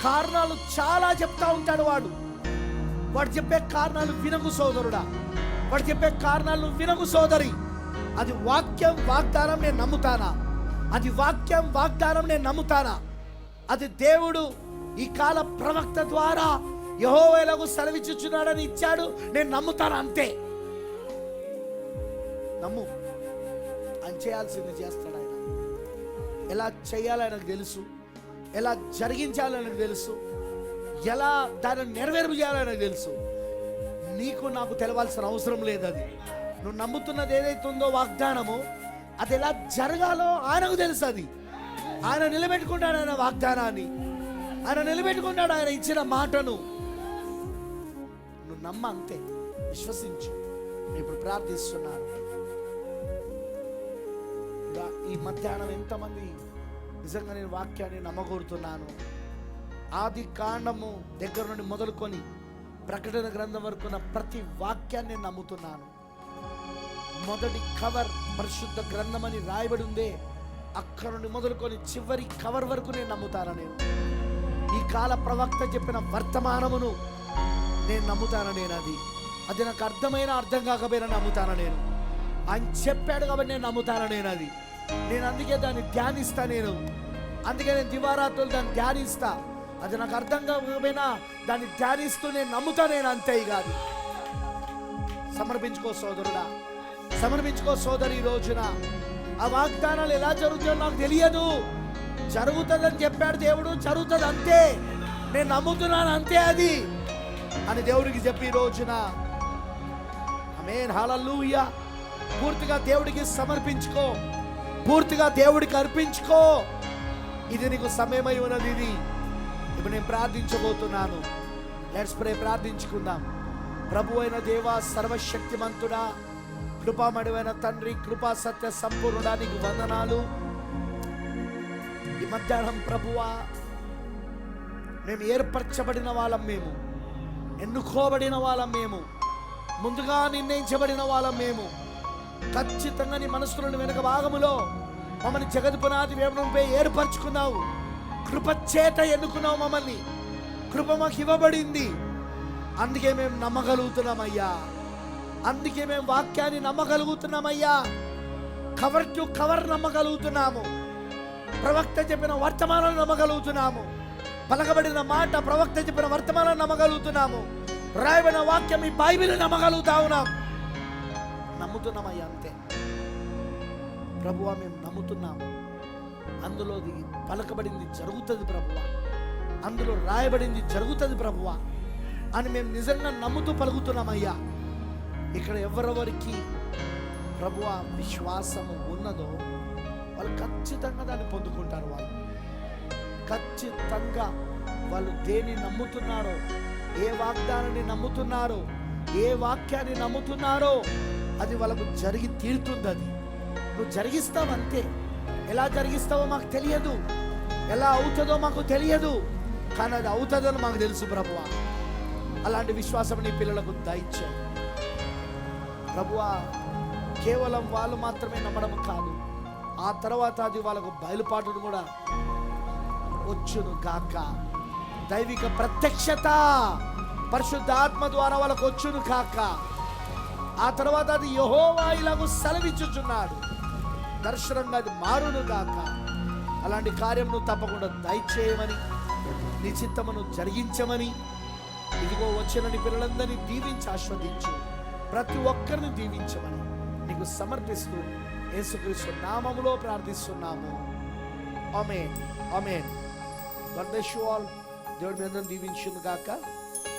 కారణాలు చాలా చెప్తా ఉంటాడు వాడు చెప్పే కారణాలు వినకు సోదరుడా, వాడు చెప్పే కారణాలు వినకు సోదరి. అది వాక్యం, వాగ్దానం నేను నమ్ముతానా? అది వాక్యం, వాగ్దానం నేను నమ్ముతానా? అది దేవుడు ఈ కాల ప్రవక్త ద్వారా యెహోవా ఎలాగో సెలవిచ్చుచున్నాడని ఇచ్చాడు, నేను నమ్ముతాను అంతే. నమ్ము. ఆయన చేయాల్సింది చేస్తాడు. ఆయన ఎలా చేయాలో ఆయనకు తెలుసు, ఎలా జరిగించాలో ఆయనకు తెలుసు, ఎలా దాన్ని నెరవేర్పు చేయాలో ఆయనకు తెలుసు. నీకు నాకు తెలవాల్సిన అవసరం లేదు. అది నువ్వు నమ్ముతున్నది ఏదైతే ఉందో వాగ్దానము, అది ఎలా జరగాలో ఆయనకు తెలుసు. అది ఆయన నిలబెట్టుకుంటాడు, ఆయన వాగ్దానాన్ని ఆయన నిలబెట్టుకుంటాడు, ఆయన ఇచ్చిన మాటను నువ్వు నమ్మ అంతే, విశ్వసించు. ఇప్పుడు ప్రార్థిస్తున్నాను. ఈ మధ్యాహ్నం ఎంతమంది నిజంగా నేను వాక్యాన్ని నమ్మగోరుతున్నాను. ఆది కాండము దగ్గర నుండి మొదలుకొని ప్రకటన గ్రంథం వరకు ప్రతి వాక్యాన్ని నమ్ముతున్నాను. మొదటి కవర్ పరిశుద్ధ గ్రంథం అని రాయబడి ఉందే, అక్కడ నుండి మొదలుకొని చివరి కవర్ వరకు నేను నమ్ముతాను. నేను ఈ కాల ప్రవక్త చెప్పిన వర్తమానమును నేను నమ్ముతాను. నేను అది నాకు అర్థమైనా అర్థం కాకపోయినా నమ్ముతాను. నేను ఆయన చెప్పాడు కాబట్టి నేను నమ్ముతాను. నేను అందుకే దాన్ని ధ్యానిస్తా. అందుకే నేను దివారాత్రులు దాన్ని ధ్యానిస్తా. అది నాకు అర్థం కాకపోయినా దాన్ని ధ్యానిస్తూ నేను నమ్ముతా. అంతే కాదు. సమర్పించుకో సోదరుడా, సమర్పించుకో సోదరి. ఈ రోజున ఆ వాగ్దానాలు ఎలా జరుగుతాయో నాకు తెలియదు. జరుగుతుందని చెప్పాడు దేవుడు, జరుగుతుంది అంతే. నేను నమ్ముతున్నాను అంతే అది అని దేవుడికి చెప్పి ఈ రోజున ఆమేన్, హల్లెలూయా. పూర్తిగా దేవుడికి సమర్పించుకో, పూర్తిగా దేవుడికి అర్పించుకో. ఇది నీకు సమయమై ఉన్నది. ఇది ఇప్పుడు నేను ప్రార్థించబోతున్నాను. Let's pray. ప్రార్థించుకుందాం. ప్రభు అయిన దేవా, సర్వశక్తిమంతుడా, కృపామయుడైన తండ్రి, కృపా సత్య సంపూర్ణుడా, నీకు వందనాలు. ఈ మధ్యాహ్నం ప్రభువా, మేము ఏర్పరచబడిన వాళ్ళం, మేము ఎన్నుకోబడిన వాళ్ళం, మేము ముందుగా నిర్ణయించబడిన వాళ్ళం, మేము ఖచ్చితంగా నీ మనసులోని వెనుక భాగములో మమ్మల్ని జగత్ పునాది వేమనంపై ఏర్పరచుకున్నావు. కృప చేత ఎన్నుకున్నావు మమ్మల్ని. కృప మాకు ఇవ్వబడింది. అందుకే మేము నమ్మగలుగుతున్నామయ్యా. అందుకే మేము వాక్యాన్ని నమ్మగలుగుతున్నామయ్యా. కవర్ టు కవర్ నమ్మగలుగుతున్నాము. ప్రవక్త చెప్పిన వర్తమానం నమ్మగలుగుతున్నాము. పలకబడిన మాట, ప్రవక్త చెప్పిన వర్తమానం నమ్మగలుగుతున్నాము. రాయబడిన వాక్యం, ఈ బైబిల్ నమ్మగలుగుతా ఉన్నాం. నమ్ముతున్నామయ్యా, అంతే. ప్రభువా, మేము నమ్ముతున్నాము. అందులో పలకబడింది జరుగుతుంది ప్రభువా, అందులో రాయబడింది జరుగుతుంది ప్రభువా అని మేము నిజంగా నమ్ముతూ పలుకుతున్నామయ్యా. ఇక్కడ ఎవరెవరికి ప్రభువా విశ్వాసము ఉన్నదో వాళ్ళు ఖచ్చితంగా దాన్ని పొందుకుంటారు. వాళ్ళు ఖచ్చితంగా వాళ్ళు దేన్ని నమ్ముతున్నారో, ఏ వాగ్దానాన్ని నమ్ముతున్నారో, ఏ వాక్యాన్ని నమ్ముతున్నారో అది వాళ్ళకు జరిగి తీరుతుంది. అది నువ్వు జరిగిస్తావు, అంతే. ఎలా జరిగిస్తావో మాకు తెలియదు, ఎలా అవుతుందో మాకు తెలియదు, కానీ అది అవుతుందని మాకు తెలుసు ప్రభువా. అలాంటి విశ్వాసం నీ పిల్లలకు దయచేయి ప్రభువా. కేవలం వాళ్ళు మాత్రమే నమ్మడం కాదు, ఆ తర్వాత అది వాళ్ళకు బయలుపాటును కూడా వచ్చును గాక. దైవిక ప్రత్యక్షత పరిశుద్ధాత్మ ద్వారా వాళ్ళకు వచ్చును కాక. ఆ తర్వాత అది యెహోవా ఇలాగూ సెలవిచ్చుచున్నాడు, దర్శనంగా అది మారును గాక. అలాంటి కార్యమును తప్పకుండా దయచేయమని, నీ చిత్తమును జరిగించమని, ఇదిగో వచ్చిన నీ పిల్లలందరినీ దీవించి ఆస్వాదించు, ప్రతి ఒక్కరిని దీవించమని నీకు సమర్పిస్తూ యేసుక్రీస్తు నామములో ప్రార్థిస్తున్నాము. Amen, amen. God bless you all. దేవుడి మీ అందరిని దీవించును గాక.